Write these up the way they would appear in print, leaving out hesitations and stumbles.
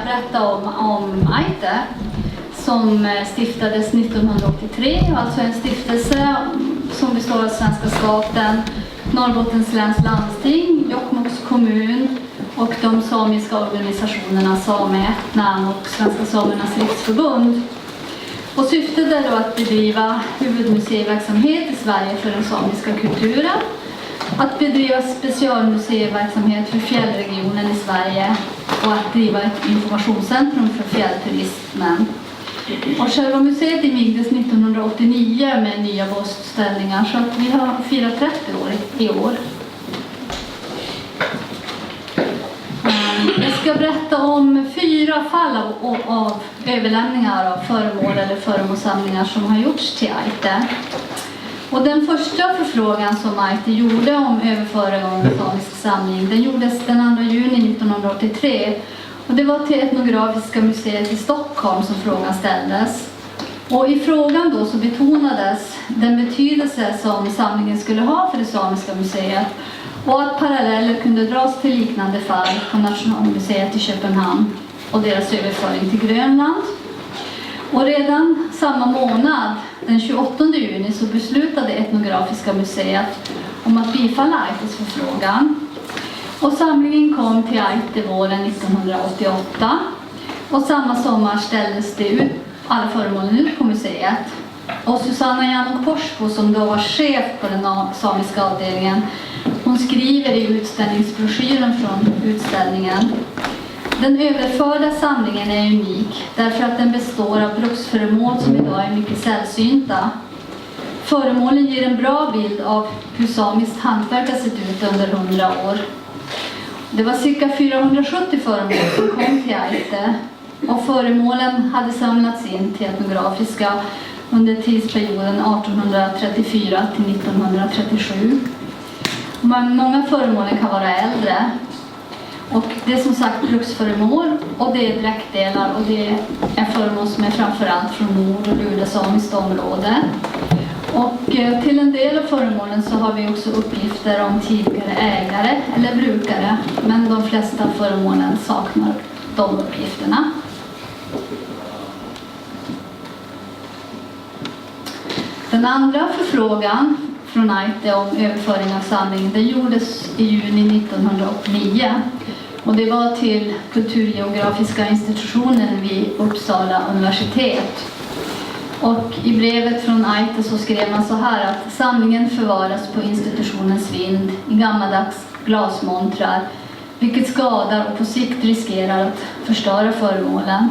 berätta om Ájtte som stiftades 1983, alltså en stiftelse som består av svenska staten, Norrbottens läns landsting, Jokkmokks kommun och de samiska organisationerna Sámi och Svenska samernas riksförbund. Och syftet är då att bedriva huvudmuseiverksamhet i Sverige för den samiska kulturen, att bedriva specialmuseiverksamhet för fjällregionen i Sverige och att driva ett informationscentrum för fjällturismen. Och själva museet invigdes 1989 med nya bååstedningar, så att vi har firat 30 år i år. Jag ska berätta om 4 fall av överlämningar av föremål eller föremålssamlingar som har gjorts till Ájtte. Och den första förfrågan som Ájtte gjorde om överföring av en samisk samling, den gjordes den 2 juni 1983. Och det var till Etnografiska museet i Stockholm som frågan ställdes. Och i frågan då så betonades den betydelse som samlingen skulle ha för det samiska museet och att paralleller kunde dras till liknande fall på Nationalmuseet i Köpenhamn och deras överföring till Greenland. Och redan samma månad, den 28 juni, så beslutade Etnografiska museet om att bifalla Ájttes förfrågan. Och samlingen kom till Ájtte våren 1988. Och samma sommar ställdes det ut alla föremålen ut på museet. Och Susanna Janok Porsbo, som då var chef på den samiska avdelningen, hon skriver i utställningsbroschyren från utställningen: den överförda samlingen är unik därför att den består av bruksföremål som idag är mycket sällsynta. Föremålen ger en bra bild av hur samiskt hantverk har sett ut under 100 år. Det var cirka 470 föremål som kom till Ájtte och föremålen hade samlats in till Etnografiska under tidsperioden 1834 till 1937. Många föremålen kan vara äldre. Och det är som sagt bruksföremål och det är dräktdelar och det är föremål som är framförallt från nord- och lulesamiskt område. Och till en del av föremålen så har vi också uppgifter om tidigare ägare eller brukare, men de flesta föremålen saknar de uppgifterna. Den andra förfrågan från Ájtte om överföring av samlingen, det gjordes i juni 1989. Och det var till Kulturgeografiska institutionen vid Uppsala universitet. Och i brevet från Ájtte så skrev man så här att samlingen förvaras på institutionens vind i gammaldags glasmontrar, vilket skadar och på sikt riskerar att förstöra föremålen.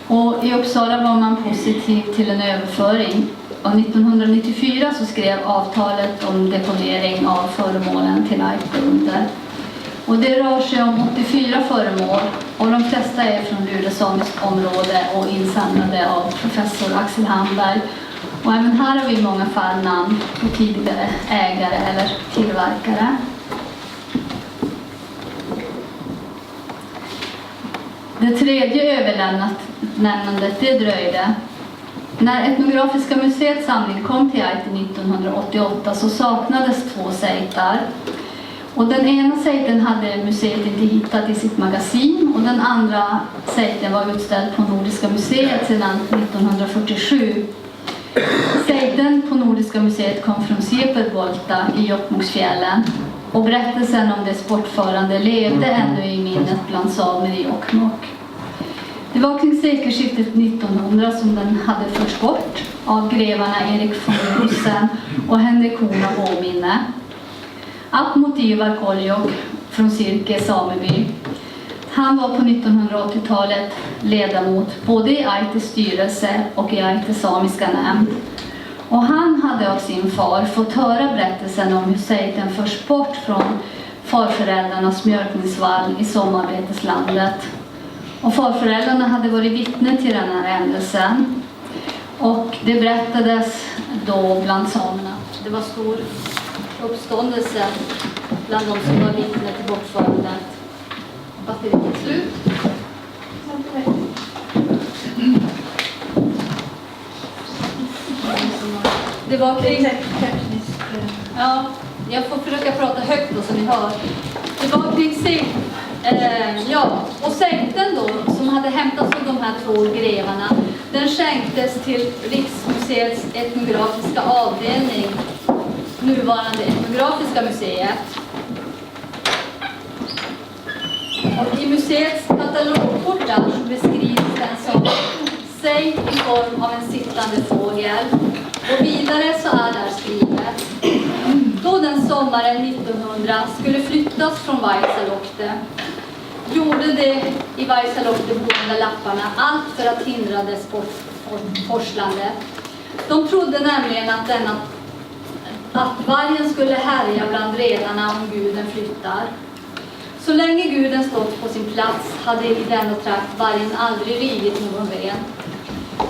Och i Uppsala var man positiv till en överföring. Och 1994 så skrev avtalet om deponering av föremålen till Ájtte under. Och det rör sig om 84 föremål och de flesta är från lulesamiskt område och insamlade av professor Axel Hamberg. Och även här har vi i många fall namn på tidigare ägare eller tillverkare. Det tredje överlämnandet det dröjde. När Etnografiska museets samling kom till Ájtte 1988 så saknades 2 sejtar. Och den ena sejten hade museet inte hittat i sitt magasin och den andra sejten var utställd på Nordiska museet sedan 1947. Sejten på Nordiska museet kom från Siepervolta i Jokkmokksfjällen och berättelsen om dess bortförande levde ännu i minnet bland samer i Jokkmokk. Det var kring sekelskiftet 1900 som den hade förts bort av grevarna Erik von Rosen och Henrik Horn av Åminne. Motivar Kuoljok från Sirke sameby. Han var på 1980-talet ledamot både i Ájttes styrelse och i Ájttes samiska nämnd. Och han hade av sin far fått höra berättelsen om hur sejten förs bort från farföräldrarnas mjölkningsvall i sommarbeteslandet. Och farföräldrarna hade varit vittne till den här händelsen. Och det berättades då bland samerna. Det var stor uppståndelse bland de som var vittne till bortförandet. Batteriet är slut. Det var kring... Ja, jag får försöka prata högt då så ni hör. Det var kring Och säkten då, som hade hämtats av de här 2 grevarna, den skänktes till Riksmuseets etnografiska avdelning, nuvarande etnografiska museet. Och i museets katalogportar beskrivs den som säg i form av en sittande fågel. Och vidare så är där skrivet: då den sommaren 1900 skulle flyttas från Vaisalokte, gjorde det i Vaisalokte boende lapparna allt för att hindra dess forslandet. De trodde nämligen att vargen skulle härja bland redarna om guden flyttar. Så länge guden stått på sin plats hade i denna trakt vargen aldrig rivit någon ren.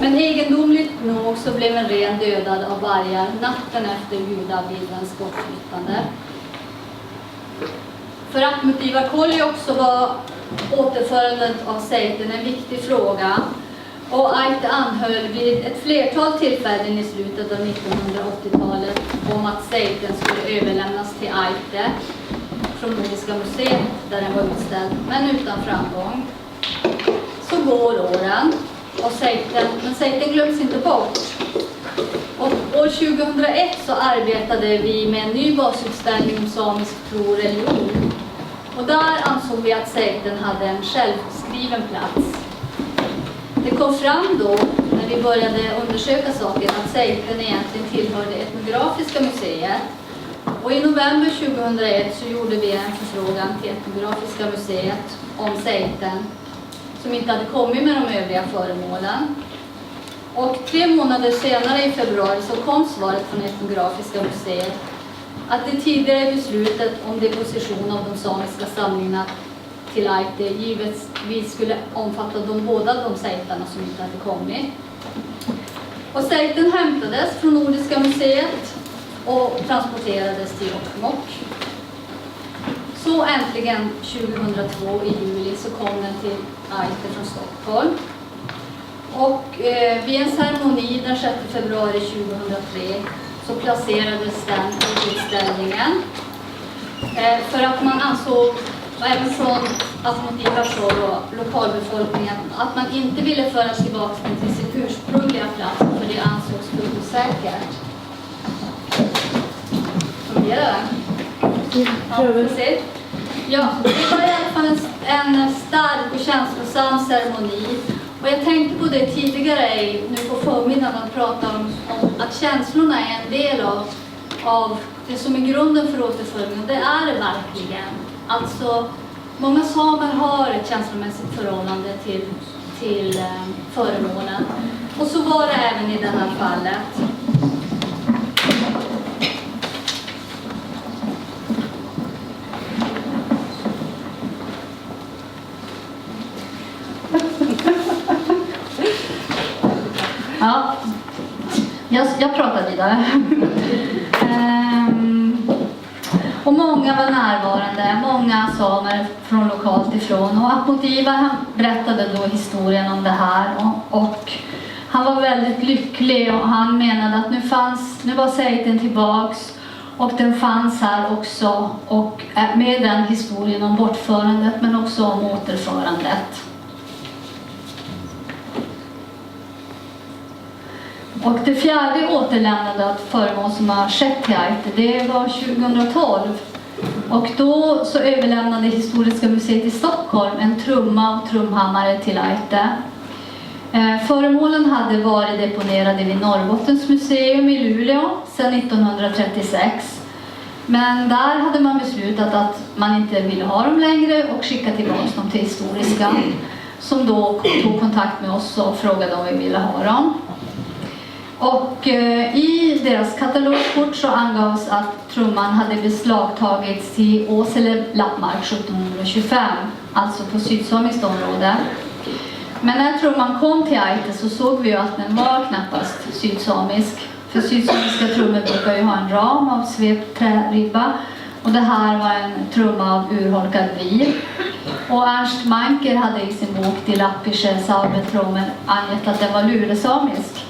Men egendomligt nog så blev en ren dödad av vargar natten efter gudabildens bortflyttande. För Ahmed Kuoljok så var återförandet av säten en viktig fråga. Och Ájtte anhöll vid ett flertal tillfällen i slutet av 1980-talet om att säten skulle överlämnas till Ájtte från Nordiska museet där den var utställd, men utan framgång. Så går åren och men säten glöms inte bort. Och år 2001 så arbetade vi med en ny basutställning om samisk tro och religion. Och där ansåg vi att säten hade en självskriven plats. Det kom fram då, när vi började undersöka saken, att säten egentligen tillhörde etnografiska museet. Och i november 2001 så gjorde vi en förfrågan till etnografiska museet om säten, som inte hade kommit med de övriga föremålen. Och 3 månader senare i februari så kom svaret från etnografiska museet att det tidigare beslutet om deposition av de samiska samlingarna till Ájtte givetvis skulle omfatta båda de sätarna som inte hade kommit. Och säten hämtades från Nordiska museet och transporterades till Jokkmokk. Så äntligen 2002 i juli så kom den till Ájtte från Stockholm. Och vid en ceremoni den 6 februari 2003 så placerades den i utställningen. För att man ansåg, även från Ahmed och lokalbefolkningen, att man inte ville föra tillbaka den till sin ursprungliga plats, för det ansågs för osäkert. Fungerar det? Ja, det var i alla fall en stark och känslosam ceremoni. Och jag tänkte på det tidigare nu på förmiddagen att prata om att känslorna är en del av det som är grunden för återföringen. Det är det verkligen. Alltså, många samer har ett känslomässigt förhållande till föremålen. Och så var det även i det här fallet. Ja, jag pratar vidare. Och många var närvarande, många samer från lokalt ifrån. Och Ahmed berättade då historien om det här. Och han var väldigt lycklig och han menade att nu var säten tillbaks. Och den fanns här också. Och med den historien om bortförandet men också om återförandet. Och det fjärde återlämnandet av föremål som har skett till Ájtte, det var 2012. Och då så överlämnade Historiska museet i Stockholm en trumma och trumhammare till Ájtte. Föremålen hade varit deponerade vid Norrbottens museum i Luleå sedan 1936. Men där hade man beslutat att man inte ville ha dem längre och skicka tillbaka dem till Historiska, som då tog kontakt med oss och frågade om vi ville ha dem. Och i deras katalogkort så angavs att trumman hade beslagtagits i Åsele lappmark 1725, alltså på sydsamiskt område. Men när trumman kom till Ájtte så såg vi ju att den var knappast sydsamisk. För sydsamiska trummor brukar ju ha en ram av svept träribba. Och det här var en trumma av urholkad vir. Och Ernst Manker hade i sin bok Die lappische Saubertrummen angett att den var luresamisk.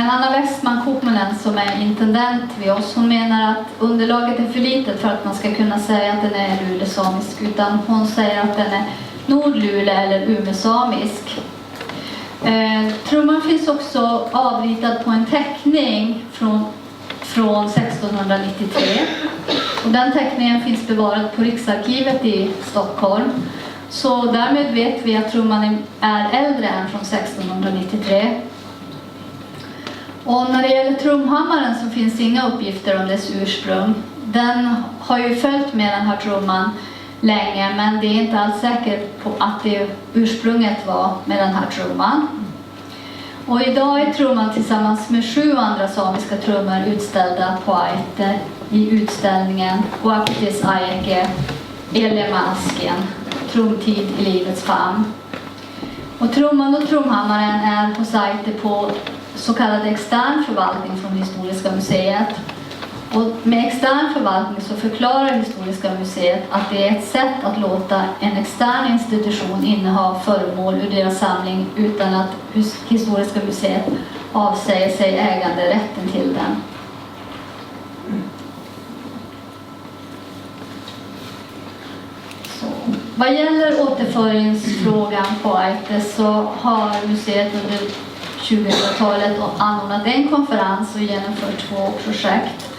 Men Anna Westman-Kopmunen som är intendent vid oss, hon menar att underlaget är för litet för att man ska kunna säga att den är lulesamisk, utan hon säger att den är nordlule eller umesamisk. Trumman finns också avritad på en teckning från 1693. Och den teckningen finns bevarad på Riksarkivet i Stockholm. Så därmed vet vi att trumman är äldre än från 1693. Och när det gäller trumhammaren så finns det inga uppgifter om dess ursprung. Den har ju följt med den här trumman länge, men det är inte alls säkert på att det ursprunget var med den här trumman. Och idag är trumman tillsammans med 7 andra samiska trummor utställda på Ájtte i utställningen Åktis Aike Elemasken, trumtid i livets famn. Och trumman och trumhammaren är hos Ájtte på så kallad extern förvaltning från Historiska museet. Och med extern förvaltning så förklarar Historiska museet att det är ett sätt att låta en extern institution inneha föremål ur deras samling utan att Historiska museet avsäger sig äganderätten till den. Så. Vad gäller återföringsfrågan på Ájtte så har museet under 2000-talet anordnat en konferens och genomfört 2 projekt.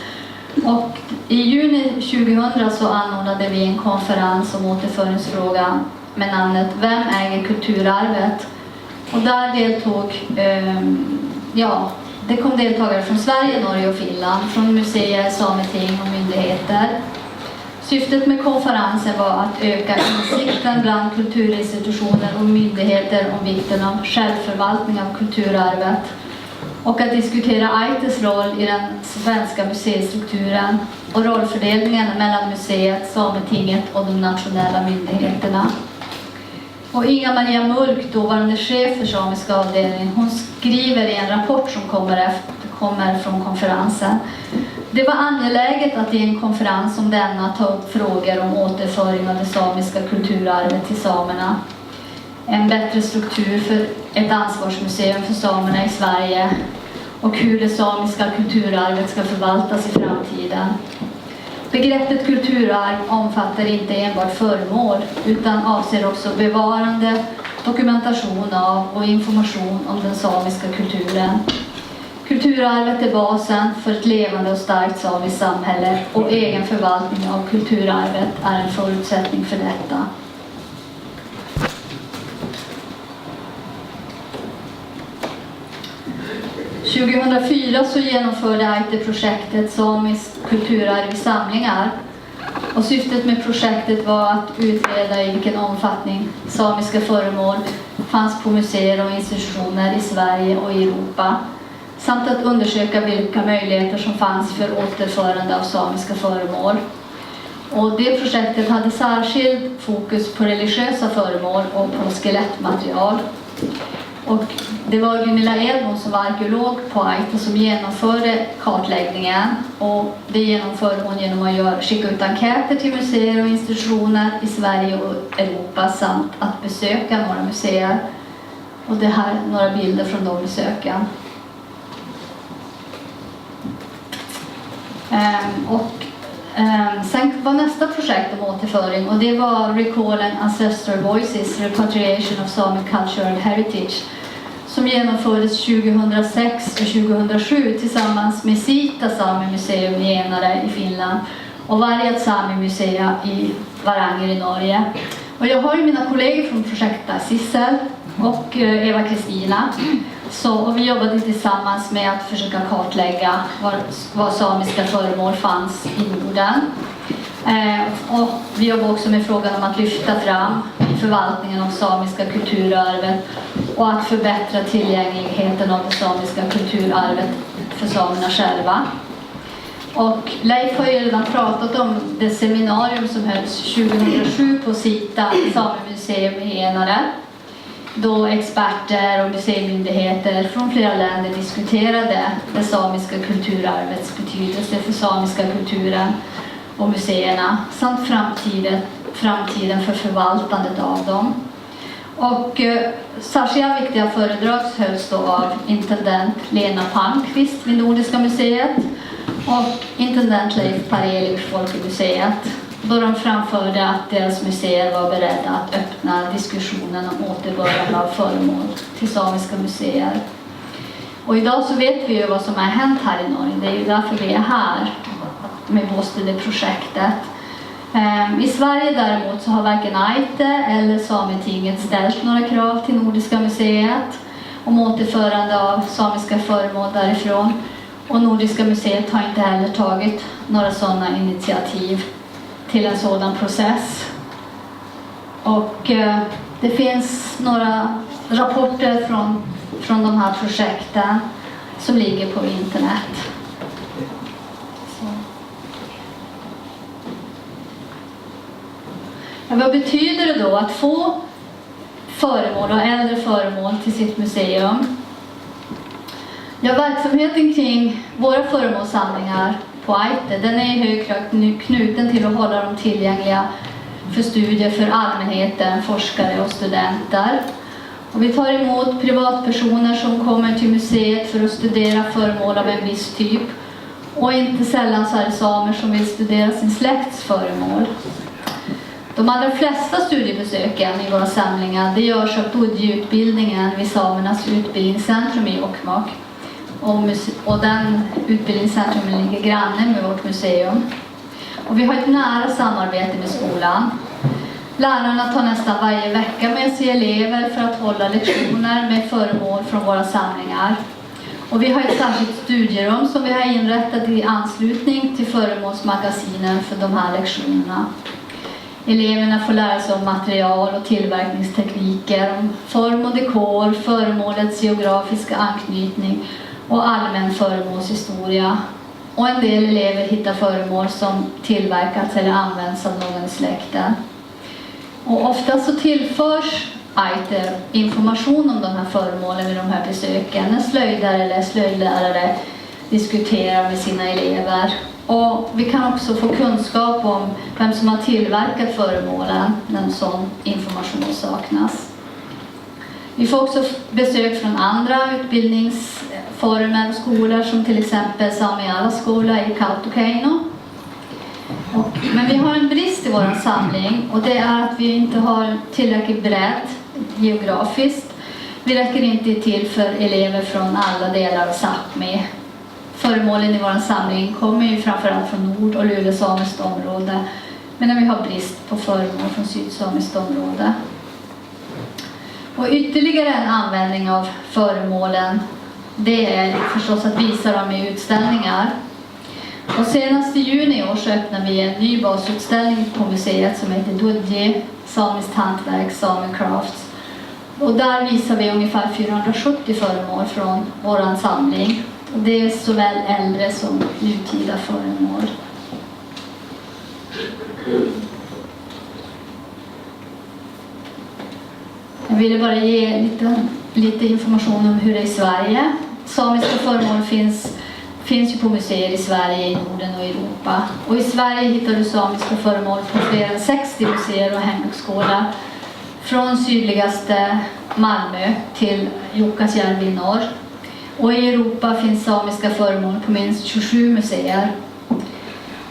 Och i juni 2000 så anordnade vi en konferens om återföringsfrågan med namnet Vem äger kulturarvet? Och där deltog, det kom deltagare från Sverige, Norge och Finland, från museer, sameting och myndigheter. Syftet med konferensen var att öka insikten bland kulturinstitutioner och myndigheter om vikten av självförvaltning av kulturarvet och att diskutera Ájttes roll i den svenska museistrukturen och rollfördelningen mellan museet, sametinget och de nationella myndigheterna. Och Inga-Maria Mulk, dåvarande chef för samiska avdelningen, hon skriver i en rapport som kommer från konferensen: det var angeläget att i en konferens som denna ta upp frågor om återföring av det samiska kulturarvet till samerna. En bättre struktur för ett ansvarsmuseum för samerna i Sverige och hur det samiska kulturarvet ska förvaltas i framtiden. Begreppet kulturarv omfattar inte enbart föremål utan avser också bevarande, dokumentation av och information om den samiska kulturen. Kulturarvet är basen för ett levande och starkt samiskt samhälle och egen förvaltning av kulturarvet är en förutsättning för detta. År 2004 så genomförde Ájtte-projektet Samiskt kulturarv i samlingar. Och syftet med projektet var att utreda i vilken omfattning samiska föremål fanns på museer och institutioner i Sverige och i Europa. Samt att undersöka vilka möjligheter som fanns för återförande av samiska föremål. Och det projektet hade särskild fokus på religiösa föremål och på skelettmaterial. Och det var Gunilla Edmond som var arkeolog på Ájtte som genomförde kartläggningen. Och det genomförde hon genom att skicka ut enkäter till museer och institutioner i Sverige och Europa samt att besöka några museer. Och det här är några bilder från de besöken. Sen var nästa projekt om återföring och det var Recalling Ancestral Voices, Repatriation of Sami Cultural Heritage som genomfördes 2006 och 2007 tillsammans med Siida Sami museum i Enare i Finland och Varjat Sami museum i Varanger i Norge. Och jag har ju mina kollegor från projektet Sissel och Eeva Kristiina. Och vi jobbade tillsammans med att försöka kartlägga var samiska föremål fanns i Norden. Och vi jobbade också med frågan om att lyfta fram förvaltningen av samiska kulturarvet och att förbättra tillgängligheten av det samiska kulturarvet för samerna själva. Och Leif har ju redan pratat om det seminarium som hölls 2007 på Siida Samemuseum i Enare. Då experter och museimyndigheter från flera länder diskuterade det samiska kulturarvets betydelse för samiska kulturen och museerna samt framtiden för förvaltandet av dem. Och särskilt viktiga föredrag hölls då av intendent Lena Palmqvist vid Nordiska museet och intendent Leif Pareli vid Folkemuseet, då de framförde att deras museer var beredda att öppna diskussionen om återbörden av föremål till samiska museer. Och idag så vet vi ju vad som har hänt här i Norge. Det är ju därför vi är här med Bååstede Projektet. I Sverige däremot så har varken Ájtte eller Sametinget ställt några krav till Nordiska museet om återförande av samiska föremål därifrån. Och Nordiska museet har inte heller tagit några sådana initiativ till en sådan process. Och det finns några rapporter från de här projekten som ligger på internet. Ja, vad betyder det då att få föremål och äldre föremål till sitt museum? Ja, verksamheten kring våra föremålssamlingar på Ájtte, den är i hög grad knuten till att hålla dem tillgängliga för studier för allmänheten, forskare och studenter. Och vi tar emot privatpersoner som kommer till museet för att studera föremål av en viss typ. Och inte sällan så är det samer som vill studera sin släkts föremål. De allra flesta studiebesöken i våra samlingar det görs av budgetutbildningen vid Samernas utbildningscentrum i Jokkmokk. Och den utbildningscentrumen ligger granne med vårt museum. Och vi har ett nära samarbete med skolan. Lärarna tar nästan varje vecka med sig elever för att hålla lektioner med föremål från våra samlingar. Och vi har ett särskilt studierum som vi har inrättat i anslutning till föremålsmagasinen för de här lektionerna. Eleverna får lära sig om material och tillverkningstekniker, om form och dekor, föremålets geografiska anknytning och allmän föremålshistoria. Och en del elever hittar föremål som tillverkats eller används av någon i släkten. Och ofta så tillförs Ájtte information om de här föremålen vid de här besöken. En slöjdare eller slöjdlärare diskuterar med sina elever. Och vi kan också få kunskap om vem som har tillverkat föremålen när en sån information saknas. Vi får också besök från andra utbildningsformer och skolor som till exempel Sámi skola i Kautokeino. Men vi har en brist i vår samling och det är att vi inte har tillräckligt bredd geografiskt. Vi räcker inte till för elever från alla delar av Sápmi. Föremålen i vår samling kommer ju framförallt från Nord- och Luleåsamiskt område, men vi har brist på föremål från Sydsamiskt område. Och ytterligare en användning av föremålen, det är förstås att visa dem i utställningar. Och senast i juni i år så öppnar vi en ny basutställning på museet som heter Dudji, Samiskt hantverk, Sami Crafts. Och där visar vi ungefär 470 föremål från vår samling. Och det är såväl äldre som nutida föremål. Jag ville bara ge lite information om hur det är i Sverige. Samiska föremål finns ju på museer i Sverige, i Norden och Europa. Och i Sverige hittar du samiska föremål på fler än 60 museer och hembygdsgårdar. Från sydligaste Malmö till Jukkasjärvi i norr. Och i Europa finns samiska föremål på minst 27 museer.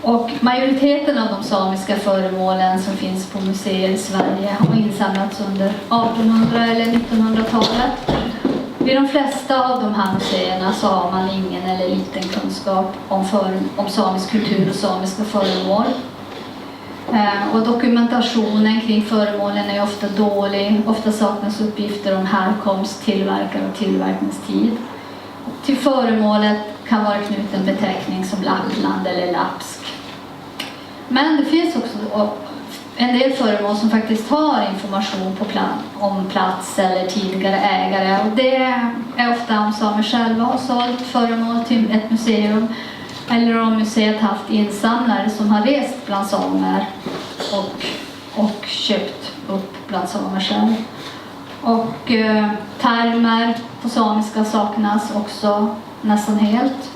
Och majoriteten av de samiska föremålen som finns på museer i Sverige har insamlats under 1800- eller 1900-talet. Vid de flesta av de här museerna så har man ingen eller liten kunskap om samisk kultur och samiska föremål. Och dokumentationen kring föremålen är ofta dålig. Ofta saknas uppgifter om härkomst, tillverkare och tillverkningstid. Till föremålet kan vara knuten beteckning som Lappland eller Lapsk. Men det finns också en del föremål som faktiskt har information om plats eller tidigare ägare. Och det är ofta om samer själva har sålt föremål till ett museum. Eller om museet haft insamlare som har rest bland samer och köpt upp bland samer själv. Och termer på samiska saknas också nästan helt.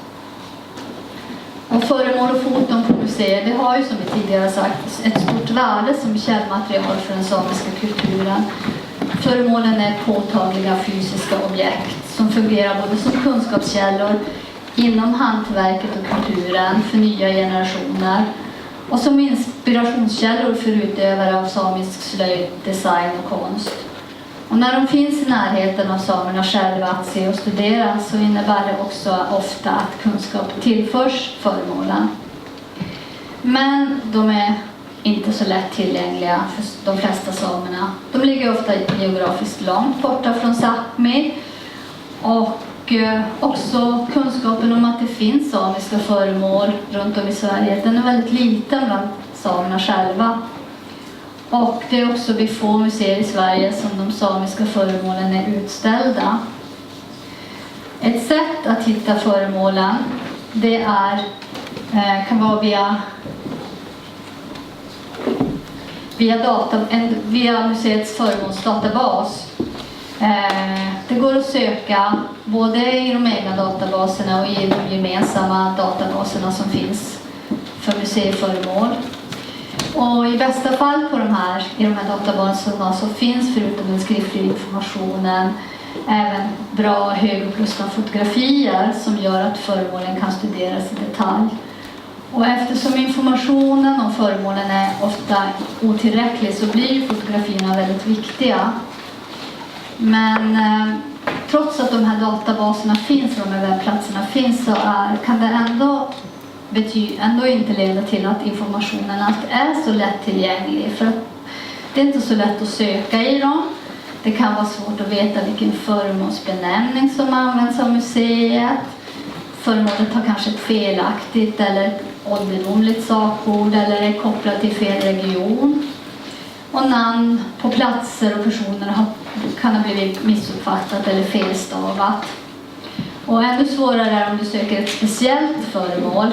Och föremål och foton på museer, det har ju som vi tidigare sagt ett stort värde som källmaterial för den samiska kulturen. Föremålen är påtagliga fysiska objekt som fungerar både som kunskapskällor inom hantverket och kulturen för nya generationer och som inspirationskällor för utövare av samisk slöjd, design och konst. Och när de finns i närheten av samerna själva att se och studera så innebär det också ofta att kunskap tillförs föremålen. Men de är inte så lätt tillgängliga för de flesta samerna. De ligger ofta geografiskt långt borta från Sámi och också kunskapen om att det finns samiska föremål runt om i Sverige, den är väldigt liten bland samerna själva. Och det är också vid få museer i Sverige som de samiska föremålen är utställda. Ett sätt att hitta föremålen det kan vara via museets föremålsdatabas. Det går att söka både i de egna databaserna och i de gemensamma databaserna som finns för museiföremål. Och i bästa fall i de här databaserna så finns förutom den skriftliga informationen även bra högupplösta fotografier som gör att föremålen kan studeras i detalj. Och eftersom informationen om föremålen är ofta otillräcklig så blir fotografierna väldigt viktiga. Men trots att de här databaserna finns och de här webbplatserna finns så kan det ändå inte leda till att informationen alltid är så lättillgänglig. För att det är inte så lätt att söka i dem. Det kan vara svårt att veta vilken föremålsbenämning som används av museet. Föremålet har kanske ett felaktigt eller ålderdomligt sakord eller är kopplat till fel region. Och namn på platser och personer kan ha blivit missuppfattat eller felstavat. Och ännu svårare är om du söker ett speciellt föremål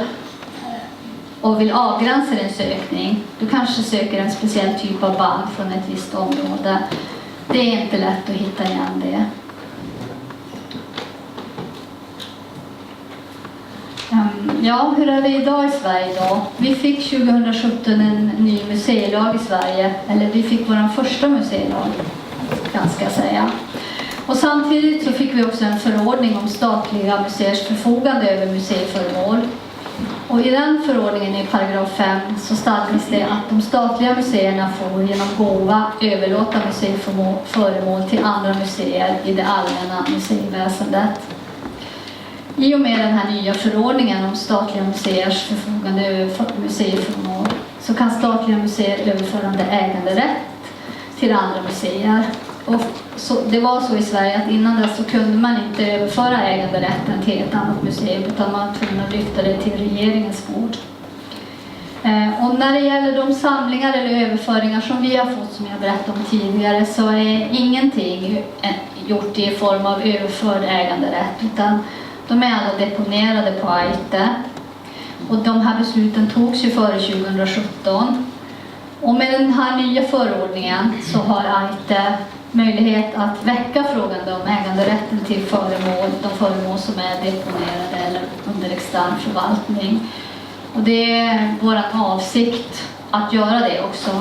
och vill avgränsa din sökning. Du kanske söker en speciell typ av band från ett visst område. Det är inte lätt att hitta igen det. Ja, hur är det idag i Sverige då? Vi fick 2017 en ny museilag i Sverige. Eller vi fick vår första museilag, kan jag säga. Och samtidigt så fick vi också en förordning om statliga museers förfogande över museiföremål. Och i den förordningen i paragraf 5 så stadgas det att de statliga museerna får genom gåva överlåta museiföremål till andra museer i det allmänna museiväsendet. I och med den här nya förordningen om statliga museers förfogande över museiföremål så kan statliga museer överföra äganderätt till andra museer. Och det var så i Sverige att innan det så kunde man inte överföra äganderätten till ett annat museum utan man var tvungen att lyfta det till regeringens bord. Och när det gäller de samlingar eller överföringar som vi har fått som jag berättade om tidigare så är ingenting gjort i form av överförd äganderätt utan de är alla deponerade på Ájtte. Och de här besluten togs ju före 2017. Och med den här nya förordningen så har Ájtte möjlighet att väcka frågan om äganderätten till de föremål som är deponerade eller under extern förvaltning. Och det är vår avsikt att göra det också.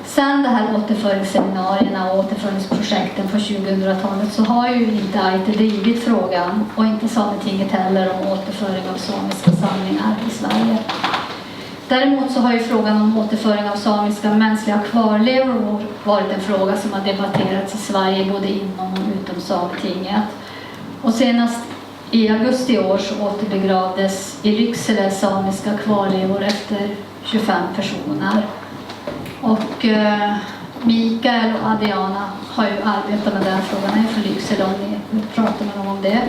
Sen det här återföringsseminarierna och återföringsprojekten på 2000-talet så har ju inte Ájtte drivit frågan och inte Sametinget heller om återföring av samiska samlingar i Sverige. Däremot så har ju frågan om återföring av samiska mänskliga kvarlevor varit en fråga som har debatterats i Sverige både inom och utom Sametinget. Och senast i augusti i år så återbegravdes i Lycksele samiska kvarlevor efter 25 personer. Och Mikael och Adriana har ju arbetat med den frågan här från Lycksele och ni pratar med dem om det.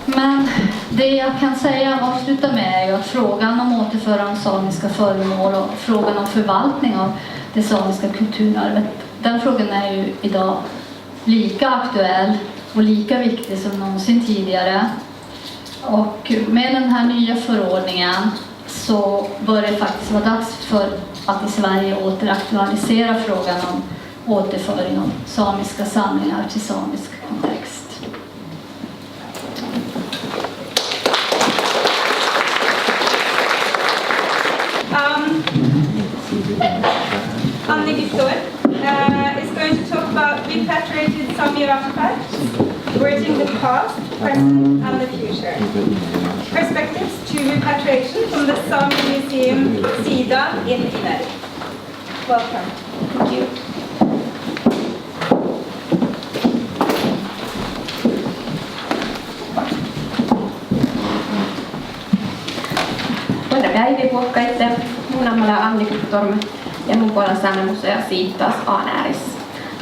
Men det jag kan avsluta med är ju att frågan om återförande av samiska föremål och frågan om förvaltning av det samiska kulturarvet, den frågan är ju idag lika aktuell och lika viktig som någonsin tidigare. Och med den här nya förordningen så bör det faktiskt vara dags för att i Sverige återaktualisera frågan om återföring av samiska samlingar till samisk kontext. Anni is going to talk about repatriated Sami artifacts, bridging the past, present and the future. Perspectives to repatriation from the Sami Museum Siida in Inari. Welcome. Thank you. Buona päivää kuokkaille. Mun namalla on Anni Guttorm ja mun puolella Säännömuseo siitä taas Aanäärissä.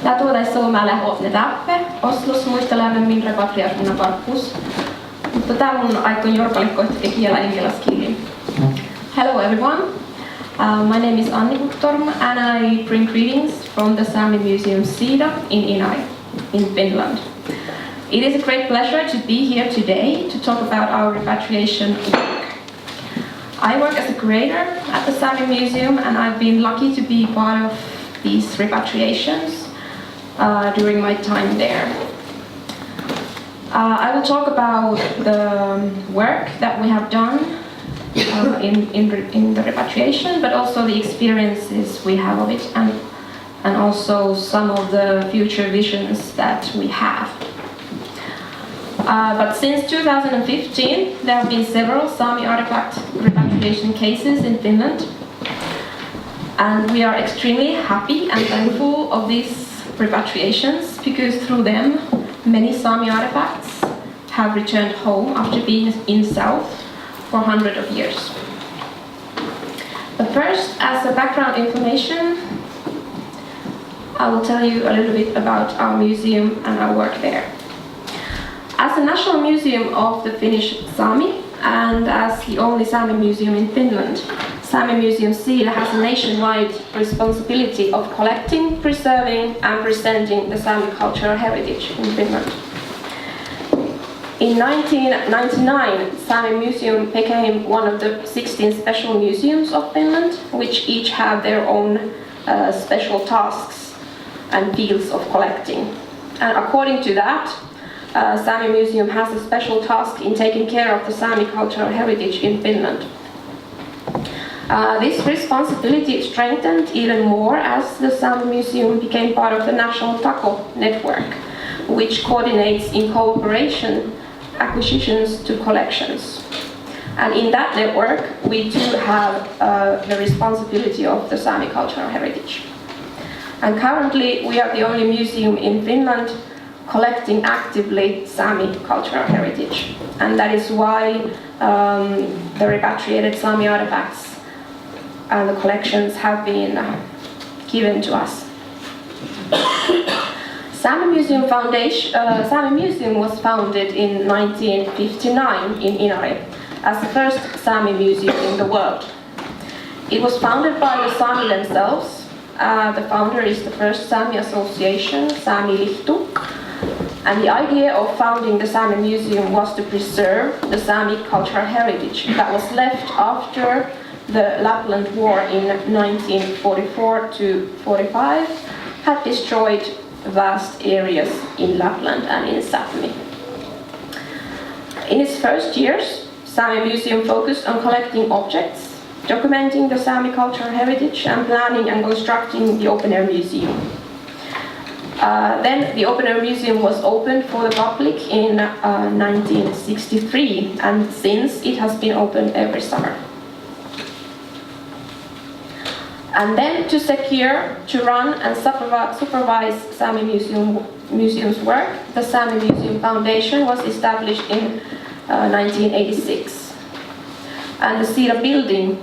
Tää tuotais Suomelle Åjtte täppe. Oslos muistelemme min repatriationen varpus. Mutta tää mun aikon jorkalikkoitti kielä ingilaskilin. Hello everyone. My name is Anni Guttorm and I bring greetings from the Sami Museum Siida in Inari, in Finland. It is a great pleasure to be here today to talk about our repatriation work. I work as a curator at the Sami Museum and I've been lucky to be part of these repatriations during my time there. I will talk about the work that we have done in the repatriation, but also the experiences we have of it and also some of the future visions that we have. But since 2015, there have been several Sami artifact repatriation cases in Finland, and we are extremely happy and thankful of these repatriations because through them, many Sami artifacts have returned home after being in South for hundreds of years. But first, as a background information, I will tell you a little bit about our museum and our work there. As a national museum of the Finnish Sami, and as the only Sami museum in Finland, Sami Museum Siida has a nationwide responsibility of collecting, preserving and presenting the Sami cultural heritage in Finland. In 1999, Sami Museum became one of the 16 special museums of Finland, which each have their own special tasks and fields of collecting. And according to that, Sami Museum has a special task in taking care of the Sami cultural heritage in Finland. This responsibility strengthened even more as the Sami Museum became part of the National Taco Network, which coordinates in cooperation acquisitions to collections. And in that network, we too have the responsibility of the Sami cultural heritage. And currently, we are the only museum in Finland collecting actively Sami cultural heritage. And that is why the repatriated Sami artifacts and the collections have been given to us. Sami Museum was founded in 1959 in Inari as the first Sami museum in the world. It was founded by the Sami themselves. The founder is the first Sami association, Sami Lihtu. And the idea of founding the Sami Museum was to preserve the Sami cultural heritage that was left after the Lapland War in 1944 to 45 had destroyed vast areas in Lapland and in Sámi. In its first years, Sami Museum focused on collecting objects, documenting the Sami cultural heritage and planning and constructing the open-air museum. Then the open-air museum was opened for the public in 1963, and since it has been open every summer. And then to secure, to run and supervise Sami Museum's work, the Sami Museum Foundation was established in 1986. And the Siida building,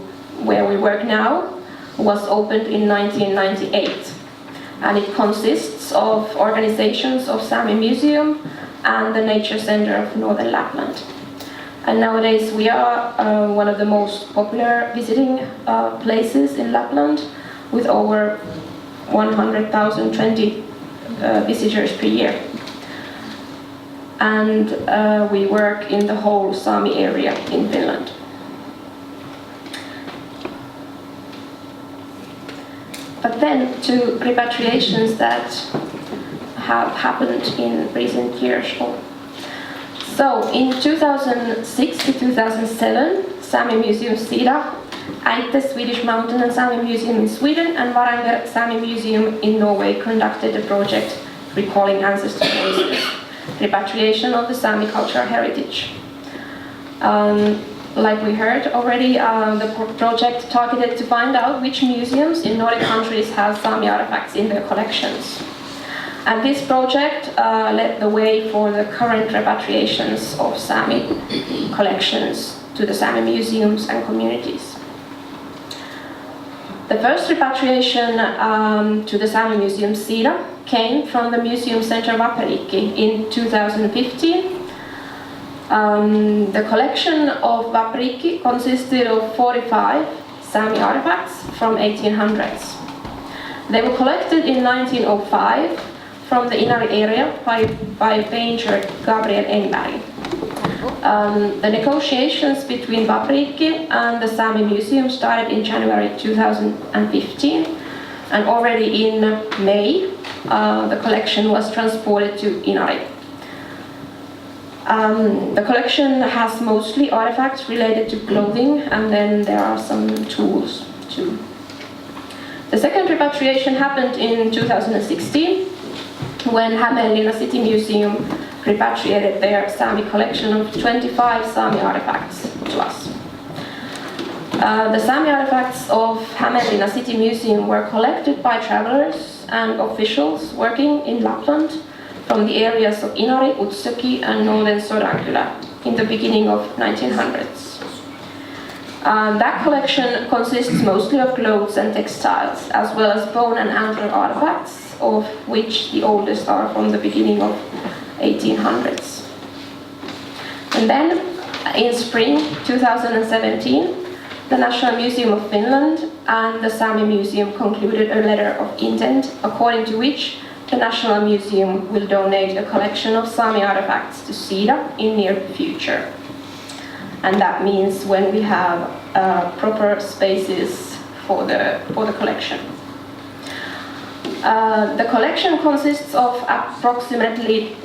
where we work now, was opened in 1998. And it consists of organizations of Sami Museum and the Nature Center of Northern Lapland. And nowadays we are one of the most popular visiting places in Lapland with over 120 visitors per year. And we work in the whole Sami area in Finland. But then to repatriations that have happened in recent years. So in 2006 to 2007, Sami Museum Siida Ájtte Swedish Mountain and Sami Museum in Sweden and Varanger Sami Museum in Norway conducted a project recalling ancestor voices, repatriation of the Sami cultural heritage. Like we heard already, the project targeted to find out which museums in Nordic countries have Sami artifacts in their collections. And this project led the way for the current repatriations of Sami collections to the Sami museums and communities. The first repatriation to the Sami museum Siida came from the museum center Vaperikki in 2015. The collection of Vaperikki consisted of 45 Sami artifacts from 1800s. They were collected in 1905 from the Inari area by painter Gabriel. The negotiations between Vaperikki and the Sami Museum started in January 2015, and already in May the collection was transported to Inari. The collection has mostly artifacts related to clothing, and then there are some tools too. The second repatriation happened in 2016 when Elina City Museum repatriated their Sami collection of 25 Sami artifacts to us. The Sami artifacts of Elina City Museum were collected by travelers and officials working in Lapland from the areas of Inari, Utsjoki and northern Sodankylä in the beginning of 1900s. That collection consists mostly of clothes and textiles, as well as bone and antler artifacts, of which the oldest are from the beginning of 1800s. And then, in spring 2017, the National Museum of Finland and the Sami Museum concluded a letter of intent, according to which the National Museum will donate a collection of Sami artifacts to Siida in near future. And that means when we have proper spaces for the collection. The collection consists of approximately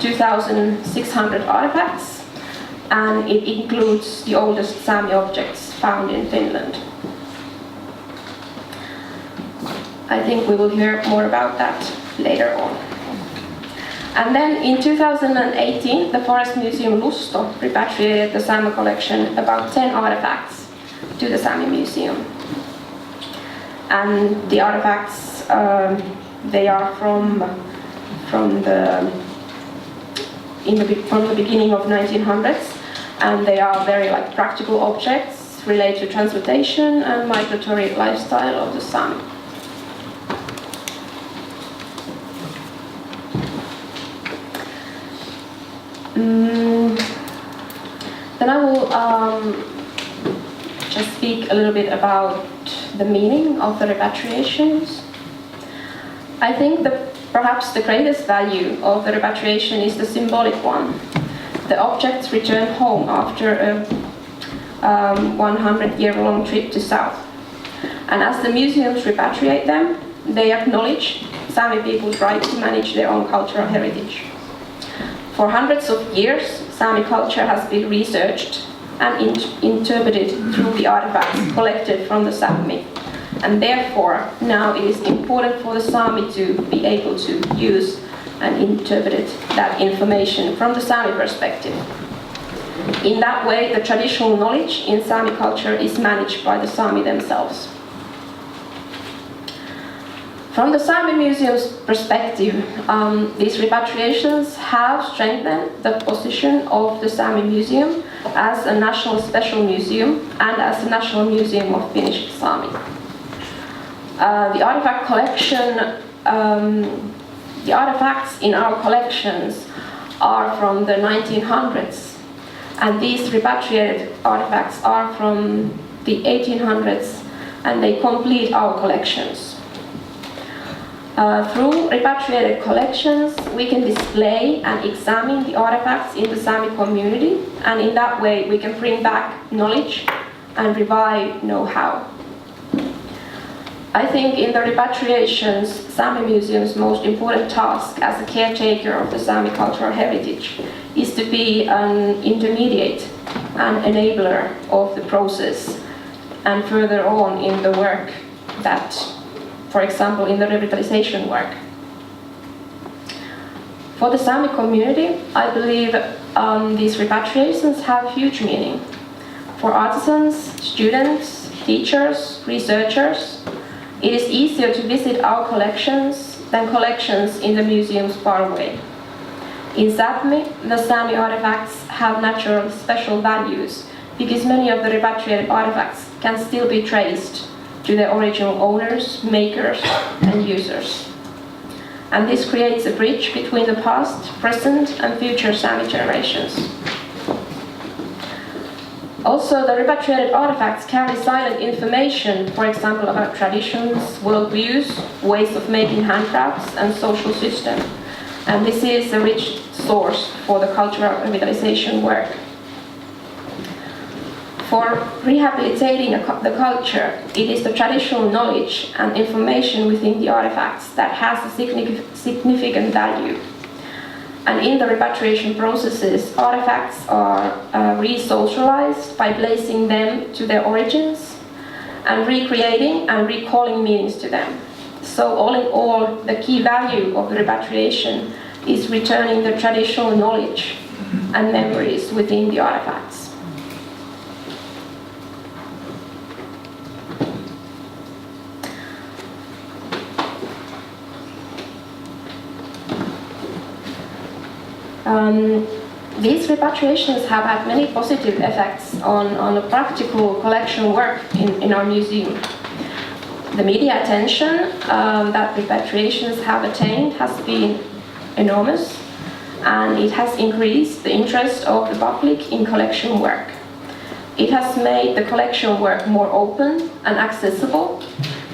2,600 artifacts, and it includes the oldest Sami objects found in Finland. I think we will hear more about that later on. And then in 2018, the Forest Museum Lusto repatriated the Sami collection, about 10 artifacts, to the Sami Museum. And the artifacts, they are from the beginning of 1900s, and they are very practical objects related to transportation and migratory lifestyle of the Sami. Then I will just speak a little bit about the meaning of the repatriations. I think that perhaps the greatest value of the repatriation is the symbolic one. The objects return home after a 100-year-long trip to South. And as the museums repatriate them, they acknowledge Sami people's right to manage their own cultural heritage. For hundreds of years, Sami culture has been researched and interpreted through the artifacts collected from the Sami. And therefore, now it is important for the Sami to be able to use and interpret that information from the Sami perspective. In that way, the traditional knowledge in Sami culture is managed by the Sami themselves. From the Sami Museum's perspective, these repatriations have strengthened the position of the Sami Museum as a national special museum and as a national museum of Finnish Sami. The artifact collection, the artifacts in our collections are from the 1900s, and these repatriated artifacts are from the 1800s, and they complete our collections. Through repatriated collections, we can display and examine the artifacts in the Sami community, and in that way we can bring back knowledge and revive know-how. I think in the repatriations, Sami Museum's most important task as a caretaker of the Sami cultural heritage is to be an intermediate and enabler of the process and further on in the work that, for example, in the revitalization work. For the Sami community, I believe these repatriations have huge meaning. For artisans, students, teachers, researchers, it is easier to visit our collections than collections in the museums far away. In Sápmi, the Sami artifacts have natural special values because many of the repatriated artifacts can still be traced to their original owners, makers, and users. And this creates a bridge between the past, present, and future Sami generations. Also, the repatriated artifacts carry silent information, for example, about traditions, worldviews, ways of making handcrafts, and social system. And this is a rich source for the cultural revitalization work. For rehabilitating the culture, it is the traditional knowledge and information within the artifacts that has a significant value. And in the repatriation processes, artifacts are re-socialized by placing them to their origins and recreating and recalling meanings to them. So all in all, the key value of the repatriation is returning the traditional knowledge and memories within the artifacts. These repatriations have had many positive effects on the practical collection work in our museum. The media attention that repatriations have attained has been enormous, and it has increased the interest of the public in collection work. It has made the collection work more open and accessible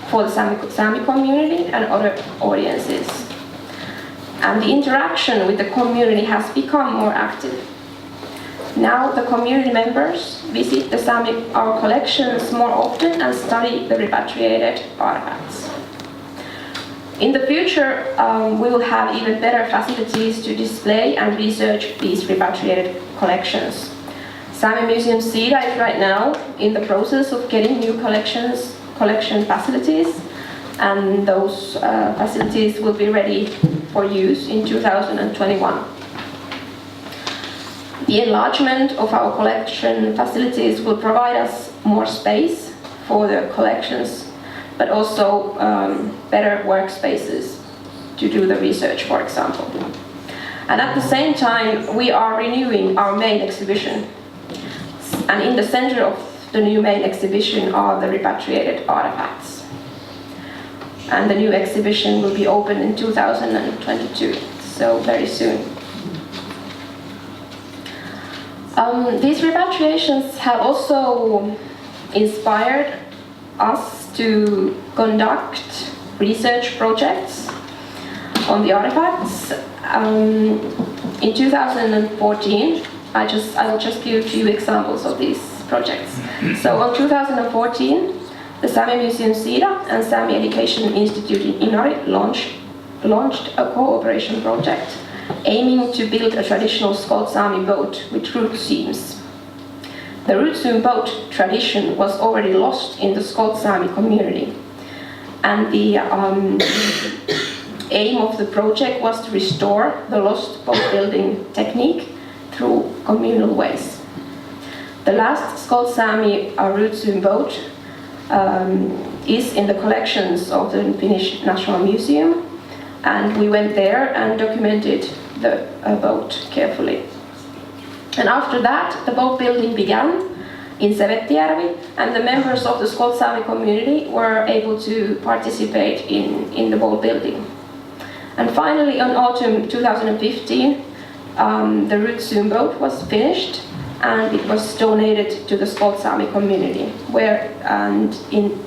for the Sami community and other audiences. And the interaction with the community has become more active. Now the community members visit our collections more often and study the repatriated artifacts. In the future, we will have even better facilities to display and research these repatriated collections. Sami Museum Siida is right now in the process of getting new collection facilities, and those facilities will be ready for use in 2021. The enlargement of our collection facilities will provide us more space for the collections, but also better workspaces to do the research, for example. And at the same time, we are renewing our main exhibition. And in the center of the new main exhibition are the repatriated artifacts. And the new exhibition will be open in 2022, so very soon. These repatriations have also inspired us to conduct research projects on the artifacts. In 2014, I will just give a few examples of these projects. So in 2014, the Sami Museum Siida and Sami Education Institute in Inari launched a cooperation project aiming to build a traditional Skolt Sami boat with root seams. The root seam boat tradition was already lost in the Skolt Sami community, and the aim of the project was to restore the lost boat building technique through communal ways. The last Skolt Sami root seam boat is in the collections of the Finnish National Museum, and we went there and documented the boat carefully. And after that, the boat building began in Sevettijärvi, and the members of the Skolt Sami community were able to participate in the boat building. And finally, in autumn 2015, the root seam boat was finished, and it was donated to the Skolt Sami community,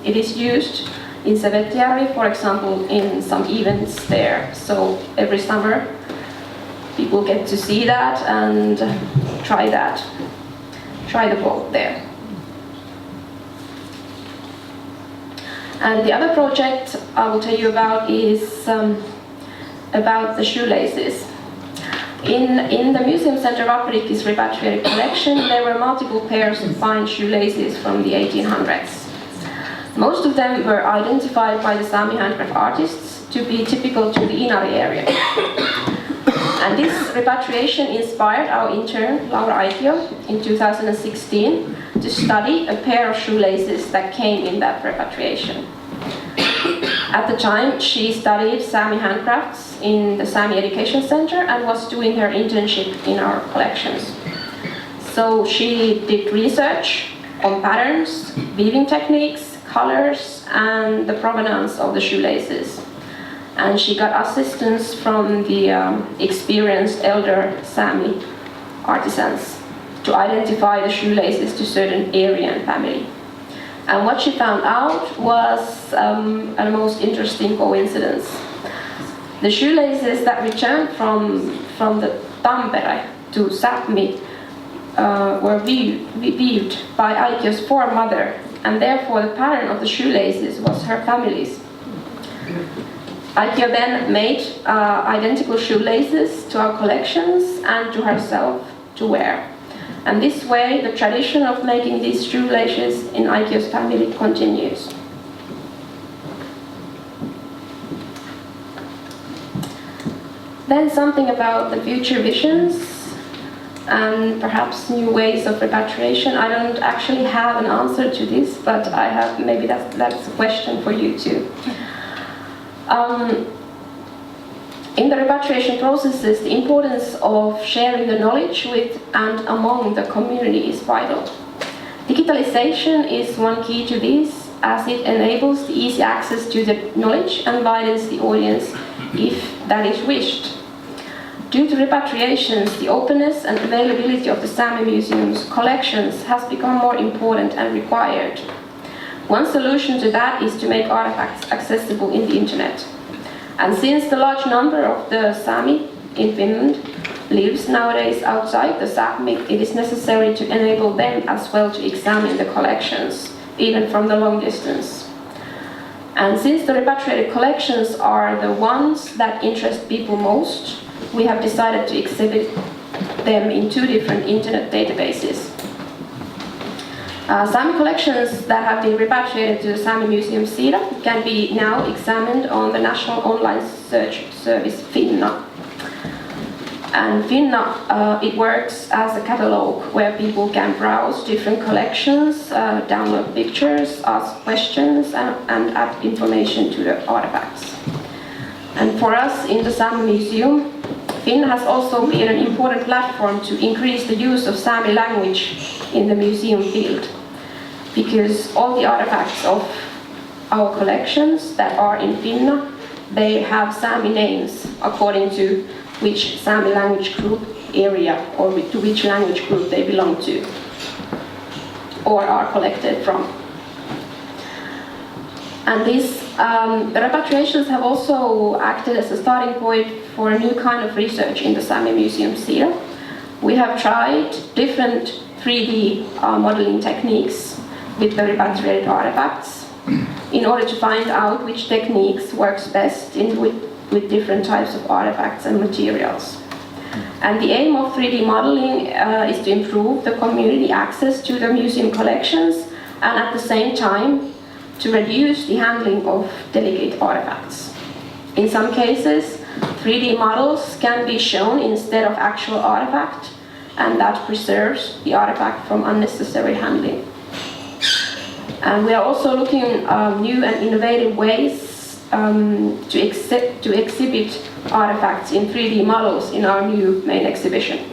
it is used in Sevettijärvi, for example, in some events there. So every summer, people get to see that and try the boat there. And the other project I will tell you about is about the shoelaces. In the Museum Center of Apurikki's repatriated collection, there were multiple pairs of fine shoelaces from the 1800s. Most of them were identified by the Sami handcraft artists to be typical to the Inari area. And this repatriation inspired our intern, Laura Ájtte, in 2016 to study a pair of shoelaces that came in that repatriation. At the time, she studied Sami handcrafts in the Sami Education Center and was doing her internship in our collections. So she did research on patterns, weaving techniques, colors, and the provenance of the shoelaces. And she got assistance from the experienced elder Sami artisans to identify the shoelaces to certain area and family. And what she found out was a most interesting coincidence. The shoelaces that returned from the Tampere to Sápmi were weaved by Ájtte's foremother, and therefore the pattern of the shoelaces was her family's. Ájtte then made identical shoelaces to our collections and to herself to wear. And this way, the tradition of making these shoelaces in Ájtte's family continues. Then something about the future visions and perhaps new ways of repatriation. I don't actually have an answer to this, but I have, maybe that's a question for you too. In the repatriation processes, the importance of sharing the knowledge with and among the community is vital. Digitalization is one key to this, as it enables the easy access to the knowledge and widens the audience if that is wished. Due to repatriations, the openness and availability of the Sami Museum's collections has become more important and required. One solution to that is to make artifacts accessible in the internet. And since the large number of the Sami in Finland lives nowadays outside the Sápmi, it is necessary to enable them as well to examine the collections, even from the long distance. And since the repatriated collections are the ones that interest people most, we have decided to exhibit them in 2 different internet databases. Sami collections that have been repatriated to the Sami Museum Siida can be now examined on the national online search service Finna. And Finna, it works as a catalogue where people can browse different collections, download pictures, ask questions, and add information to the artifacts. And for us in the Sami Museum, Finna has also been an important platform to increase the use of Sami language in the museum field, because all the artifacts of our collections that are in Finna, they have Sami names according to which Sami language group area or to which language group they belong to or are collected from. And these the repatriations have also acted as a starting point for a new kind of research in the Sami Museum Siida. We have tried different 3D modeling techniques with the repatriated artifacts in order to find out which techniques works best with different types of artifacts and materials. And the aim of 3D modeling is to improve the community access to the museum collections and at the same time to reduce the handling of delicate artifacts. In some cases, 3D models can be shown instead of actual artifact, and that preserves the artifact from unnecessary handling. And we are also looking at new and innovative ways to exhibit artifacts in 3D models in our new main exhibition.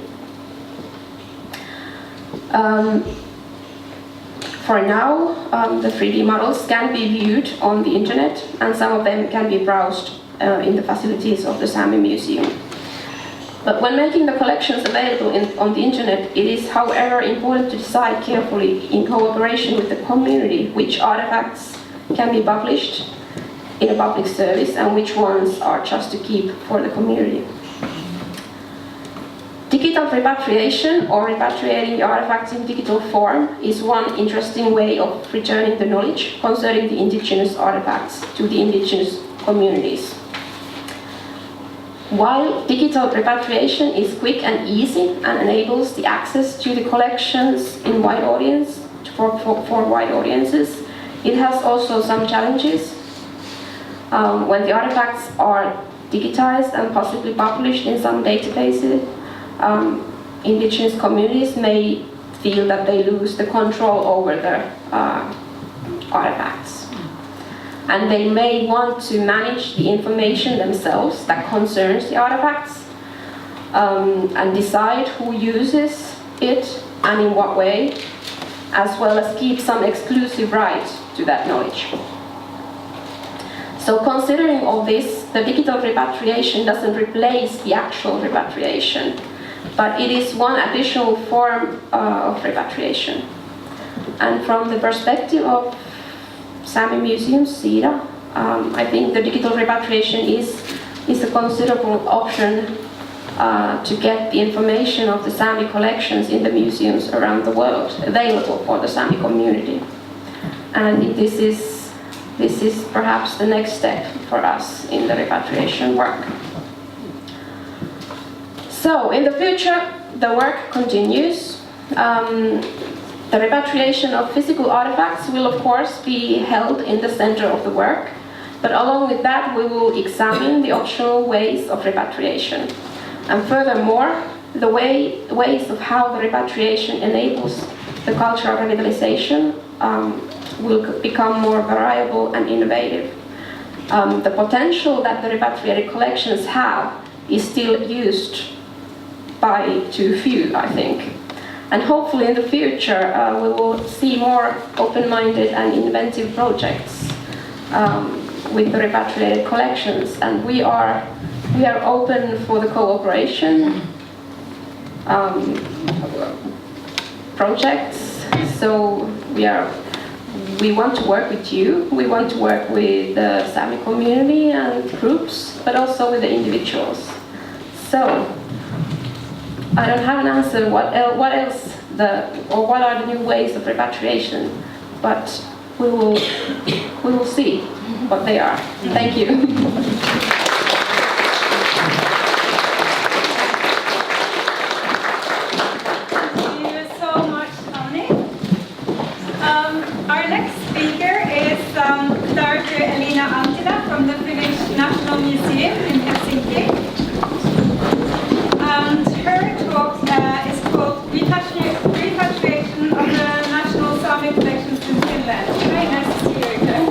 For now, the 3D models can be viewed on the internet, and some of them can be browsed in the facilities of the Sami Museum. But when making the collections available on the internet, it is, however, important to decide carefully in cooperation with the community which artifacts can be published in a public service and which ones are just to keep for the community. Digital repatriation, or repatriating the artifacts in digital form, is one interesting way of returning the knowledge concerning the indigenous artifacts to the indigenous communities. While digital repatriation is quick and easy and enables the access to the collections in wide audience for wide audiences, It has also some challenges. When the artifacts are digitized and possibly published in some databases, indigenous communities may feel that they lose the control over the artifacts. And they may want to manage the information themselves that concerns the artifacts and decide who uses it and in what way, as well as keep some exclusive right to that knowledge. So considering all this, the digital repatriation doesn't replace the actual repatriation, but it is one additional form of repatriation. And from the perspective of Sami Museum, Siida, I think the digital repatriation is a considerable option to get the information of the Sami collections in the museums around the world available for the Sami community. And this is perhaps the next step for us in the repatriation work. So in the future, the work continues. The repatriation of physical artifacts will of course be held in the center of the work, but along with that we will examine the optional ways of repatriation. And furthermore, the ways of how the repatriation enables the cultural revitalization will become more variable and innovative. The potential that the repatriated collections have is still used by too few, I think. And hopefully in the future we will see more open-minded and inventive projects with the repatriated collections, and we are open for the cooperation projects. So we want to work with you, we want to work with the Sami community and groups, but also with the individuals. So I don't have an answer what else what are the new ways of repatriation, but we will see what they are. Thank you. Thank you so much, Anni. Our next speaker is Dr. Elina Anttila from the Finnish National Museum in Helsinki. And her talk is called Repatriation of the National Sami Collections in Finland. Very nice to see you again.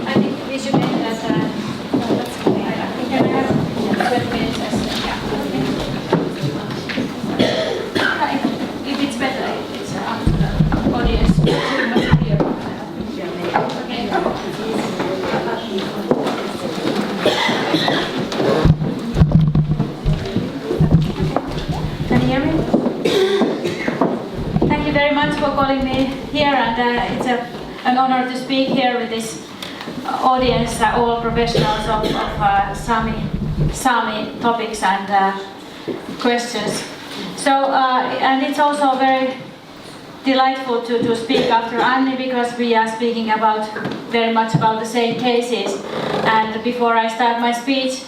I think we should end at that's okay. I think I have 20 minutes. If it's better, it's up to the audience. Okay. Can you hear me? Thank you very much for calling me here, and it's an honor to speak here with this audience, all professionals of Sami topics and questions. So, and it's also very delightful to speak after Anni, because we are speaking very much about the same cases. And before I start my speech,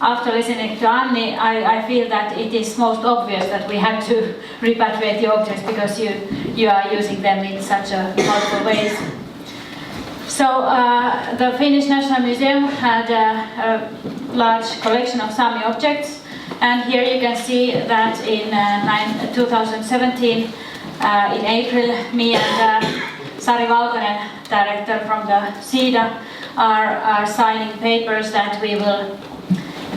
after listening to Anni, I feel that it is most obvious that we have to repatriate the objects, because you are using them in such multiple ways. So the Finnish National Museum had a large collection of Sami objects, and here you can see that in 2017, in April, me and Sari Valkonen, director from the Siida, are signing papers that we will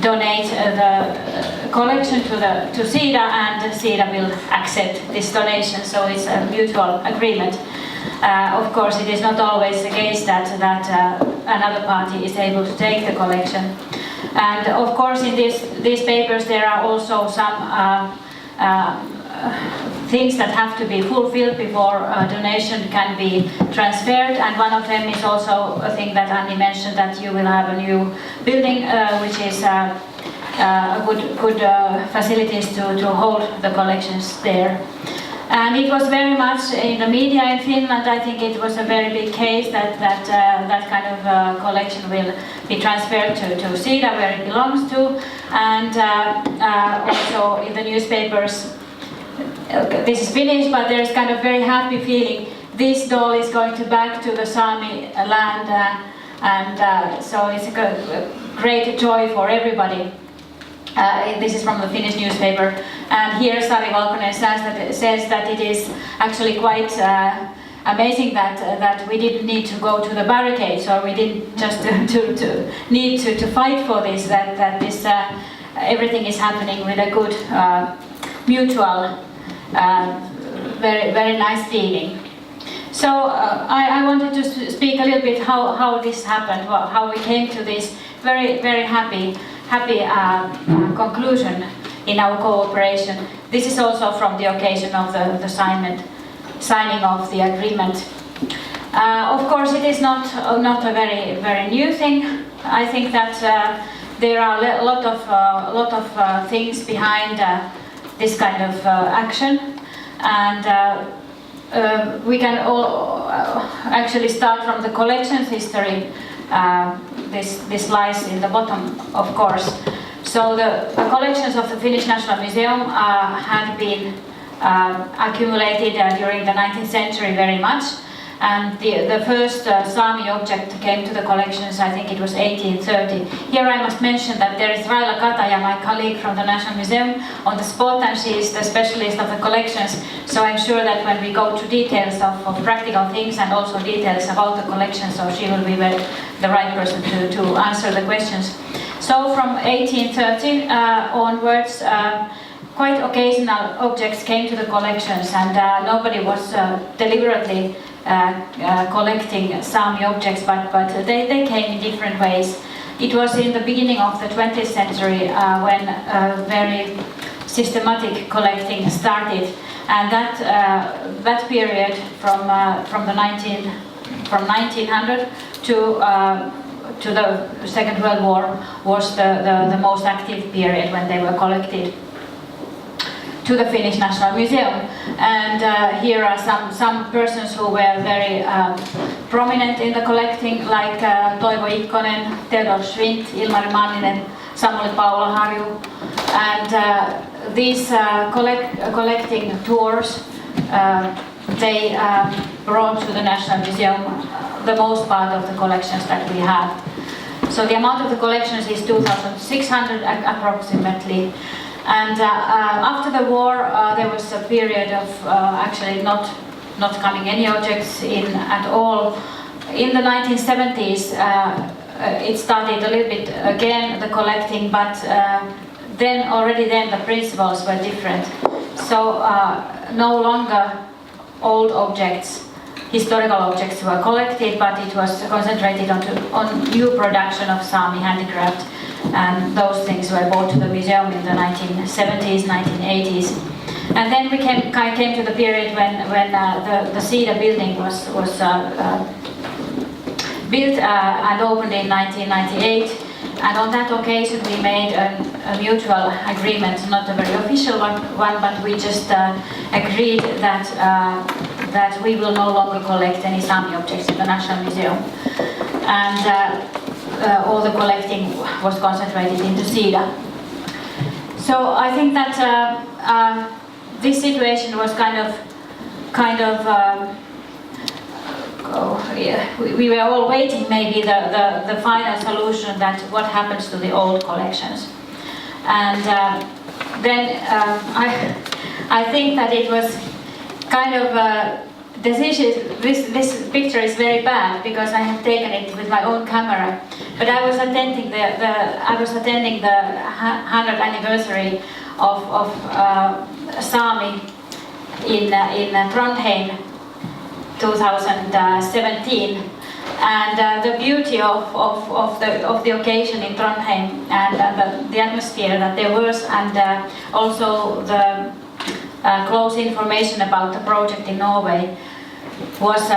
donate the collection to Siida, and Siida will accept this donation, so it's a mutual agreement. Of course, it is not always the case that another party is able to take the collection. And of course, in these papers there are also some things that have to be fulfilled before a donation can be transferred, and one of them is also a thing that Anni mentioned, that you will have a new building which is good facilities to hold the collections there. And it was very much in the media in Finland. I think it was a very big case that kind of collection will be transferred to Siida, where it belongs to, and also in the newspapers. This is finished, but there's kind of very happy feeling. This doll is going back to the Sámi land, and so it's a great joy for everybody. This is from the Finnish newspaper, and here Sari Valkonen says that it is actually quite amazing that we didn't need to go to the barricades, or we didn't just need to fight for this. That this everything is happening with a good mutual, very nice feeling. So I wanted to speak a little bit how this happened, how we came to this very happy conclusion in our cooperation. This is also from the occasion of the signing of the agreement. Of course, it is not a very new thing. I think that there are a lot of things behind this kind of action, and we can all actually start from the collections history. This lies in the bottom, of course. So the collections of the Finnish National Museum had been accumulated during the 19th century very much. And the first Sámi object came to the collections, I think it was 1830. Here I must mention that there is Raila Kataja, my colleague from the National Museum, on the spot, and she is the specialist of the collections. So I'm sure that when we go to details of practical things and also details about the collection, so she will be the right person to answer the questions. So from 1830 onwards, quite occasional objects came to the collections, and nobody was deliberately collecting Sámi objects, but they came in different ways. It was in the beginning of the 20th century when very systematic collecting started, and that period from 1900 to the Second World War was the most active period when they were collected to the Finnish National Museum. And here are some persons who were very prominent in the collecting, like Toivo Ikkonen, Theodor Schwind, Ilmari Manninen, Samuli Paula-Harju. And these collecting tours, they brought to the National Museum the most part of the collections that we have. So the amount of the collections is 2,600 approximately. And after the war, there was a period of actually not coming any objects in at all. In the 1970s, it started a little bit again, the collecting, but already then the principles were different. So no longer old objects, historical objects were collected, but it was concentrated on new production of Sámi handicraft. And those things were brought to the museum in the 1970s, 1980s. And then we came to the period when the Siida building was built and opened in 1998. And on that occasion we made a mutual agreement, not a very official one, but we just agreed that we will no longer collect any Sámi objects in the National Museum. And all the collecting was concentrated into Siida. So I think that this situation was we were all waiting maybe the final solution, that what happens to the old collections. And then I think that it was kind of decision. This picture is very bad because I have taken it with my own camera. But I was attending the 100th anniversary of Sámi in Trondheim, 2017, and the beauty of the occasion in Trondheim and the atmosphere that there was, and also the close information about the project in Norway was,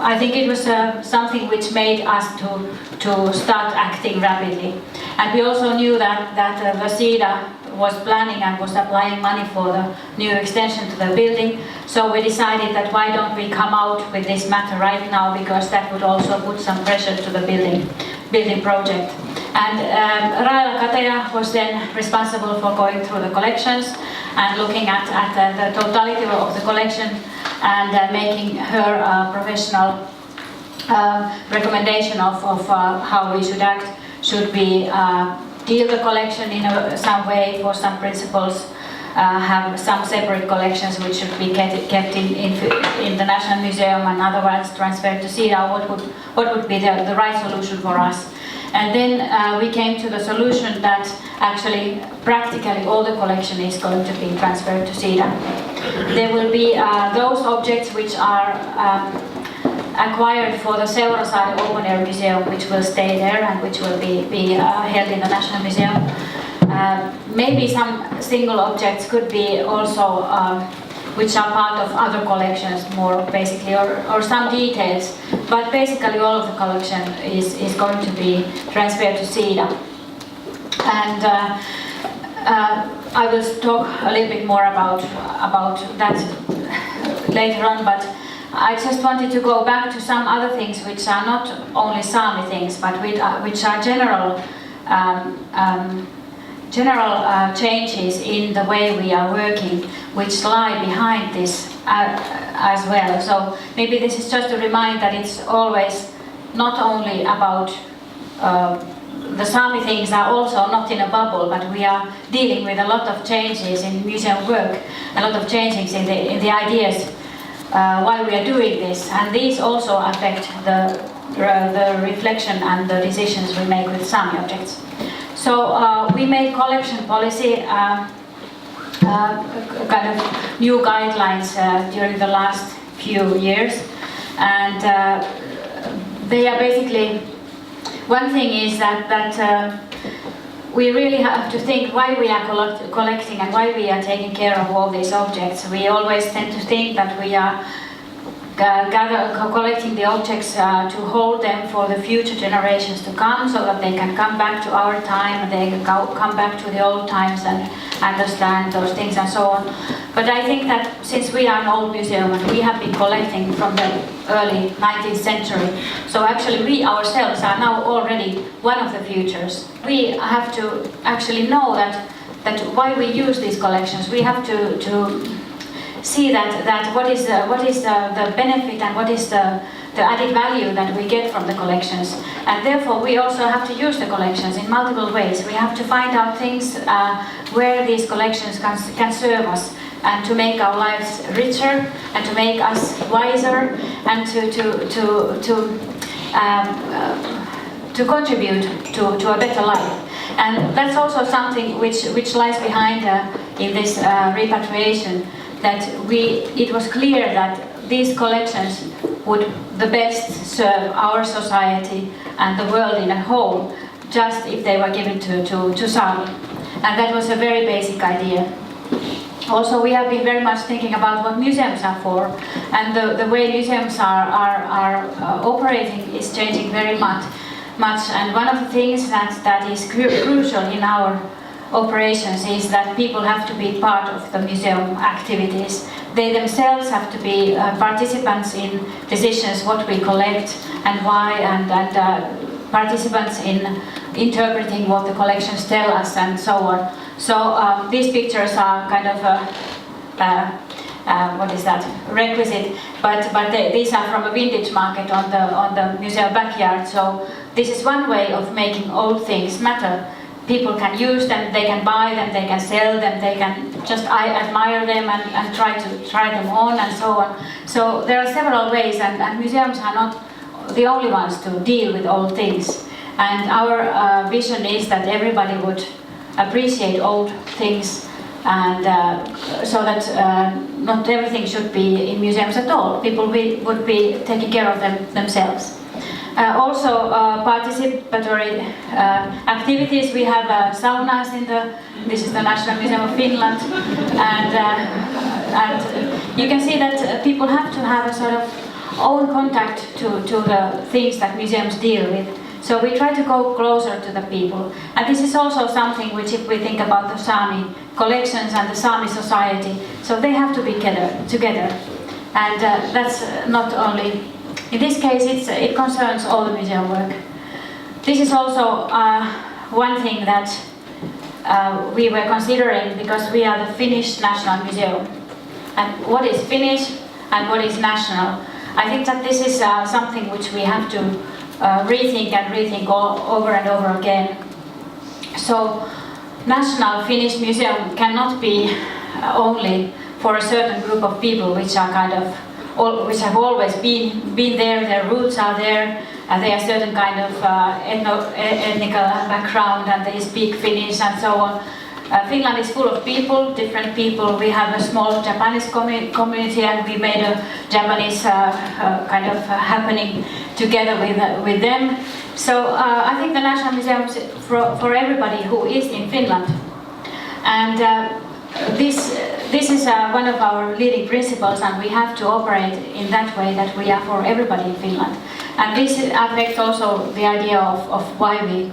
I think it was something which made us to start acting rapidly. And we also knew that the Siida was planning and was applying money for the new extension to the building. So we decided that why don't we come out with this matter right now, because that would also put some pressure to the building project. And Raila was then responsible for going through the collections and looking at the totality of the collection and making her professional recommendation of how we should act. Should we deal the collection in some way for some principles, have some separate collections which should be kept in the National Museum and otherwise transferred to Siida? What would be the right solution for us? And then we came to the solution that actually practically all the collection is going to be transferred to Siida. There will be those objects which are acquired for the Seurasaari Open Air Museum, which will stay there and which will be held in the National Museum. Maybe some single objects could be also which are part of other collections more basically, or some details, but basically all of the collection is going to be transferred to Siida. And I will talk a little bit more about that later on, but I just wanted to go back to some other things which are not only Sámi things, but which are general changes in the way we are working, which lie behind this as well. So maybe this is just a reminder that it's always not only about the Sámi things are also not in a bubble, but we are dealing with a lot of changes in museum work, a lot of changes in the ideas why we are doing this, and these also affect the reflection and the decisions we make with Sámi objects. So we made collection policy kind of new guidelines during the last few years, and they are basically, one thing is that we really have to think why we are collecting and why we are taking care of all these objects. We always tend to think that we are collecting the objects to hold them for the future generations to come, so that they can come back to our time and they can come back to the old times and understand those things and so on. But I think that since we are an old museum and we have been collecting from the early 19th century, so actually we ourselves are now already one of the futures. We have to actually know that why we use these collections. We have to see that what is the benefit and what is the added value that we get from the collections, and therefore we also have to use the collections in multiple ways. We have to find out things where these collections can serve us and to make our lives richer and to make us wiser and to contribute to a better life. And that's also something which lies behind in this repatriation, that it was clear that these collections would the best serve our society and the world in a whole, just if they were given to Sámi. And that was a very basic idea. Also, we have been very much thinking about what museums are for, and the way museums are operating is changing very much. And one of the things that is crucial in our operations is that people have to be part of the museum activities. They themselves have to be participants in decisions, what we collect and why, and participants in interpreting what the collections tell us and so on. So these pictures are kind of requisite, but these are from a vintage market on the museum backyard. So this is one way of making old things matter. People can use them, they can buy them, they can sell them, they can just admire them and try them on and so on. So there are several ways, and museums are not the only ones to deal with old things. And our vision is that everybody would appreciate old things, and so that not everything should be in museums at all. People would be taking care of them themselves. Also participatory activities. We have saunas this is the National Museum of Finland, and you can see that people have to have a sort of own contact to the things that museums deal with. So we try to go closer to the people. And this is also something which, if we think about the Sami collections and the Sami society, so they have to be together. And that's not only, in this case, it concerns all the museum work. This is also one thing that we were considering, because we are the Finnish National Museum. And what is Finnish and what is national? I think that this is something which we have to rethink over and over again. So, National Finnish Museum cannot be only for a certain group of people which are which have always been there, their roots are there, they are certain kind of ethnic background, and they speak Finnish and so on. Finland is full of people, different people. We have a small Japanese community, and we made a Japanese kind of happening together with them. So I think the National Museum is for everybody who is in Finland. And this is one of our leading principles, and we have to operate in that way, that we are for everybody in Finland. And this affects also the idea of why we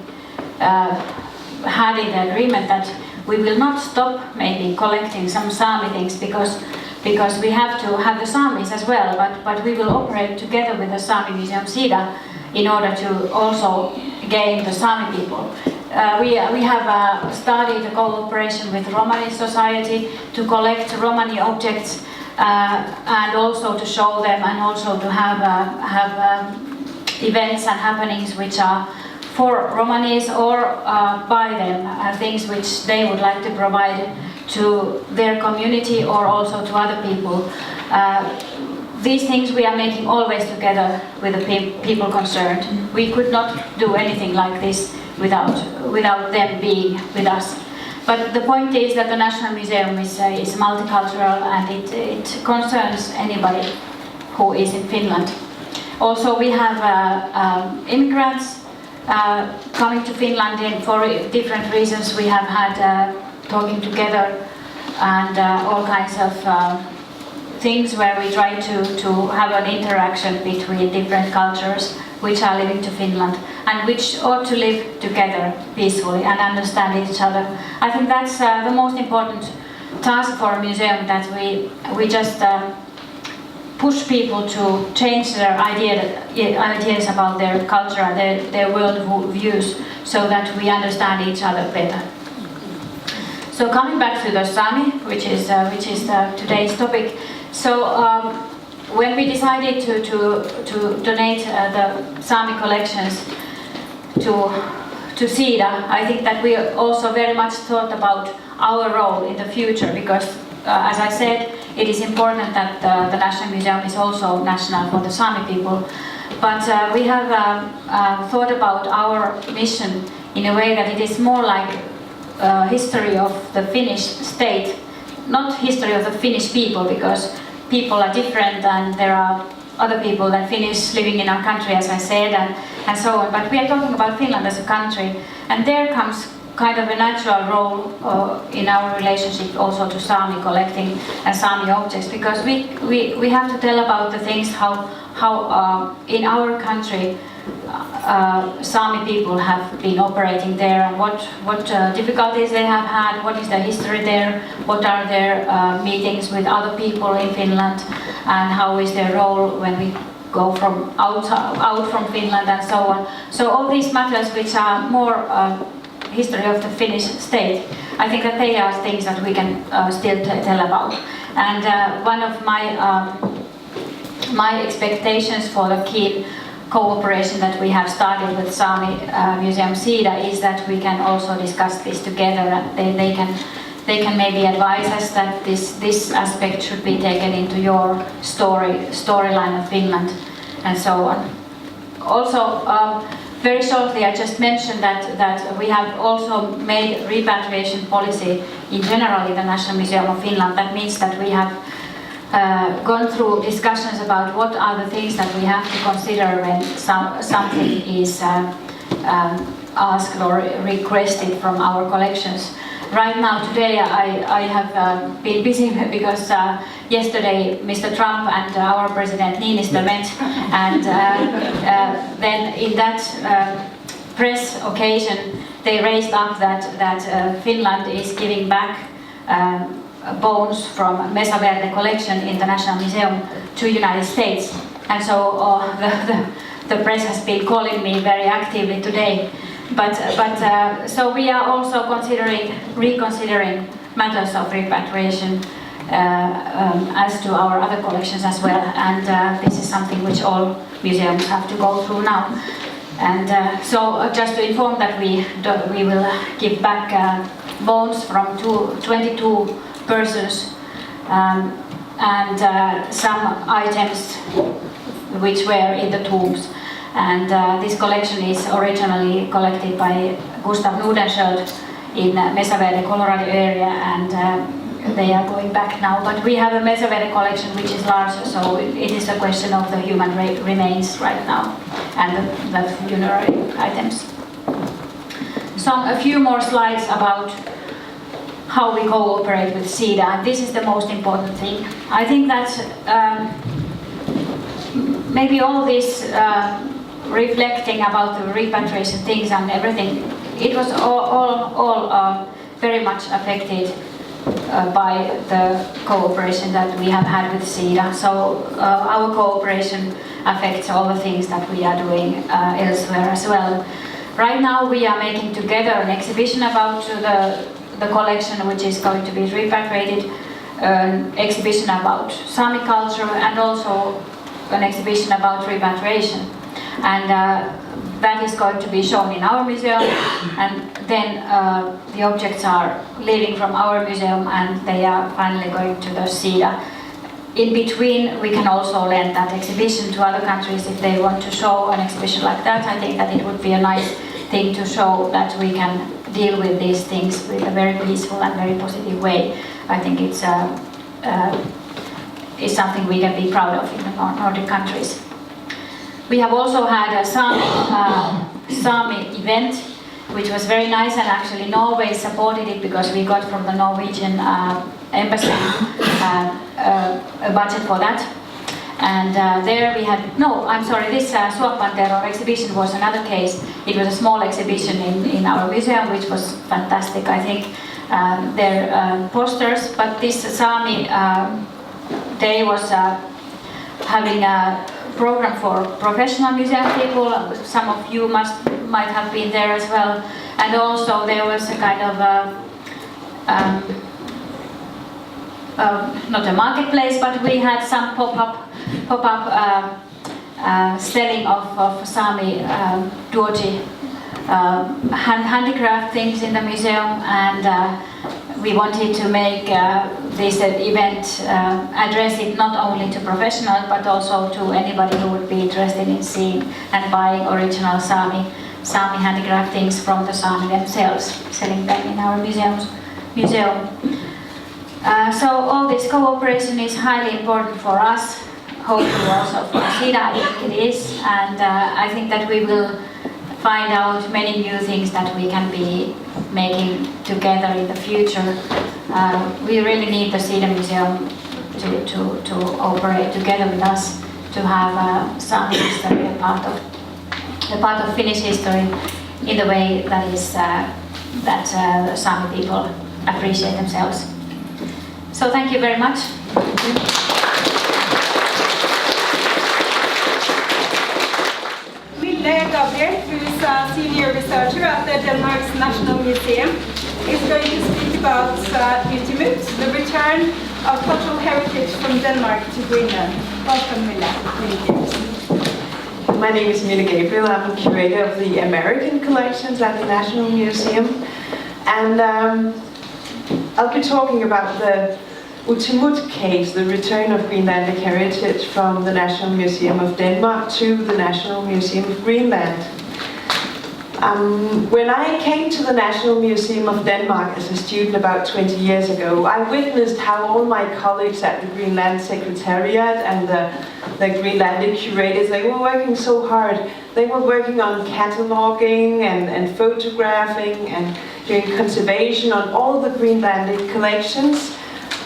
had in the agreement that we will not stop maybe collecting some Sami things, because we have to have the Samis as well, but we will operate together with the Sami Museum Siida in order to also gain the Sami people. We have started a cooperation with Romani Society to collect Romani objects and also to show them, and also to have events and happenings which are for Romanis or by them, things which they would like to provide to their community or also to other people. These things we are making always together with the people concerned. We could not do anything like this without them being with us. But the point is that the National Museum is multicultural, and it concerns anybody who is in Finland. Also, we have immigrants coming to Finland for different reasons. We have had talking together and all kinds of things where we try to have an interaction between different cultures which are living to Finland and which ought to live together peacefully and understand each other. I think that's the most important task for a museum, that we just push people to change their ideas about their culture and their world views, so that we understand each other better. So coming back to the Sami, which is today's topic. So when we decided to donate the Sami collections to Siida, I think that we also very much thought about our role in the future, because as I said, it is important that the National Museum is also national for the Sami people. But we have thought about our mission in a way that it is more like history of the Finnish state, not history of the Finnish people, because people are different and there are other people than Finnish living in our country, as I said, and so on. But we are talking about Finland as a country, and there comes kind of a natural role in our relationship also to Sami collecting and Sami objects, because we have to tell about the things how in our country Sami people have been operating there, and what difficulties they have had, what is the history there, what are their meetings with other people in Finland, and how is their role when we go from out from Finland and so on. So all these matters which are more history of the Finnish state, I think that they are things that we can still tell about. And one of my expectations for the key cooperation that we have started with Sami Museum Siida is that we can also discuss this together, and they can maybe advise us that this aspect should be taken into your storyline of Finland and so on. Also, very shortly, I just mentioned that we have also made repatriation policy in general in the National Museum of Finland. That means that we have gone through discussions about what are the things that we have to consider when something is asked or requested from our collections. Right now, today, I have been busy because yesterday Mr. Trump and our President Niinistö met, and then in that press occasion, they raised up that Finland is giving back bones from Mesa Verde collection in the National Museum to United States. And so the press has been calling me very actively today. So we are also reconsidering matters of repatriation as to our other collections as well. And this is something which all museums have to go through now. And so just to inform that we will give back bones from 22 persons and some items which were in the tombs. And this collection is originally collected by Gustav Nordenskiöld in Mesa Verde, Colorado area, and they are going back now. But we have a Mesa Verde collection which is larger, so it is a question of the human remains right now and the funerary items. A few more slides about how we cooperate with Siida, and this is the most important thing. I think that maybe all this reflecting about the repatriation things and everything, it was all very much affected by the cooperation that we have had with Siida. So our cooperation affects all the things that we are doing elsewhere as well. Right now we are making together an exhibition about the collection which is going to be repatriated, an exhibition about Sami culture, and also an exhibition about repatriation. And that is going to be shown in our museum, and then the objects are leaving from our museum and they are finally going to the Siida. In between, we can also lend that exhibition to other countries if they want to show an exhibition like that. I think that it would be a nice thing to show that we can deal with these things with a very peaceful and very positive way. I think it's something we can be proud of in the Nordic countries. We have also had a Sámi event, which was very nice, and actually Norway supported it because we got from the Norwegian embassy a budget for that. And there we had, this Suopantero exhibition was another case. It was a small exhibition in our museum, which was fantastic. I think their posters, but this Sámi day was having a program for professional museum people. Some of you might have been there as well. And also there was a kind of not a marketplace, but we had some pop-up selling of Sámi Duoji handicraft things in the museum, and we wanted to make this event address it not only to professionals but also to anybody who would be interested in seeing and buying original Sámi handicraft things from the Sámi themselves, selling them in our museum. So all this cooperation is highly important for us, hopefully also for Siida. I think it is, and I think that we will find out many new things that we can be making together in the future. We really need the Siida Museum to operate together with us, to have Sámi history a part of Finnish history in the way that is that Sámi people appreciate themselves. So thank you very much. Mille Gabriel, who is a senior researcher at the Denmark's National Museum, is going to speak about UTIMUT, the return of cultural heritage from Denmark to Greenland. Welcome, Mille. Thank you. My name is Mille Gabriel. I'm a curator of the American collections at the National Museum, and I'll be talking about the UTIMUT case, the return of Greenlandic heritage from the National Museum of Denmark to the National Museum of Greenland. When I came to the National Museum of Denmark as a student about 20 years ago, I witnessed how all my colleagues at the Greenland Secretariat and the Greenlandic curators, they were working so hard. They were working on cataloging and photographing and doing conservation on all the Greenlandic collections.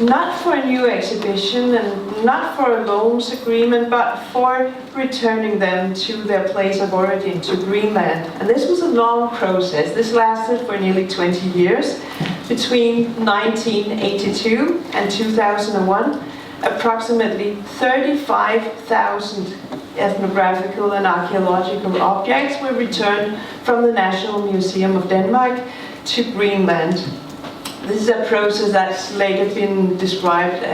not for a new exhibition and not for a loans agreement, but for returning them to their place of origin, to Greenland. And this was a long process. This lasted for nearly 20 years. Between 1982 and 2001, approximately 35,000 ethnographical and archaeological objects were returned from the National Museum of Denmark to Greenland. This is a process that's later been described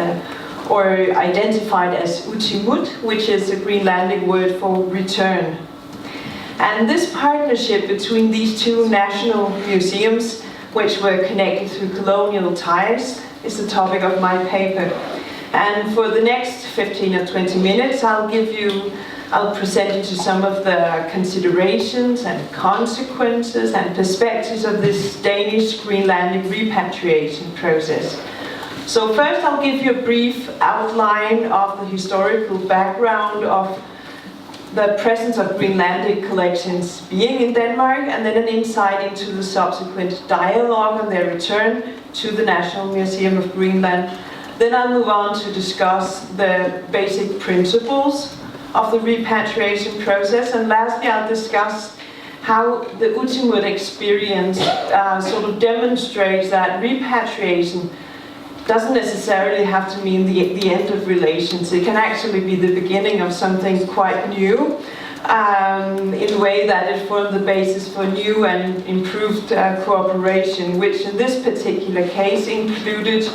or identified as UTIMUT, which is a Greenlandic word for return. And this partnership between these two national museums, which were connected through colonial ties, is the topic of my paper. And for the next 15 or 20 minutes, I'll present you to some of the considerations and consequences and perspectives of this Danish Greenlandic repatriation process. So first I'll give you a brief outline of the historical background of the presence of Greenlandic collections being in Denmark, and then an insight into the subsequent dialogue on their return to the National Museum of Greenland. Then I'll move on to discuss the basic principles of the repatriation process, and lastly I'll discuss how the UTIMUT experience sort of demonstrates that repatriation doesn't necessarily have to mean the end of relations. It can actually be the beginning of something quite new, in a way that it formed the basis for new and improved cooperation, which in this particular case included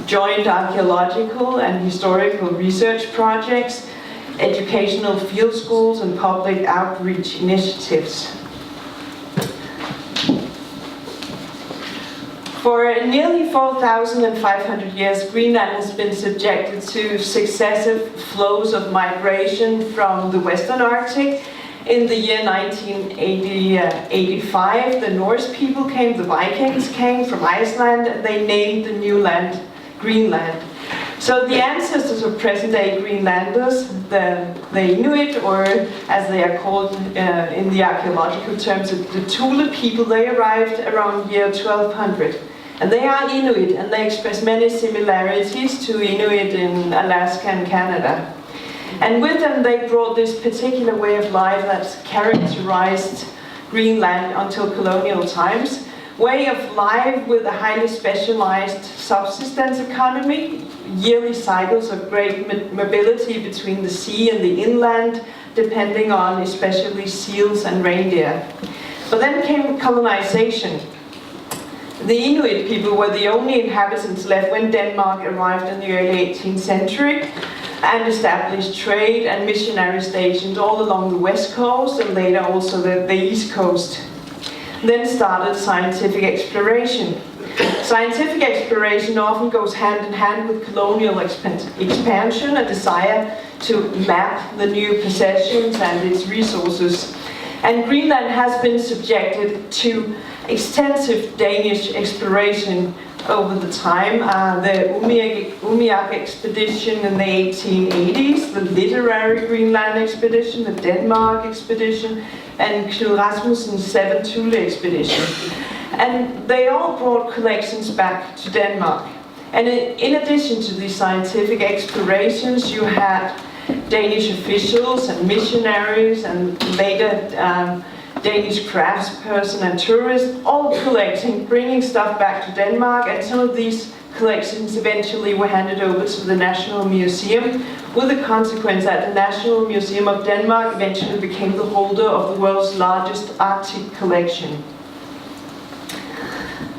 joint archaeological and historical research projects, educational field schools, and public outreach initiatives. For nearly 4,500 years, Greenland has been subjected to successive flows of migration from the Western Arctic. In the year 1985, the Norse people came, the Vikings came from Iceland, and they named the new land Greenland. So the ancestors of present-day Greenlanders, the Inuit, or as they are called in the archaeological terms, the Thule people, they arrived around year 1200. And they are Inuit, and they express many similarities to Inuit in Alaska and Canada. And with them they brought this particular way of life that's characterized Greenland until colonial times. Way of life with a highly specialized subsistence economy, yearly cycles of great mobility between the sea and the inland, depending on especially seals and reindeer. But then came colonization. The Inuit people were the only inhabitants left when Denmark arrived in the early 18th century and established trade and missionary stations all along the west coast and later also the east coast. Then started scientific exploration. Scientific exploration often goes hand in hand with colonial expansion, a desire to map the new possessions and its resources. And Greenland has been subjected to extensive Danish exploration over the time. The Umiak expedition in the 1880s, the literary Greenland expedition, the Denmark expedition, and Knud Rasmussen's 7 Thule expedition. And they all brought collections back to Denmark. And in addition to these scientific explorations, you had Danish officials and missionaries and later Danish craftsperson and tourists all collecting, bringing stuff back to Denmark, and some of these collections eventually were handed over to the National Museum, with the consequence that the National Museum of Denmark eventually became the holder of the world's largest Arctic collection.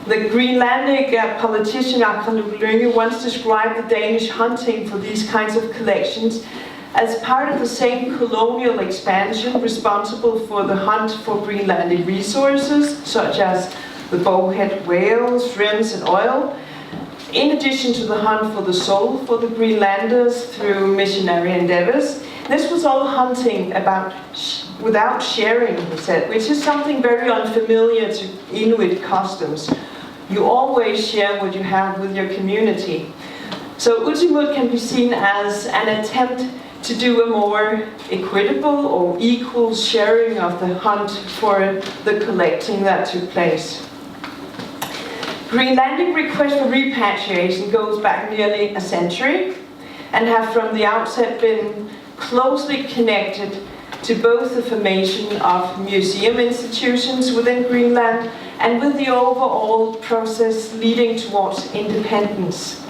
The Greenlandic politician Ájtte once described the Danish hunting for these kinds of collections as part of the same colonial expansion responsible for the hunt for Greenlandic resources, such as the bowhead whales, shrimps, and oil, in addition to the hunt for the soul for the Greenlanders through missionary endeavors. This was all hunting without sharing, he said, which is something very unfamiliar to Inuit customs. You always share what you have with your community. So UTIMUT can be seen as an attempt to do a more equitable or equal sharing of the hunt for the collecting that took place. Greenlandic request for repatriation goes back nearly a century and have from the outset been closely connected to both the formation of museum institutions within Greenland and with the overall process leading towards independence.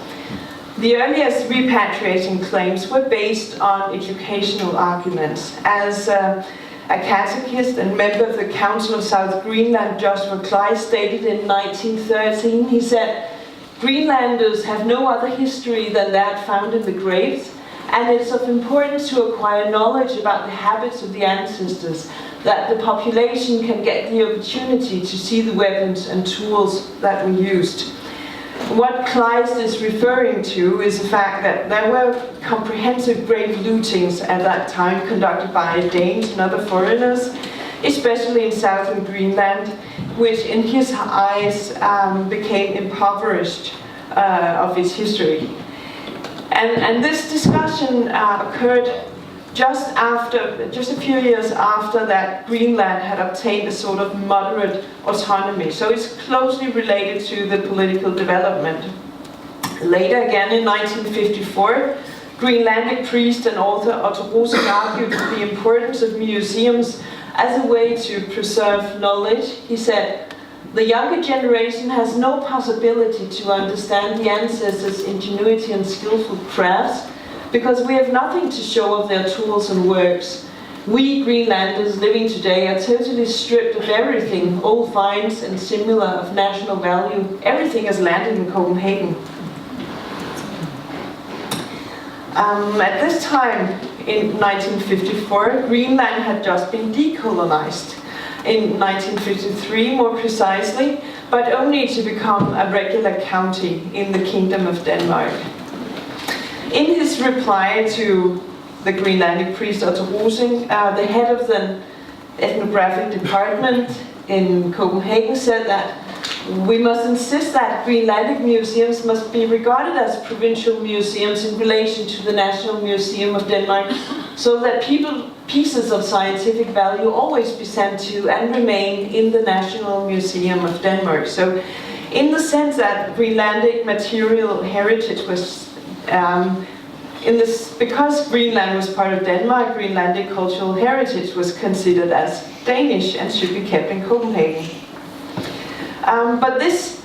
The earliest repatriation claims were based on educational arguments. As a catechist and member of the Council of South Greenland, Joshua Klein, stated in 1913, he said, "Greenlanders have no other history than that found in the graves, and it's of importance to acquire knowledge about the habits of the ancestors, that the population can get the opportunity to see the weapons and tools that were used." What Kleist is referring to is the fact that there were comprehensive grave lootings at that time conducted by Danes and other foreigners, especially in southern Greenland, which in his eyes became impoverished of its history. And this discussion occurred just a few years after that Greenland had obtained a sort of moderate autonomy. So it's closely related to the political development. Later, again in 1954, Greenlandic priest and author Otto Rosing argued for the importance of museums as a way to preserve knowledge. He said, "The younger generation has no possibility to understand the ancestors' ingenuity and skillful crafts because we have nothing to show of their tools and works. We Greenlanders living today are totally stripped of everything, old finds and similar of national value. Everything is landed in Copenhagen." At this time, in 1954, Greenland had just been decolonized. In 1953, more precisely, but only to become a regular county in the Kingdom of Denmark. In his reply to the Greenlandic priest Otto Rosing, the head of the ethnographic department in Copenhagen said that we must insist that Greenlandic museums must be regarded as provincial museums in relation to the National Museum of Denmark, so that pieces of scientific value always be sent to and remain in the National Museum of Denmark. So in the sense that Greenlandic material heritage was because Greenland was part of Denmark, Greenlandic cultural heritage was considered as Danish and should be kept in Copenhagen. But this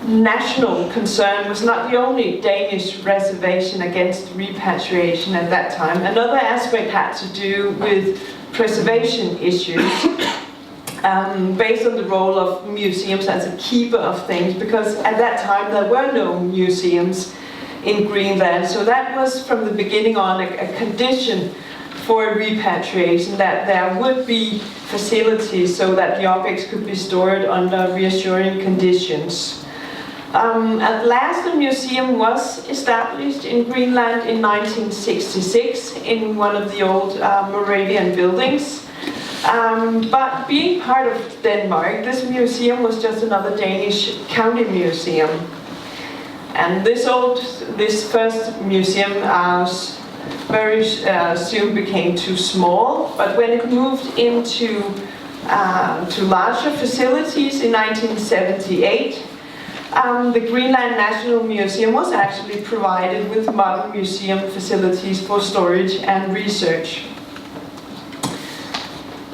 national concern was not the only Danish reservation against repatriation at that time. Another aspect had to do with preservation issues, based on the role of museums as a keeper of things, because at that time there were no museums in Greenland. So that was from the beginning on a condition for repatriation, that there would be facilities so that the objects could be stored under reassuring conditions. At last, a museum was established in Greenland in 1966 in one of the old Moravian buildings. But being part of Denmark, this museum was just another Danish county museum. And this first museum very soon became too small, but when it moved into to larger facilities in 1978, the Greenland National Museum was actually provided with modern museum facilities for storage and research.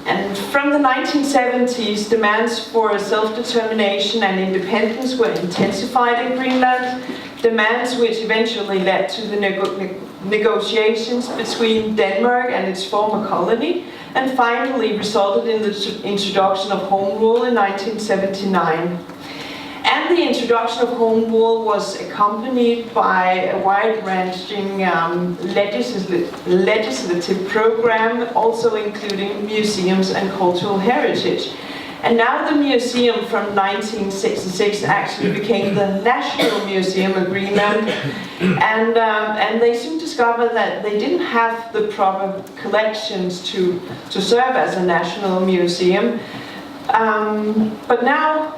And from the 1970s, demands for self-determination and independence were intensified in Greenland, demands which eventually led to the negotiations between Denmark and its former colony, and finally resulted in the introduction of Home Rule in 1979. And the introduction of Home Rule was accompanied by a wide-ranging legislative program, also including museums and cultural heritage. And now the museum from 1966 actually became the National Museum of Greenland, and they soon discovered that they didn't have the proper collections to serve as a national museum. But now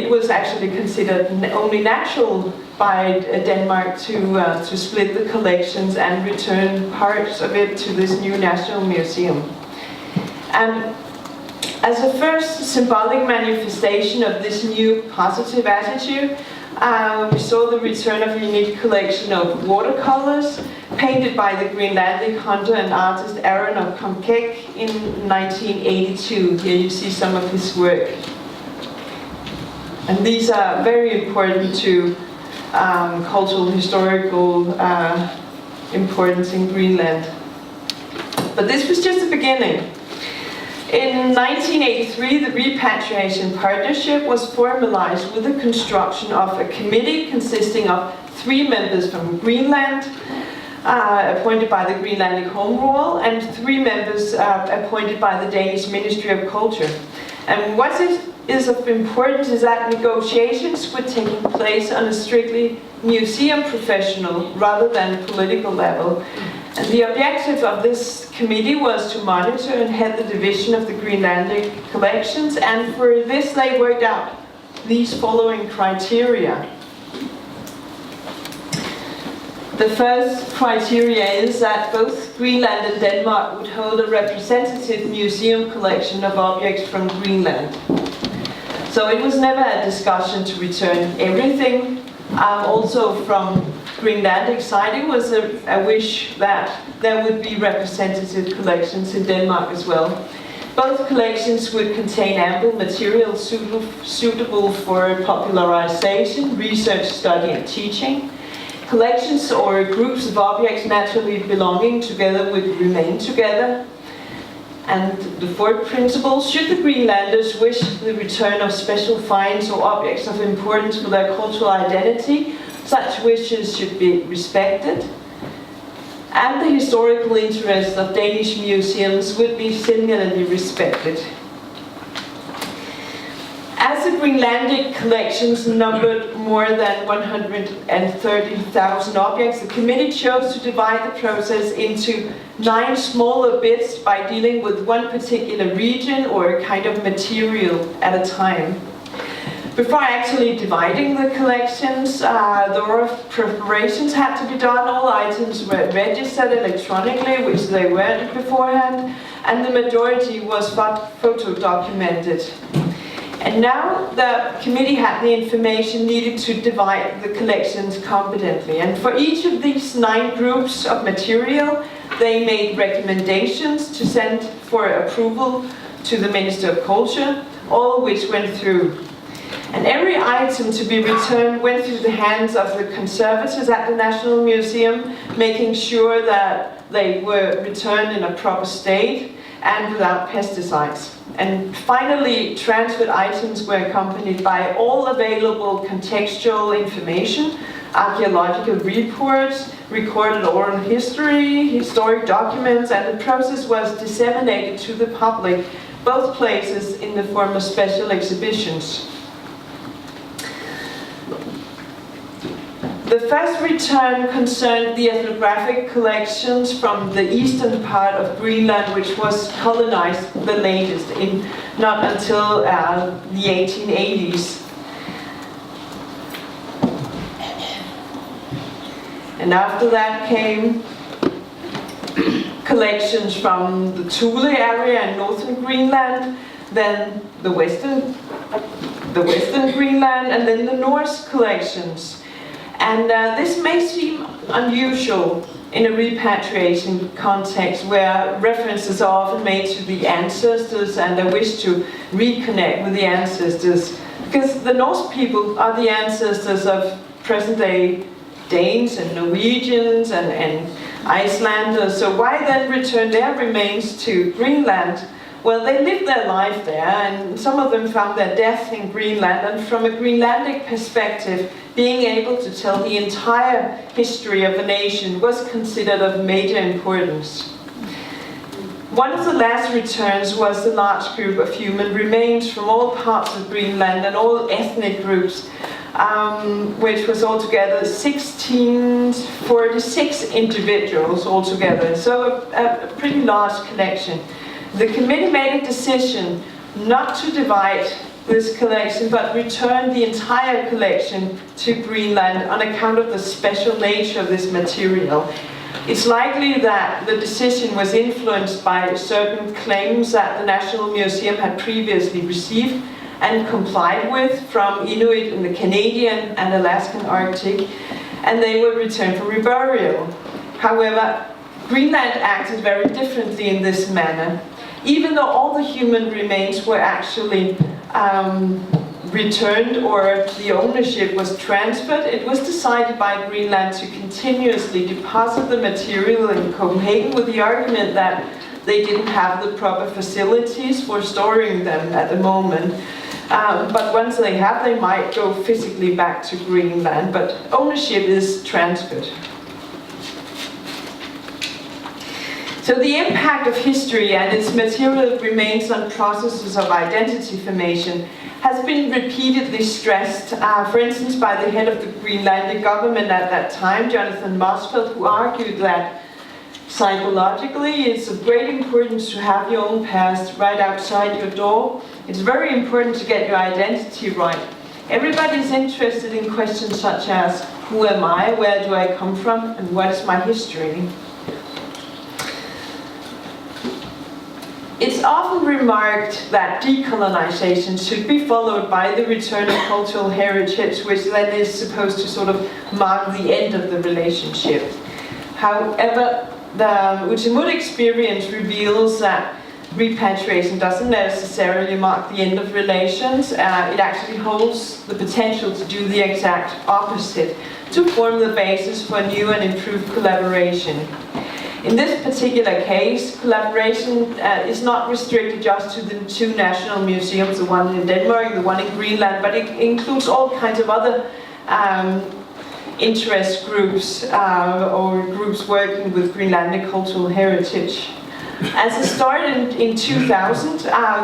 it was actually considered only natural by Denmark to split the collections and return parts of it to this new national museum. And As a first symbolic manifestation of this new positive attitude, we saw the return of a unique collection of watercolors painted by the Greenlandic hunter and artist Aaron of Kuoljok in 1982. Here you see some of his work. And these are very important to cultural, historical importance in Greenland. But this was just the beginning. In 1983, the Repatriation Partnership was formalized with the construction of a committee consisting of 3 members from Greenland, appointed by the Greenlandic Home Rule, and 3 members appointed by the Danish Ministry of Culture. And what is of importance is that negotiations were taking place on a strictly museum professional rather than political level. And the objective of this committee was to monitor and head the division of the Greenlandic collections, and for this they worked out these following criteria. The first criteria is that both Greenland and Denmark would hold a representative museum collection of objects from Greenland. So it was never a discussion to return everything. Also from Greenlandic side, it was a wish that there would be representative collections in Denmark as well. Both collections would contain ample material suitable for popularization, research, study and teaching. Collections or groups of objects naturally belonging together would remain together. And the 4th principle, should the Greenlanders wish the return of special finds or objects of importance for their cultural identity, such wishes should be respected. And the historical interests of Danish museums would be similarly respected. As the Greenlandic collections numbered more than 130,000 objects, the committee chose to divide the process into 9 smaller bits by dealing with one particular region or a kind of material at a time. Before actually dividing the collections, there were preparations had to be done. All items were registered electronically, which they weren't beforehand, and the majority was photo documented. And now the committee had the information needed to divide the collections competently. And for each of these 9 groups of material, they made recommendations to send for approval to the Minister of Culture, all of which went through. And every item to be returned went through the hands of the conservators at the National Museum, making sure that they were returned in a proper state and without pesticides. And finally, transferred items were accompanied by all available contextual information, archaeological reports, recorded oral history, historic documents, and the process was disseminated to the public, both places in the form of special exhibitions. The first return concerned the ethnographic collections from the eastern part of Greenland, which was colonized the latest, not until the 1880s. And after that came collections from the Thule area in northern Greenland, then the western Greenland, and then the Norse collections. And this may seem unusual in a repatriation context where references are often made to the ancestors and a wish to reconnect with the ancestors, because the Norse people are the ancestors of present-day Danes and Norwegians and Icelanders. So why then return their remains to Greenland? Well, they lived their life there, and some of them found their death in Greenland, and from a Greenlandic perspective, being able to tell the entire history of a nation was considered of major importance. One of the last returns was the large group of human remains from all parts of Greenland and all ethnic groups, which was altogether 1,646 individuals altogether, so a pretty large collection. The committee made a decision not to divide this collection, but return the entire collection to Greenland on account of the special nature of this material. It's likely that the decision was influenced by certain claims that the National Museum had previously received and complied with from Inuit in the Canadian and Alaskan Arctic, and they were returned for reburial. However, Greenland acted very differently in this manner. Even though all the human remains were actually returned or the ownership was transferred, it was decided by Greenland to continuously deposit the material in Copenhagen with the argument that they didn't have the proper facilities for storing them at the moment. But once they have, they might go physically back to Greenland, but ownership is transferred. So the impact of history and its material remains on processes of identity formation has been repeatedly stressed, for instance, by the head of the Greenlandic government at that time, Jonathan Mossfeld, who argued that psychologically it's of great importance to have your own past right outside your door. It's very important to get your identity right. Everybody's interested in questions such as, who am I, where do I come from, and what is my history? It's often remarked that decolonization should be followed by the return of cultural heritage, which then is supposed to sort of mark the end of the relationship. However, the UTIMUT experience reveals that repatriation doesn't necessarily mark the end of relations. It actually holds the potential to do the exact opposite, to form the basis for new and improved collaboration. In this particular case, collaboration is not restricted just to the two national museums, the one in Denmark, the one in Greenland, but it includes all kinds of other interest groups or groups working with Greenlandic cultural heritage. As a start in 2000,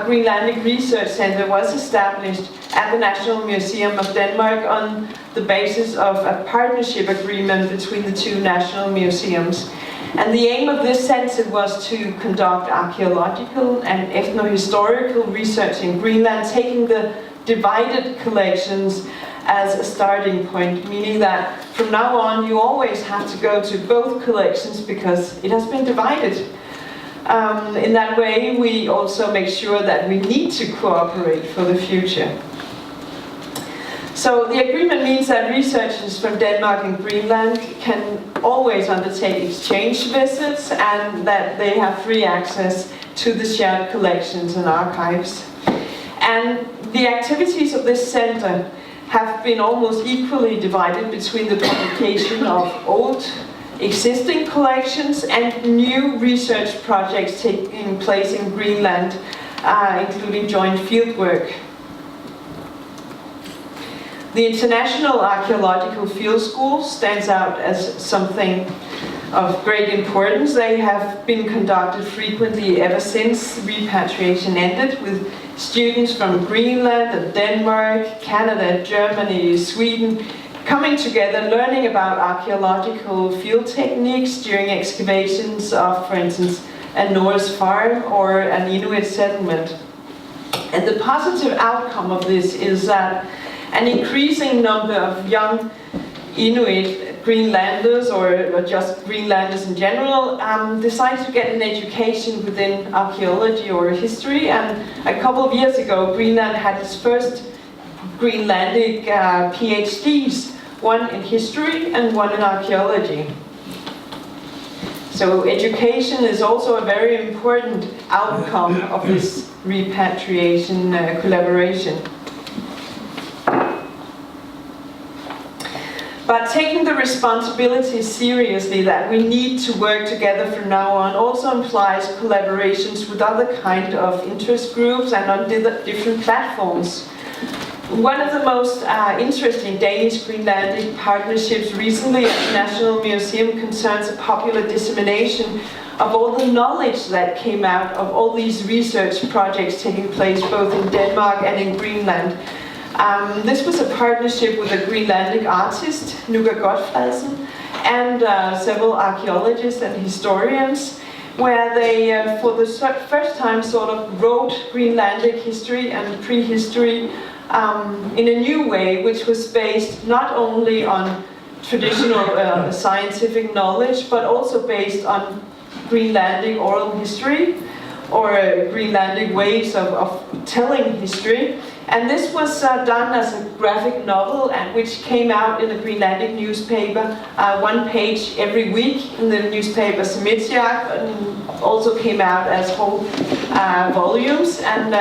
Greenlandic Research Center was established at the National Museum of Denmark on the basis of a partnership agreement between the two national museums. And the aim of this center was to conduct archaeological and ethnohistorical research in Greenland, taking the divided collections as a starting point, meaning that from now on you always have to go to both collections because it has been divided. In that way, we also make sure that we need to cooperate for the future. So the agreement means that researchers from Denmark and Greenland can always undertake exchange visits and that they have free access to the shared collections and archives. And the activities of this center have been almost equally divided between the publication of old existing collections and new research projects taking place in Greenland, including joint fieldwork. The International Archaeological Field School stands out as something of great importance. They have been conducted frequently ever since repatriation ended, with students from Greenland and Denmark, Canada, Germany, Sweden, coming together, learning about archaeological field techniques during excavations of, for instance, a Norse farm or an Inuit settlement. And the positive outcome of this is that an increasing number of young Inuit Greenlanders, or just Greenlanders in general, decide to get an education within archaeology or history. And a couple of years ago, Greenland had its first Greenlandic PhDs, one in history and one in archaeology. So education is also a very important outcome of this repatriation collaboration. But taking the responsibility seriously that we need to work together from now on also implies collaborations with other kind of interest groups and on different platforms. One of the most interesting Danish-Greenlandic partnerships recently at the National Museum concerns a popular dissemination of all the knowledge that came out of all these research projects taking place both in Denmark and in Greenland. This was a partnership with a Greenlandic artist, Nuka Godfredsen, and several archaeologists and historians, where they, for the first time, sort of wrote Greenlandic history and prehistory in a new way, which was based not only on traditional scientific knowledge, but also based on Greenlandic oral history or Greenlandic ways of telling history. And this was done as a graphic novel, and which came out in a Greenlandic newspaper, one page every week in the newspaper Samitsiaq, and also came out as whole volumes. And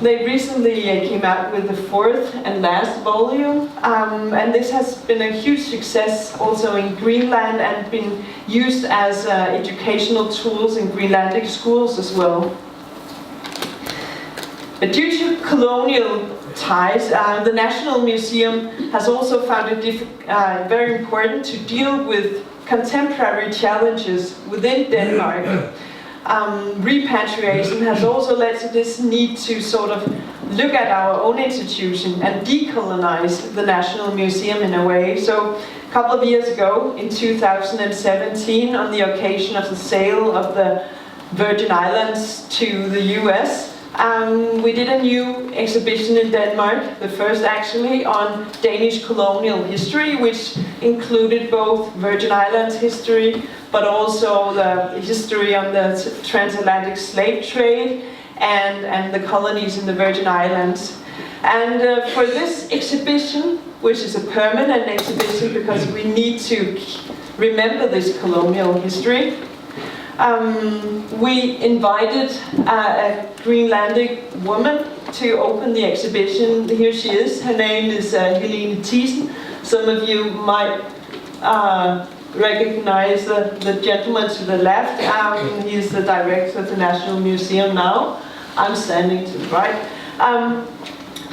they recently came out with the fourth and last volume, and this has been a huge success also in Greenland and been used as educational tools in Greenlandic schools as well. But due to colonial ties, the National Museum has also found it very important to deal with contemporary challenges within Denmark. Repatriation has also led to this need to sort of look at our own institution and decolonize the National Museum in a way. So a couple of years ago, in 2017, on the occasion of the sale of the Virgin Islands to the US, we did a new exhibition in Denmark, the first actually, on Danish colonial history, which included both Virgin Islands history, but also the history on the transatlantic slave trade and the colonies in the Virgin Islands. And for this exhibition, which is a permanent exhibition because we need to remember this colonial history, we invited a Greenlandic woman to open the exhibition. Here she is. Her name is Elina. Some of you might recognize the gentleman to the left. He's the director of the National Museum now. I'm standing to the right.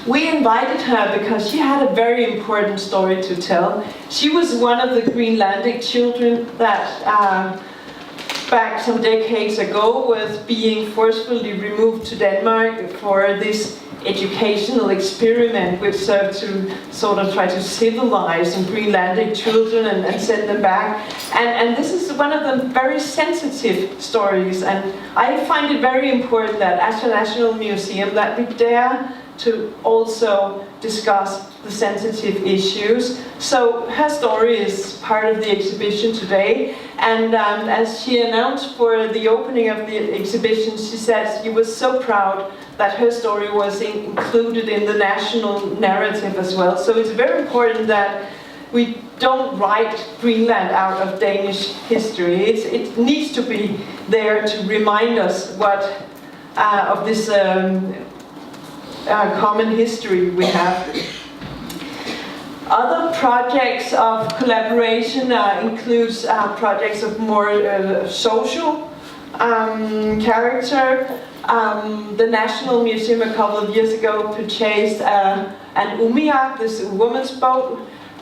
We invited her because she had a very important story to tell. She was one of the Greenlandic children that back some decades ago was being forcefully removed to Denmark for this educational experiment which served to sort of try to civilize some Greenlandic children and send them back. And this is one of the very sensitive stories, and I find it very important that as a National Museum that we dare to also discuss the sensitive issues. So her story is part of the exhibition today, and as she announced for the opening of the exhibition, she said she was so proud that her story was included in the national narrative as well. So it's very important that we don't write Greenland out of Danish history. It needs to be there to remind us what of this common history we have. Other projects of collaboration includes projects of more social character. The National Museum a couple of years ago purchased an umiak, this woman's boat,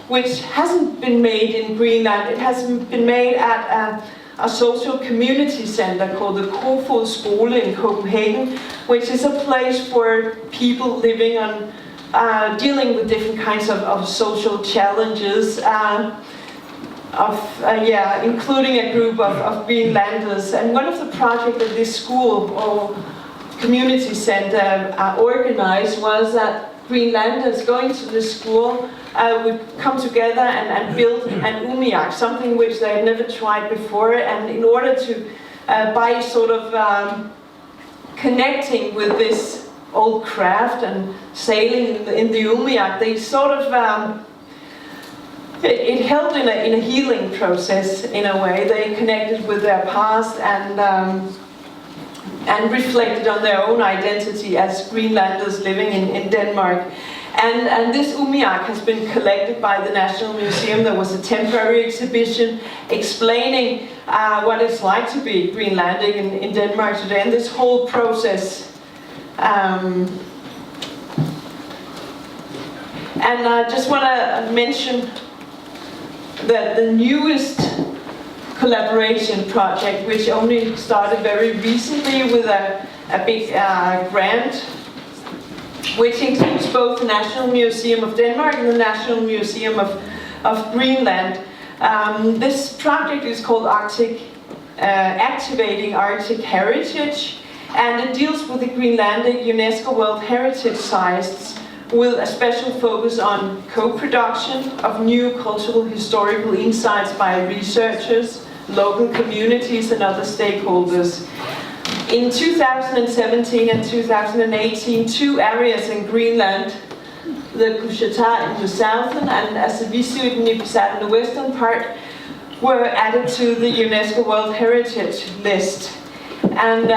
which hasn't been made in Greenland. It has been made at a social community center called the Kofoed Skole in Copenhagen, which is a place for people living on dealing with different kinds of social challenges, including a group of Greenlanders. And one of the projects that this school or community center organized was that Greenlanders going to the school would come together and build an umiak, something which they had never tried before. And in order to, by sort of connecting with this old craft and sailing in the umiak, they sort of, it helped in a healing process in a way. They connected with their past and reflected on their own identity as Greenlanders living in Denmark. And this umiak has been collected by the National Museum. There was a temporary exhibition explaining what it's like to be Greenlandic in Denmark today, and this whole process. And I just want to mention that the newest collaboration project, which only started very recently with a big grant, which includes both the National Museum of Denmark and the National Museum of Greenland. This project is called Arctic, Activating Arctic Heritage, and it deals with the Greenlandic UNESCO World Heritage Sites, with a special focus on co-production of new cultural historical insights by researchers, local communities and other stakeholders. In 2017 and 2018, 2 areas in Greenland, the Kuoljok in the southern and Asavisuit in the western part, were added to the UNESCO World Heritage List. And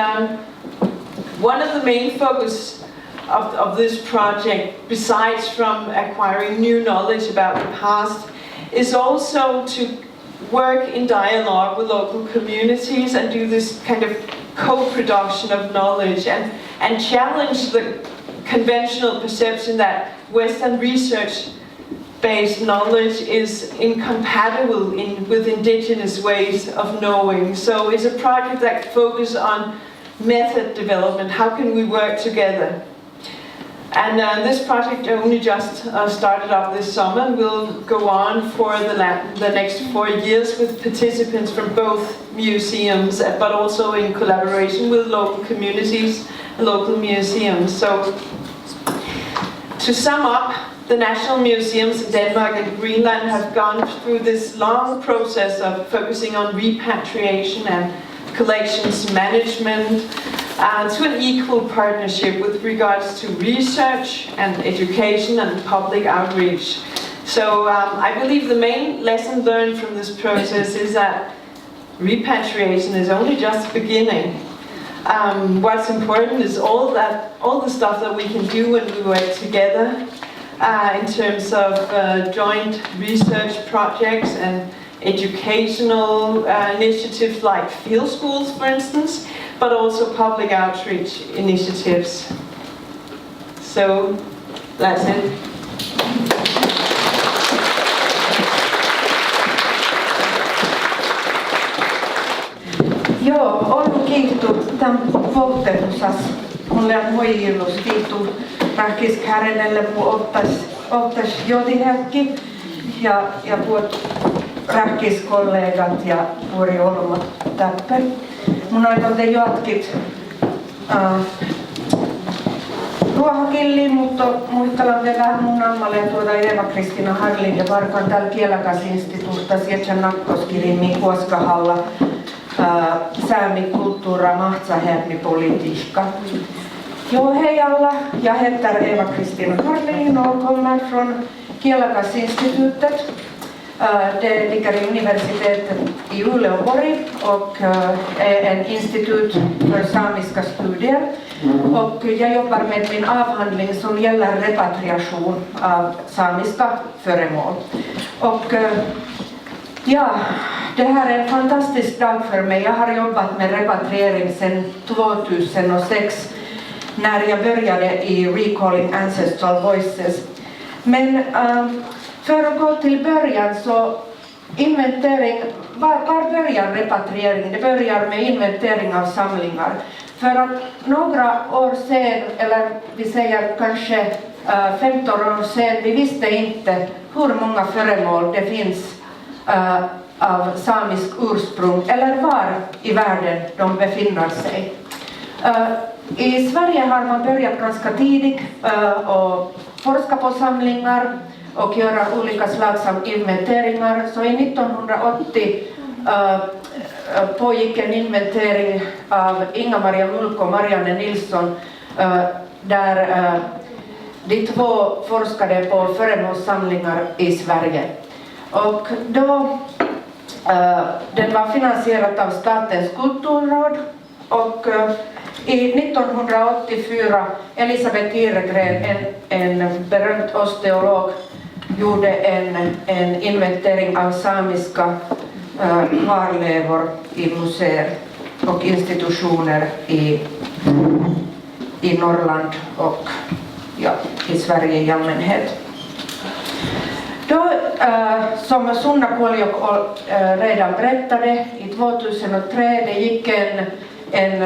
one of the main focus of this project, besides from acquiring new knowledge about the past, is also to work in dialogue with local communities and do this kind of co-production of knowledge and challenge the conventional perception that Western research-based knowledge is incompatible with indigenous ways of knowing. So it's a project that focuses on method development. How can we work together? And this project only just started up this summer and will go on for the next 4 years with participants from both museums, but also in collaboration with local communities and local museums. So, to sum up, the national museums in Denmark and Greenland have gone through this long process of focusing on repatriation and collections management to an equal partnership with regards to research and education and public outreach. So I believe the main lesson learned from this process is that repatriation is only just beginning. What's important is all the stuff that we can do when we work together in terms of joint research projects and educational initiatives like field schools, for instance, but also public outreach initiatives. So that's it. Joo, Oulu kiitos tämän polttelusas. Mulle on muijillus kiitos rahkis kärjenelle, kun ottais jotihäkki ja puhut rahkiskollegat ja puori olmat täppä. Mun on te jatkit ruohakilliin, mutta muistellaan vielä mun ammalle ja tuoda Eeva, Kristiina, Harlin ja Varkan täällä Kielakasinstituutta sieltä nakkoskirimiin Kuoskahalla Sámi kulttuura mahtsaherni politiikka. Jo hej alla, jag heter Eeva, Kristiina, Harlin och kommer från Kielakasinstitutet. Det ligger i universitetet i Uleåborg och är en institut för samiska studier. Och jag jobbar med min avhandling som gäller repatriation av samiska föremål. Och ja, det här är en fantastisk dag för mig. Jag har jobbat med repatriering sedan 2006 när jag började i Recalling Ancestral Voices. Men för att gå till början så inventering, var börjar repatriering? Det börjar med inventering av samlingar. För att några år sen, eller vi säger kanske 15 år sen, vi visste inte hur många föremål det finns av samisk ursprung eller var i världen de befinner sig. I Sverige har man börjat ganska tidigt och forska på samlingar och göra olika slags av inventeringar. Så i 1980 pågick en inventering av Inga-Maria Mulk och Marianne Nilsson där de två forskade på föremålssamlingar i Sverige. Och då, den var finansierad av Statens kulturråd och i 1984 Elisabeth Iregren, en berömd osteolog, gjorde en inventering av samiska kvarlevor i museer och institutioner i Norrland och i Sverige i allmänhet. Då, som Sunna Kuoljok redan berättade, i 2003 det gick en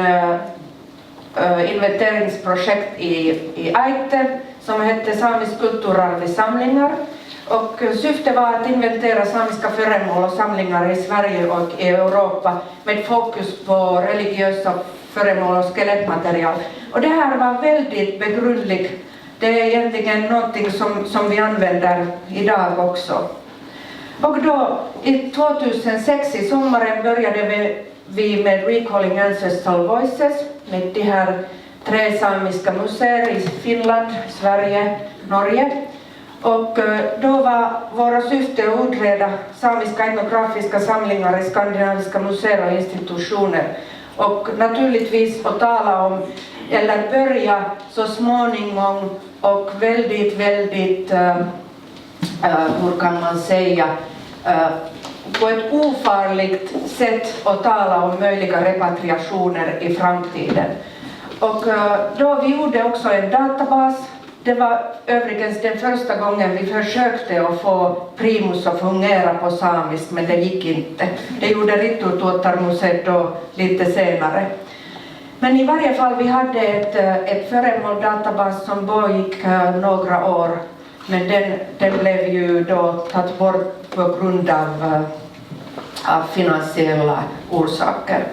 inventeringsprojekt i Ájtte som hette Samisk kulturarv i samlingar. Och syftet var att inventera samiska föremål och samlingar i Sverige och i Europa med fokus på religiösa föremål och skelettmaterial. Och det här var väldigt begrundligt Det är egentligen någonting som vi använder idag också. Och då i 2006 i sommaren började vi med Recalling Ancestral Voices med de här 3 samiska museer i Finland, Sverige, Norge. Och då var våra syfte att utreda samiska etnografiska samlingar i skandinaviska museer och institutioner. Och naturligtvis att tala om, eller börja så småningom och väldigt, hur kan man säga, på ett ofarligt sätt att tala om möjliga repatriationer i framtiden. Och då vi gjorde också en databas. Det var övrigt den första gången vi försökte att få Primus att fungera på samisk, men det gick inte. Det gjorde Rittutuottarmuseet då lite senare. Men i varje fall vi hade ett föremål-databas som pågick några år, men den blev ju då tagit bort på grund av finansiella orsaker.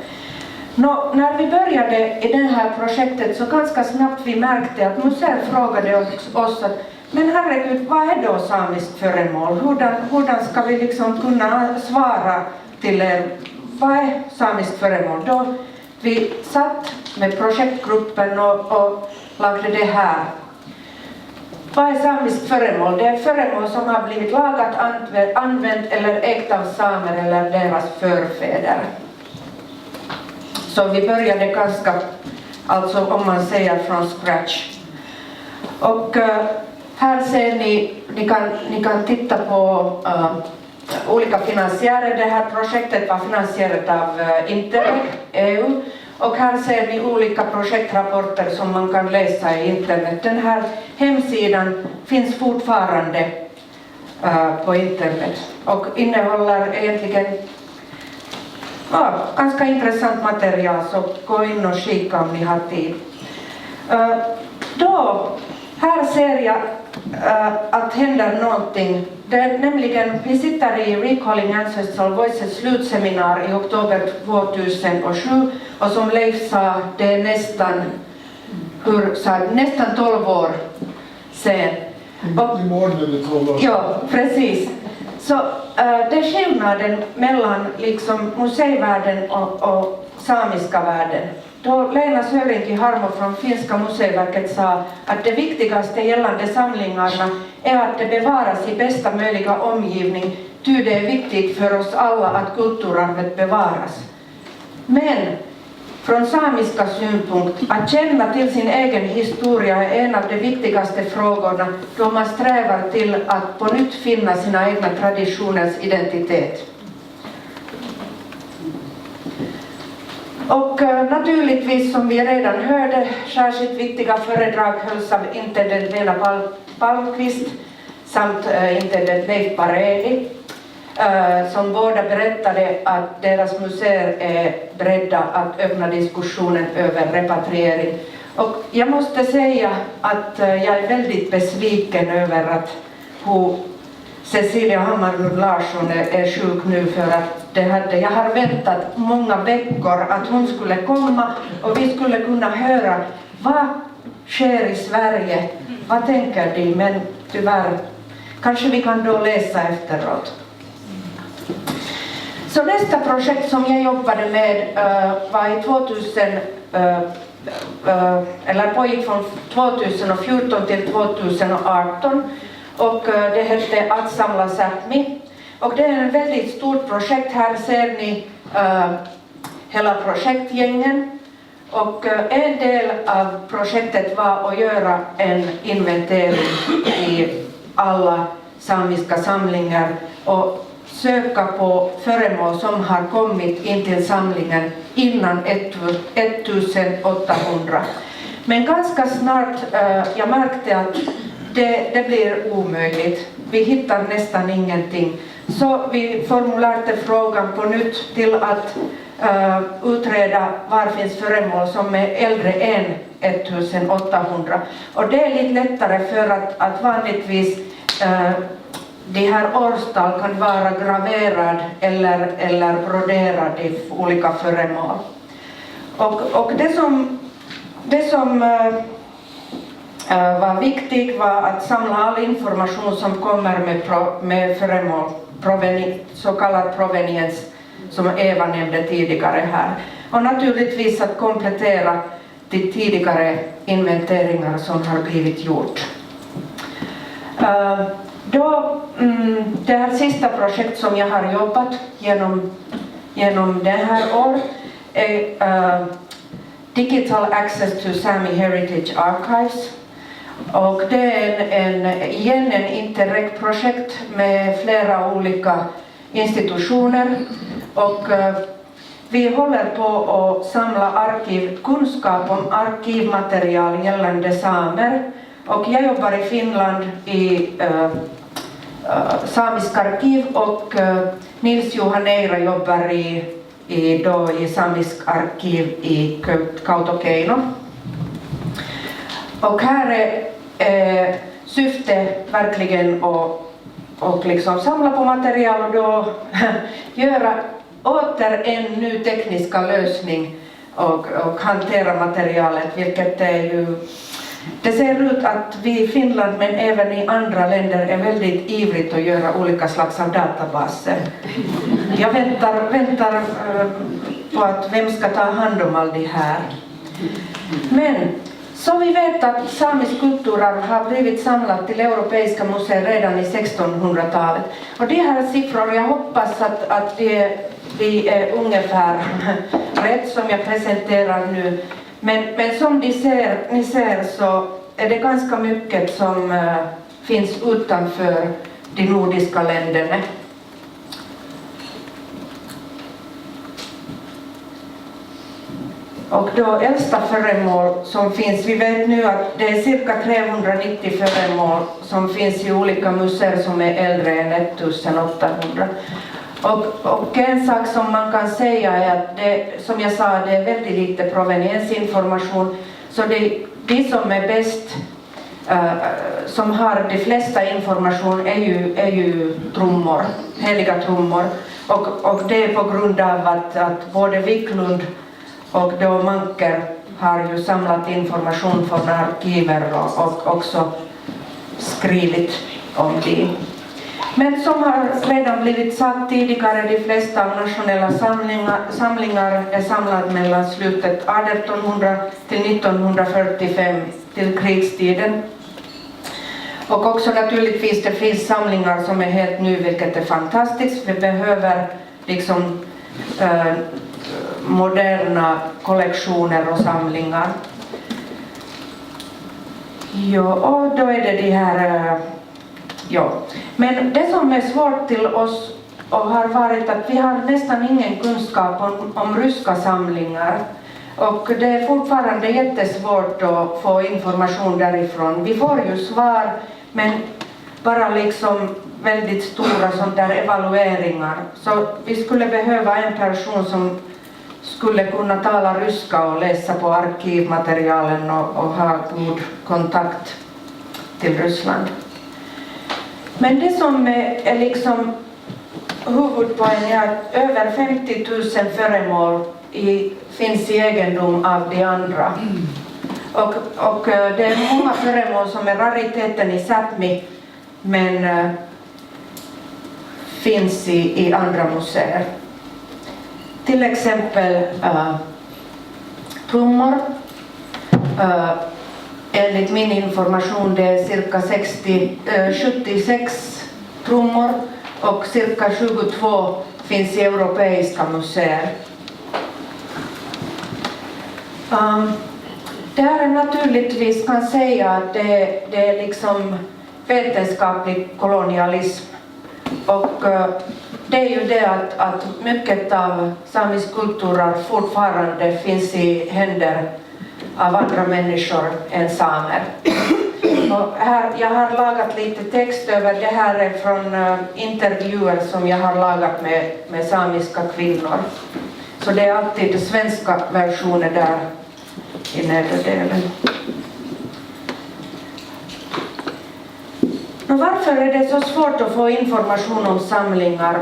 När vi började i det här projektet så ganska snabbt vi märkte att museet frågade oss att men herregud, vad är då samiskt föremål? Hurdan ska vi liksom kunna svara till er? Vad är samiskt föremål? Då vi satt med projektgruppen och lagde det här. Vad är samiskt föremål? Det är föremål som har blivit lagat, använt eller ägt av samer eller deras förfäder. Så vi började ganska, alltså om man säger från scratch. Och här ser ni kan titta på olika finansiärer. Det här projektet var finansierat av Interreg, EU. Och här ser ni olika projektrapporter som man kan läsa i internet. Den här hemsidan finns fortfarande på internet och innehåller egentligen ganska intressant material, så gå in och kika om ni har tid. Då, här ser jag att händer någonting. Nämligen, vi sitter i Recalling Ancestral Voices slutseminар i oktober 2007 och som Leif sa, det är nästan 12 år sedan. Imorgon är det 12 år. Ja, precis. Så det är skillnaden mellan liksom museivärlden och samiska världen. Då Lena Sörinki-Harmo från Finska museiverket sa att det viktigaste gällande samlingarna är att det bevaras i bästa möjliga omgivning, ty det är viktigt för oss alla att kulturarvet bevaras. Men från samiska synpunkt, att känna till sin egen historia är en av de viktigaste frågorna då man strävar till att på nytt finna sina egna traditioners identitet. Och naturligtvis, som vi redan hörde, särskilt viktiga föredrag hölls av intendent Lena Palmqvist samt intendent Leif Paredi, som båda berättade att deras museer är beredda att öppna diskussionen över repatriering. Och jag måste säga att jag är väldigt besviken över att Cecilia Hammarlund Larsson är sjuk nu, för att jag har väntat många veckor att hon skulle komma och vi skulle kunna höra vad sker i Sverige, vad tänker de, men tyvärr kanske vi kan då läsa efteråt. Så nästa projekt som jag jobbade med var i pågick från 2014 till 2018 och det hette Att samla Sápmi. Och det är en väldigt stort projekt. Här ser ni hela projektgängen. Och en del av projektet var att göra en inventering i alla samiska samlingar och söka på föremål som har kommit in till samlingen innan 1800. Men ganska snart jag märkte att det blir omöjligt. Vi hittar nästan ingenting. Så vi formulerade frågan på nytt till att utreda var finns föremål som är äldre än 1800. Och det är lite lättare för att vanligtvis de här årstal kan vara graverad eller broderad i olika föremål. Och det som var viktig var att samla all information som kommer med föremål, så kallad proveniens, som Eeva nämnde tidigare här. Och naturligtvis att komplettera de tidigare inventeringar som har blivit gjort. Det här sista projekt som jag har jobbat genom det här året är Digital Access to Sami Heritage Archives. Och det är igen en interreg-projekt med flera olika institutioner. Och vi håller på att samla kunskap om arkivmaterial gällande samer. Och jag jobbar i Finland i samisk arkiv och Nils-Johan Eira jobbar i samisk arkiv i Kautokeino. Och här är syftet verkligen att liksom samla på material och då göra åter en ny tekniska lösning och hantera materialet, vilket är ju, det ser ut att vi i Finland men även i andra länder är väldigt ivrigt att göra olika slags av databaser. Jag väntar på att vem ska ta hand om all det här. Men så vi vet att samisk kulturarv har blivit samlat till Europeiska museer redan i 1600-talet. Och de här siffror, jag hoppas att det är ungefär rätt som jag presenterar nu. Men som ni ser så är det ganska mycket som finns utanför de nordiska länderna. Och då äldsta föremål som finns, vi vet nu att det är cirka 390 föremål som finns i olika museer som är äldre än 1800. Och en sak som man kan säga är att det, som jag sa, det är väldigt lite proveniensinformation. Så de som är bäst, som har de flesta information är ju trummor, heliga trummor. Och det är på grund av att både Wiklund och då Manker har ju samlat information från arkiver och också skrivit om det. Men som har redan blivit sagt tidigare, de flesta av nationella samlingar är samlade mellan slutet 1800 till 1945 till krigstiden. Och också naturligtvis det finns samlingar som är helt nu, vilket är fantastiskt. Vi behöver liksom moderna kollektioner och samlingar. Ja, och då är det de här... Ja. Men det som är svårt till oss och har varit att vi har nästan ingen kunskap om ryska samlingar. Och det är fortfarande jättesvårt att få information därifrån. Vi får ju svar, men bara liksom väldigt stora sånt där evalueringar. Så vi skulle behöva en person som skulle kunna tala ryska och läsa på arkivmaterialen och ha god kontakt till Ryssland. Men det som är liksom huvudpoängen är att över 50 000 föremål finns i egendom av de andra. Och det är många föremål som är rariteten i Sápmi men finns i andra museer. Till exempel trummor. Enligt min information det är cirka 76 trummor och cirka 22 finns i europeiska museer. Det här är naturligtvis, kan säga att det är liksom vetenskaplig kolonialism. Och det är ju det att mycket av samisk kulturer fortfarande finns i händer av andra människor än samer. Och här, jag har lagat lite text över det här är från intervjuer som jag har lagat med samiska kvinnor. Så det är alltid den svenska versionen där i nedre delen. Men varför är det så svårt att få information om samlingar?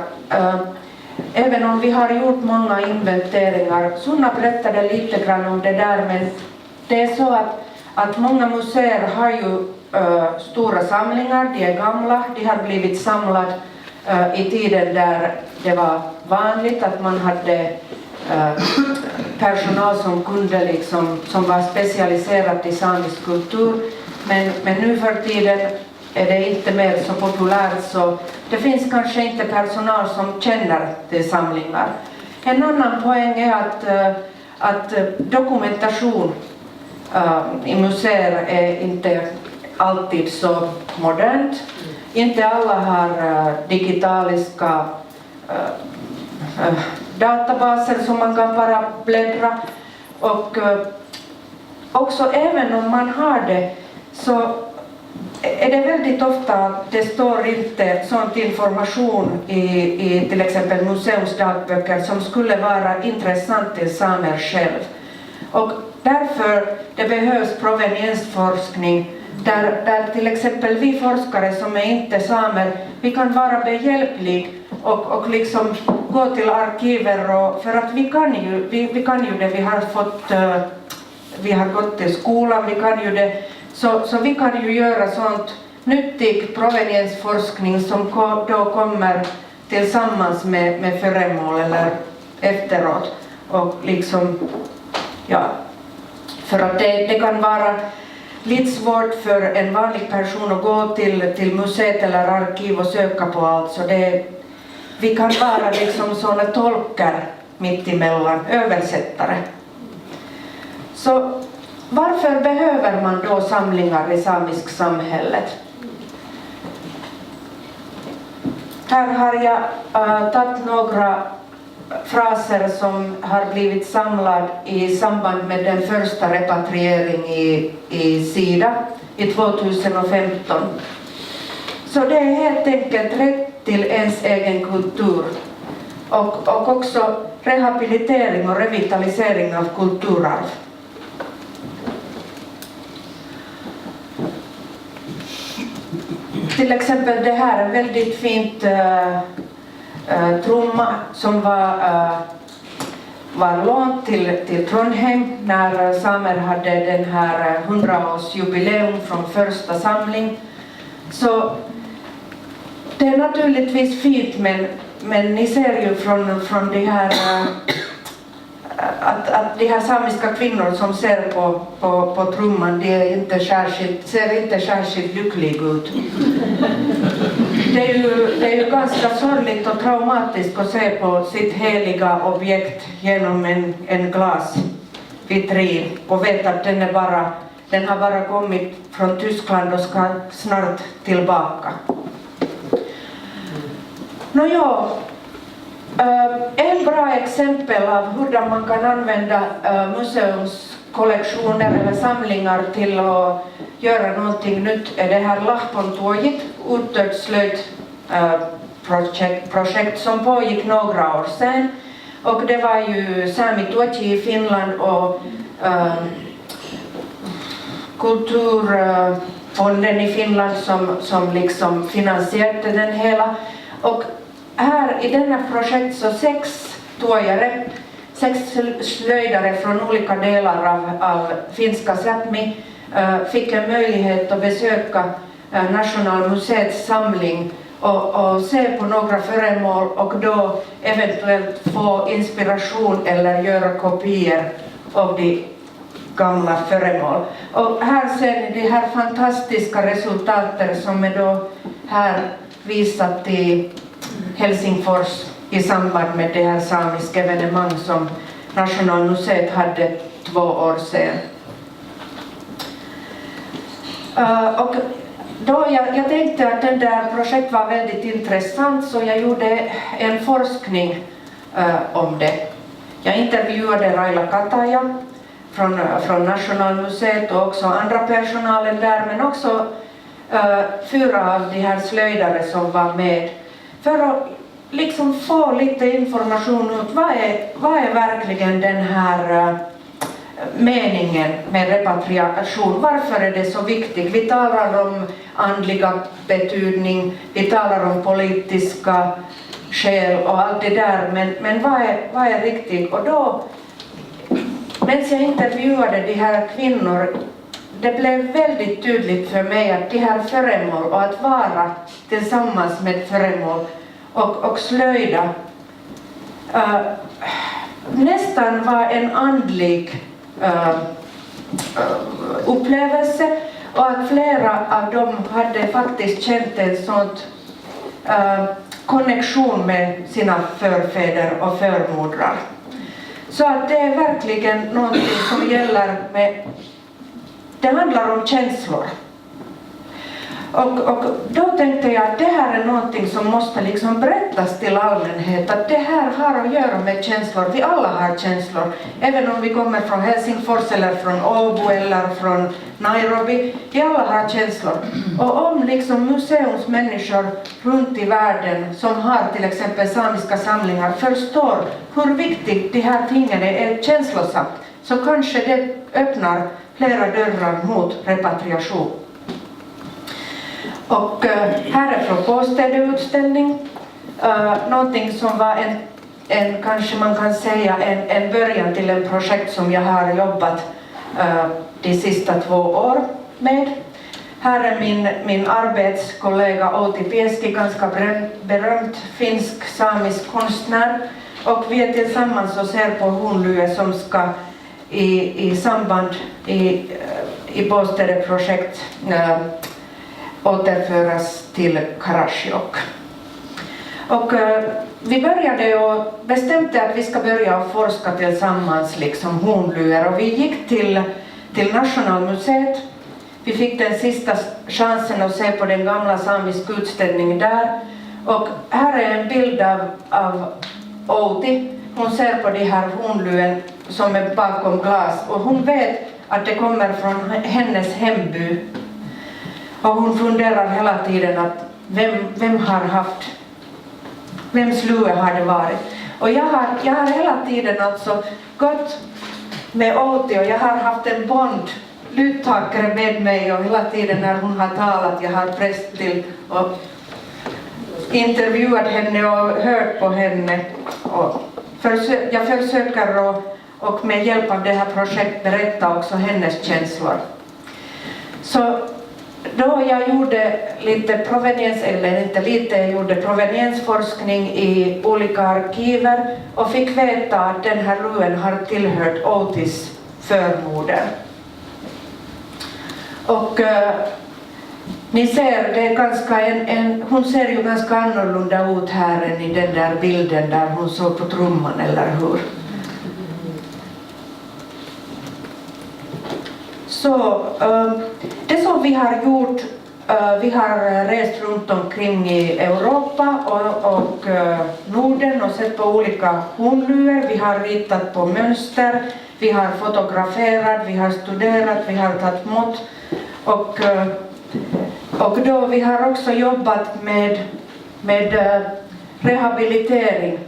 Även om vi har gjort många inventeringar. Sunna berättade lite grann om det där, men det är så att många museer har ju stora samlingar, de är gamla, de har blivit samlade i tiden där det var vanligt att man hade personal som kunde liksom, som var specialiserad i samisk kultur, men nu för tiden är det inte mer så populärt, så det finns kanske inte personal som känner till samlingar. En annan poäng är att dokumentation i museer är inte alltid så modernt. Inte alla har digitaliska databaser som man kan bara bläddra, och också även om man har det så är det väldigt ofta det står inte sånt information i till exempel museumsdagböcker som skulle vara intressant till samer själv. Och därför det behövs proveniensforskning där till exempel vi forskare som är inte samer, vi kan vara behjälpliga och liksom gå till arkiver, och för att vi kan ju det, vi har gått till skolan, vi kan ju det, så vi kan ju göra sånt nyttig proveniensforskning som då kommer tillsammans med föremål eller efteråt, och liksom ja, för att det kan vara lite svårt för en vanlig person att gå till museet eller arkiv och söka på allt, så vi kan vara liksom sådana tolkar mitt emellan, översättare. Så varför behöver man då samlingar i samisk samhället? Här har jag tagit några fraser som har blivit samlade i samband med den första repatrieringen i Siida i 2015. Så det är helt enkelt rätt till ens egen kultur och också rehabilitering och revitalisering av kulturarv. Till exempel det här är väldigt fint trumma som var lånt till Trondheim när samer hade den här 100-årsjubileum från första samling. Så det är naturligtvis fint, men ni ser ju från det här att de här samiska kvinnor som ser på trumman, de ser inte särskilt lyckliga ut. Det är ju ganska sorgligt och traumatiskt att se på sitt heliga objekt genom en glasvitrin och veta att den har bara kommit från Tyskland och ska snart tillbaka. En bra exempel av hur man kan använda museumskollektioner eller samlingar till att göra någonting nytt är det här Lahpontuojit, utdött slöjdprojekt som pågick några år sedan. Och det var ju Sámi i Finland och Kulturfonden i Finland som liksom finansierade den hela. Och här i denna projekt så 6 slöjdare från olika delar av finska Sámi fick en möjlighet att besöka Nationalmuseets samling och se på några föremål och då eventuellt få inspiration eller göra kopior av de gamla föremål. Och här ser ni de här fantastiska resultaten som är då här visat i Helsingfors i samband med det här samiska evenemang som Nationalmuseet hade 2 år sedan. Och då jag tänkte att den där projektet var väldigt intressant, så jag gjorde en forskning om det. Jag intervjuade Raila Kataja från Nationalmuseet och också andra personalen där, men också 4 av de här slöjdare som var med, för att liksom få lite information ut vad är verkligen den här meningen med repatriation. Varför är det så viktigt? Vi talar om andliga betydning, vi talar om politiska skäl och allt det där, men vad är riktigt? Och då, medan jag intervjuade de här kvinnor, det blev väldigt tydligt för mig att de här föremål och att vara tillsammans med föremål och slöjda nästan var en andlig upplevelse, och att flera av dem hade faktiskt känt en sån konnexion med sina förfäder och förmodrar. Så att det är verkligen något som gäller med, det handlar om känslor. Och då tänkte jag att det här är någonting som måste liksom berättas till allmänhet, att det här har att göra med känslor. Vi alla har känslor, även om vi kommer från Helsingfors eller från Åbo eller från Nairobi. Vi alla har känslor. Och om liksom museumsmänniskor runt i världen som har till exempel samiska samlingar förstår hur viktigt de här tingen är känslosamt, så kanske det öppnar flera dörrar mot repatriation. Och här är från Bååstede utställning, någonting som var en kanske man kan säga en början till en projekt som jag har jobbat de sista 2 år med. Här är min arbetskollega Outi Pieski, ganska berömd finsk samisk konstnär, och vi är tillsammans och ser på honlue som ska i samband i Bååstede Project återföras till Kuoljok. Och vi började och bestämde att vi ska börja forska tillsammans liksom honluer, och vi gick till Nationalmuseet. Vi fick den sista chansen att se på den gamla samiska utställningen där, och här är en bild av Outi. Hon ser på de här honluen som är bakom glas, och hon vet att det kommer från hennes hemby. Och hon funderar hela tiden att vems lue har det varit. Och jag har hela tiden alltså gått med Outi, och jag har haft en luttagare med mig, och hela tiden när hon har talat, jag har pressat till och intervjuat henne och hört på henne. Och jag försöker och med hjälp av det här projektet berätta också hennes känslor. Så då jag gjorde lite proveniensforskning i olika arkiver och fick veta att den här luen har tillhört Outis förmoder. Och ni ser, det är ganska hon ser ju ganska annorlunda ut här än i den där bilden där hon såg på trumman, eller hur? Så det som vi har gjort, vi har rest runt omkring i Europa och Norden och sett på olika honluer. Vi har ritat på mönster, vi har fotograferat, vi har studerat, vi har tagit mått, och då vi har också jobbat med rehabilitering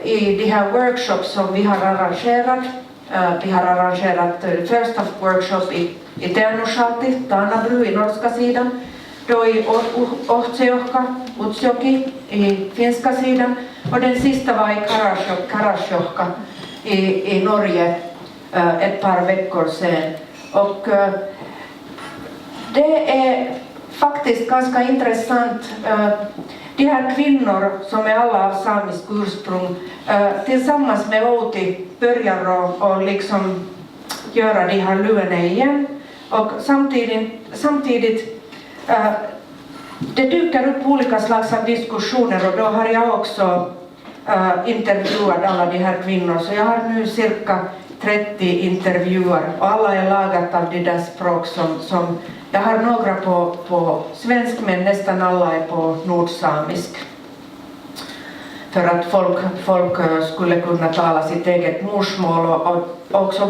i de här workshops som vi har arrangerat. Vi har arrangerat första workshop i Ternushalti, Tanabru i norska sidan, då i Utsjoki i finska sidan, och den sista var i Kuoljok i Norge ett par veckor sedan. Och det är faktiskt ganska intressant. De här kvinnor som är alla av samisk ursprung tillsammans med Outi börjar och liksom göra de här luerna igen, och samtidigt det dyker upp olika slags av diskussioner, och då har jag också intervjuat alla de här kvinnor, så jag har nu cirka 30 intervjuer, och alla är lagat av de där språk som jag har några på svensk, men nästan alla är på nordsamisk. För att folk skulle kunna tala sitt eget morsmål, och också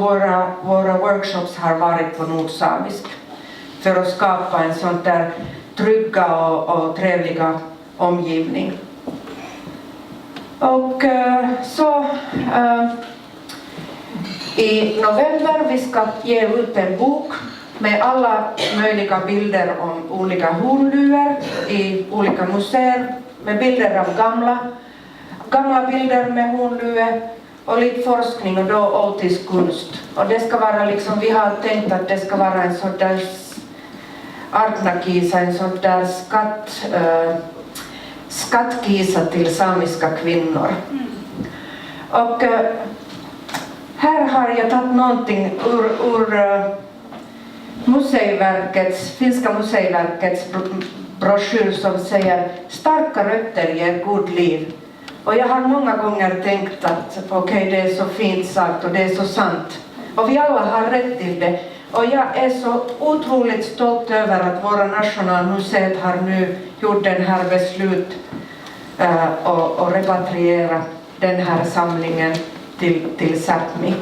våra workshops har varit på nordsamisk. För att skapa en sån där trygga och trevliga omgivning. Och så i november vi ska ge ut en bok med alla möjliga bilder om olika honluer i olika museer, med bilder av gamla bilder med honlue, och lite forskning och då åtiskunst. Och det ska vara liksom, vi har tänkt att det ska vara en sån där artnakisa, en sån där skattkisa till samiska kvinnor. Och här har jag tagit någonting ur Finska museiverkets broschyr som säger starka rötter ger god liv. Och jag har många gånger tänkt att okej, det är så fint sagt och det är så sant. Och vi alla har rätt till det. Och jag är så otroligt stolt över att våra nationalmuseet har nu gjort den här beslut och repatriera den här samlingen till Sápmi.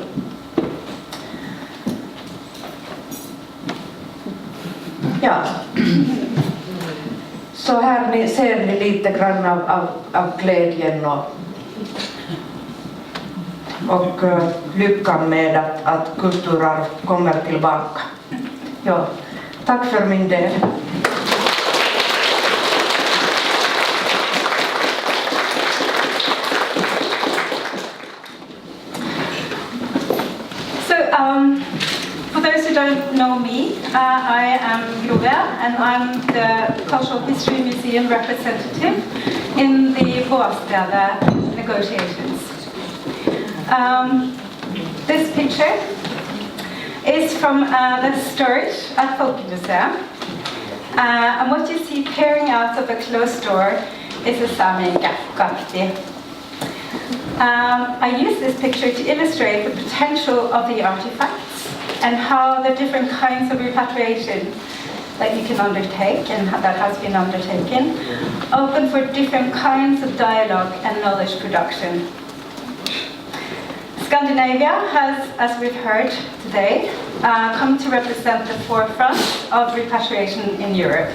Ja. Så här ser ni lite grann av glädjen och lyckan med att kulturarv kommer tillbaka. Ja, tack för min del. For those who don't know me, I am Gabriel and I'm the Cultural History Museum representative in the Bååstede negotiations. This picture is from the storage at Folkemuseum, and what you see peering out of the closed door is a Sámi Ájtte. I use this picture to illustrate the potential of the artifacts and how the different kinds of repatriation that you can undertake and that has been undertaken open for different kinds of dialogue and knowledge production. Scandinavia has, as we've heard today, come to represent the forefront of repatriation in Europe.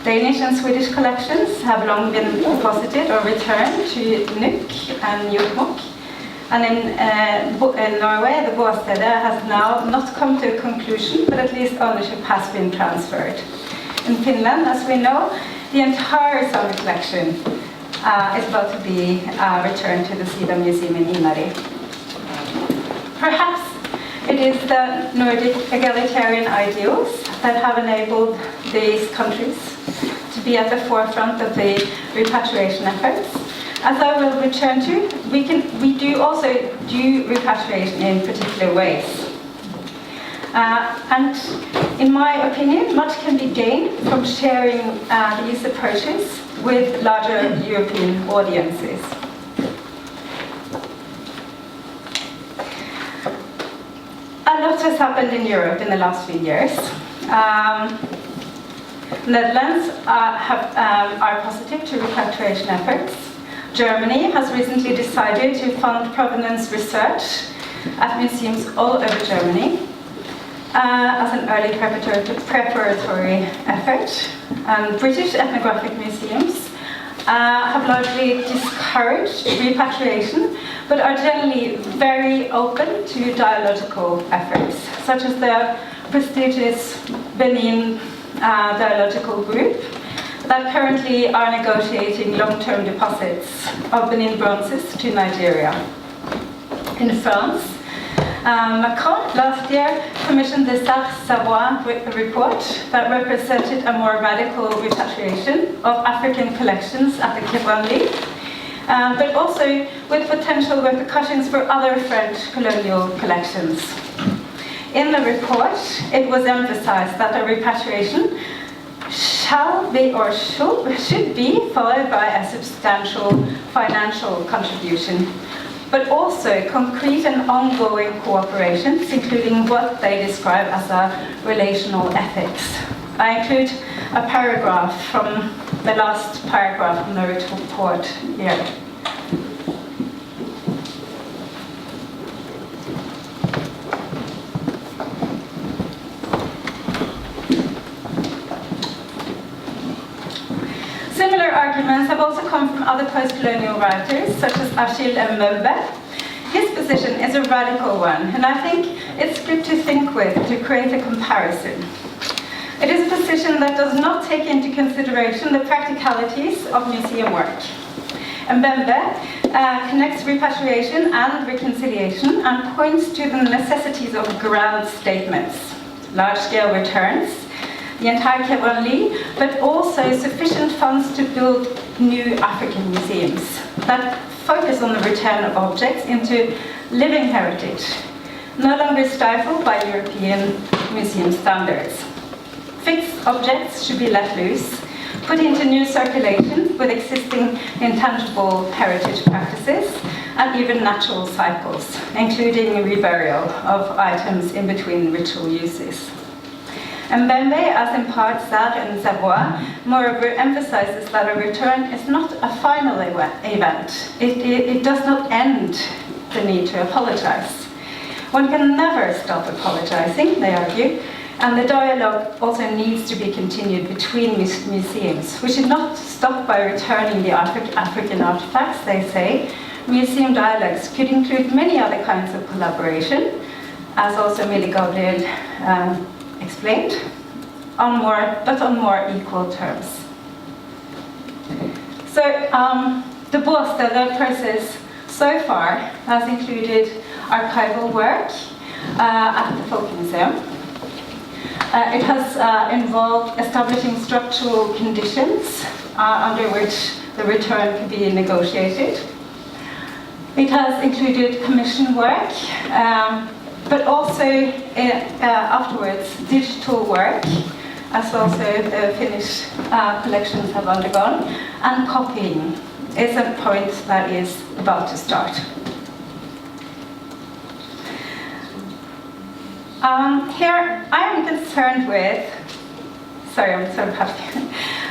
Danish and Swedish collections have long been deposited or returned to NUK and UTIMUT. And in Norway, the Bååstede has now not come to a conclusion, but at least ownership has been transferred. In Finland, as we know, the entire Sami collection is about to be returned to the Siida Museum in Inari. Perhaps it is the Nordic egalitarian ideals that have enabled these countries to be at the forefront of the repatriation efforts. As I will return to, we do also do repatriation in particular ways. And in my opinion, much can be gained from sharing these approaches with larger European audiences. A lot has happened in Europe in the last few years. Netherlands are positive to repatriation efforts. Germany has recently decided to fund provenance research at museums all over Germany as an early preparatory effort. And British ethnographic museums have largely discouraged repatriation, but are generally very open to dialogical efforts, such as the prestigious Benin dialogical group that currently are negotiating long-term deposits of Benin bronzes to Nigeria. In France, Macron last year commissioned the Savoie report that represented a more radical repatriation of African collections at the Quai, but also with potential repercussions for other French colonial collections. In the report, it was emphasized that a repatriation shall be or should be followed by a substantial financial contribution, but also concrete and ongoing cooperations, including what they describe as a relational ethics. I include a paragraph from the last paragraph from the report here. Similar arguments have also come from other post-colonial writers, such as Achille and Mille. His position is a radical one, and I think it's good to think with to create a comparison. It is a position that does not take into consideration the practicalities of museum work. Mbembe connects repatriation and reconciliation and points to the necessities of grand statements, large-scale returns, the entire Kuoljok, but also sufficient funds to build new African museums that focus on the return of objects into living heritage, no longer stifled by European museum standards. Fixed objects should be let loose, put into new circulation with existing intangible heritage practices and even natural cycles, including reburial of items in between ritual uses. Mbembe, as in parts Sad and Savoie, moreover emphasizes that a return is not a final event. It does not end the need to apologize. One can never stop apologizing, they argue, and the dialogue also needs to be continued between museums. We should not stop by returning the African artifacts, they say. Museum dialogues could include many other kinds of collaboration, as also Mille Gabriel explained, on more equal terms. So the Bååstede process so far has included archival work at the Folkemuseum. It has involved establishing structural conditions under which the return can be negotiated. It has included commission work, but also afterwards digital work, as also the Finnish collections have undergone, and copying is a point that is about to start. Here I am concerned with, sorry, I'm so happy,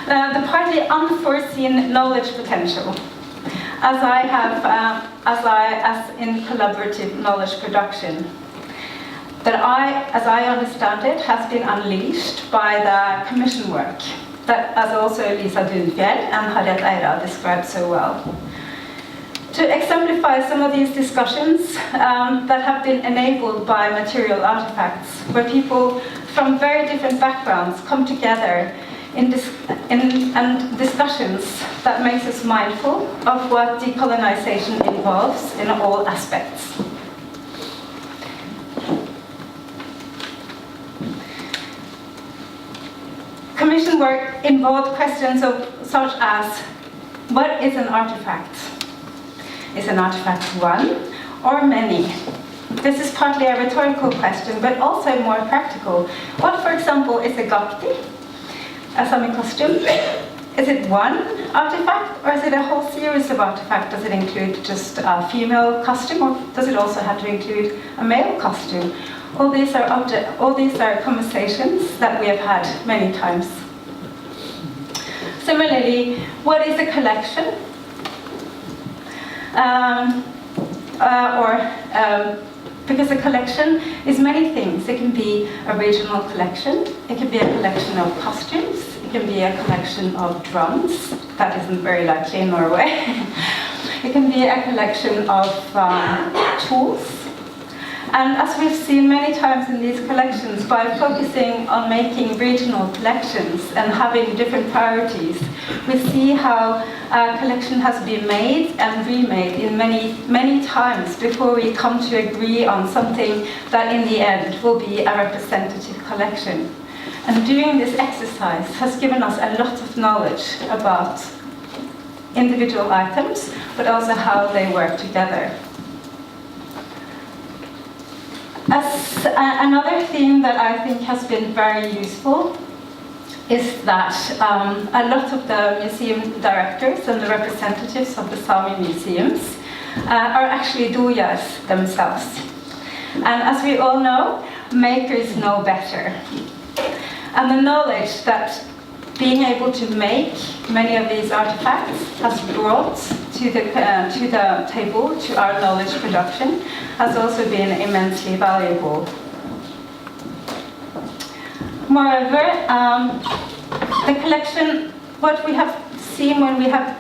the partly unforeseen knowledge potential, as in collaborative knowledge production, that as I understand it, has been unleashed by the commission work, that as also Lisa Dunfjell and Harriet Eira described so well. To exemplify some of these discussions that have been enabled by material artifacts, where people from very different backgrounds come together in discussions that makes us mindful of what decolonization involves in all aspects. Commission work involved questions such as, what is an artifact? Is an artifact one or many? This is partly a rhetorical question, but also more practical. What, for example, is a gapti, a Sami costume? Is it one artifact, or is it a whole series of artifacts? Does it include just a female costume, or does it also have to include a male costume? All these are conversations that we have had many times. Similarly, what is a collection? Because a collection is many things. It can be a regional collection, it can be a collection of costumes, it can be a collection of drums, that isn't very likely in Norway. It can be a collection of tools. And as we've seen many times in these collections, by focusing on making regional collections and having different priorities, we see how a collection has been made and remade in many times before we come to agree on something that in the end will be a representative collection. And doing this exercise has given us a lot of knowledge about individual items, but also how they work together. Another theme that I think has been very useful is that a lot of the museum directors and the representatives of the Sámi museums are actually duyas themselves. And as we all know, makers know better. And the knowledge that being able to make many of these artifacts has brought to the table, to our knowledge production, has also been immensely valuable. Moreover, the collection, what we have seen when we have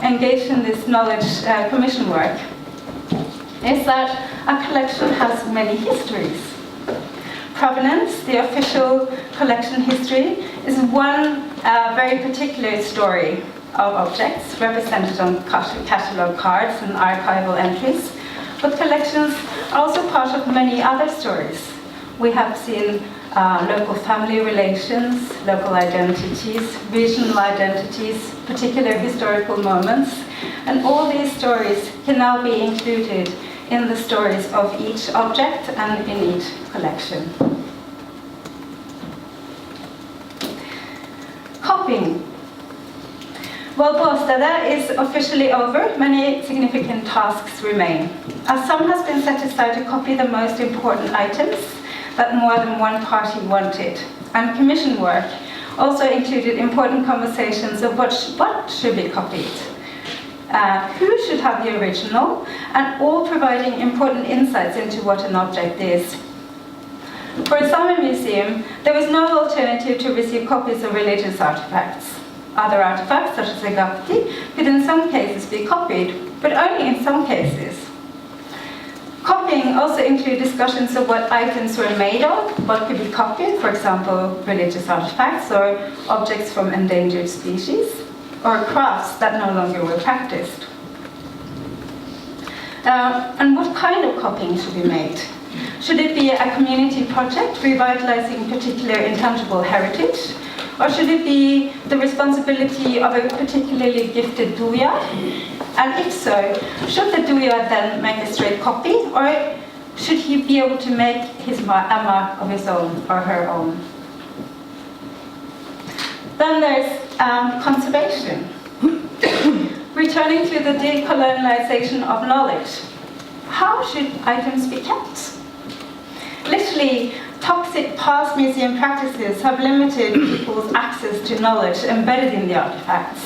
engaged in this knowledge commission work, is that a collection has many histories. Provenance, the official collection history, is one very particular story of objects represented on catalogue cards and archival entries, but collections are also part of many other stories. We have seen local family relations, local identities, regional identities, particular historical moments, and all these stories can now be included in the stories of each object and in each collection. Copying. While Bååstede is officially over, many significant tasks remain. A sum has been set aside to copy the most important items that more than one party wanted, and commission work also included important conversations of what should be copied, who should have the original, and all providing important insights into what an object is. For a Sámi museum, there was no alternative to receive copies of religious artifacts. Other artifacts, such as the Ájtte, could in some cases be copied, but only in some cases. Copying also included discussions of what items were made of, what could be copied, for example, religious artifacts or objects from endangered species, or crafts that no longer were practiced. And what kind of copying should be made? Should it be a community project revitalizing particular intangible heritage? Or should it be the responsibility of a particularly gifted duyar? And if so, should the duyar then make a straight copy, or should he be able to make a mark of his own or her own? Then there's conservation. Returning to the decolonialization of knowledge. How should items be kept? Literally, toxic past museum practices have limited people's access to knowledge embedded in the artifacts.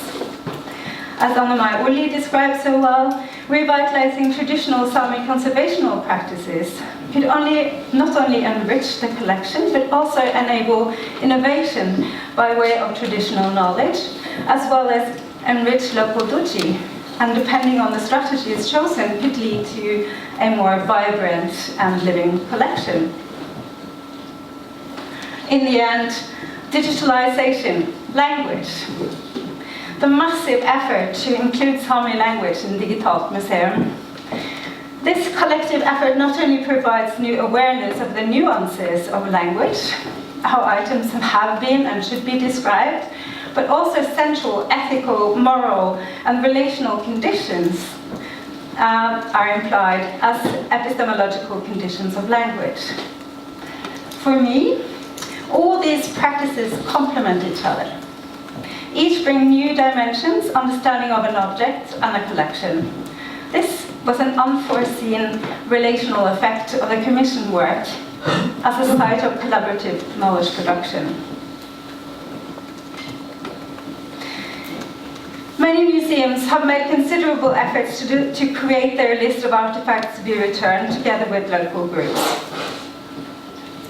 As Anni described so well, revitalizing traditional Sámi conservational practices could not only enrich the collection, but also enable innovation by way of traditional knowledge, as well as enrich local duchi, and depending on the strategies chosen, could lead to a more vibrant and living collection. In the end, digitalization, language. The massive effort to include Sámi language in Digitalt Museum. This collective effort not only provides new awareness of the nuances of language, how items have been and should be described, but also central ethical, moral, and relational conditions are implied as epistemological conditions of language. For me, all these practices complement each other. Each bring new dimensions, understanding of an object and a collection. This was an unforeseen relational effect of the commission work as a site of collaborative knowledge production. Many museums have made considerable efforts to create their list of artifacts to be returned together with local groups.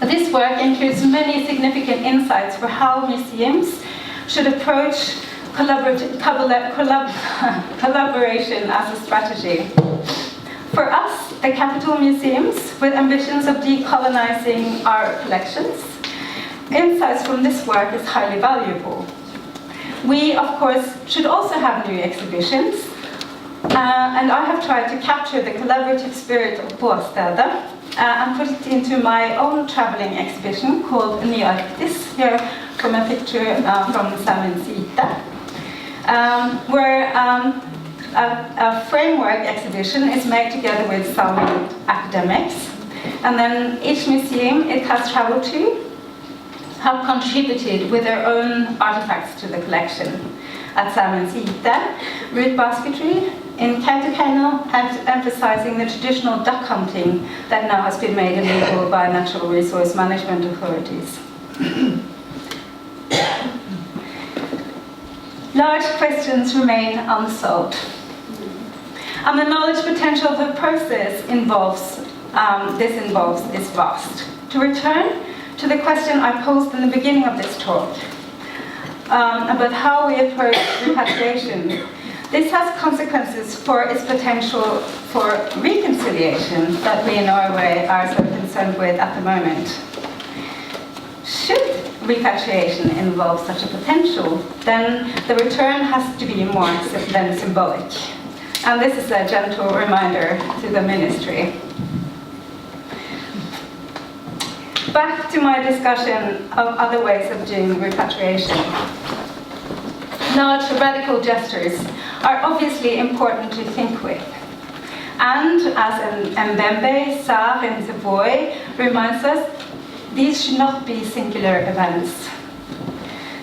This work includes many significant insights for how museums should approach collaboration as a strategy. For us, the capital museums, with ambitions of decolonizing our collections, insights from this work is highly valuable. We, of course, should also have new exhibitions, and I have tried to capture the collaborative spirit of Bååstede and put it into my own traveling exhibition called Artefacts, here from a picture from Sámi and Siida, where a framework exhibition is made together with Sámi academics, and then each museum it has traveled to have contributed with their own artifacts to the collection. At Sámi and Siida, root basketry, in Kautokeino, emphasizing the traditional duck hunting that now has been made illegal by natural resource management authorities. Large questions remain unsolved. And the knowledge potential of the process is vast. To return to the question I posed in the beginning of this talk, about how we approach repatriation, this has consequences for its potential for reconciliation that we in Norway are so concerned with at the moment. Should repatriation involves such a potential, then the return has to be more than symbolic. And this is a gentle reminder to the ministry. Back to my discussion of other ways of doing repatriation. Large radical gestures are obviously important to think with. And as Mbembe, Sar and Zeboy reminds us, these should not be singular events.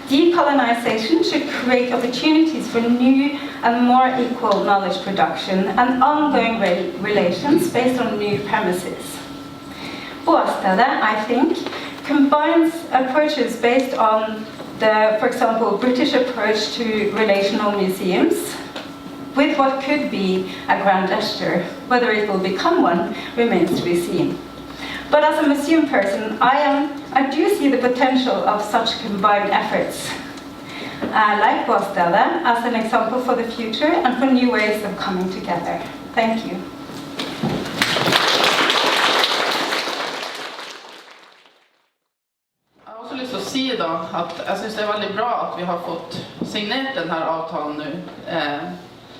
Decolonization should create opportunities for new and more equal knowledge production and ongoing relations based on new premises. Bååstede, I think, combines approaches based on the, for example, British approach to relational museums with what could be a grand gesture. Whether it will become one remains to be seen. But as a museum person, I do see the potential of such combined efforts. Like Bååstede as an example for the future and for new ways of coming together. Thank you. Jeg har også lyst til å si da, at jeg synes det er veldig bra at vi har fått signert denne avtalen nå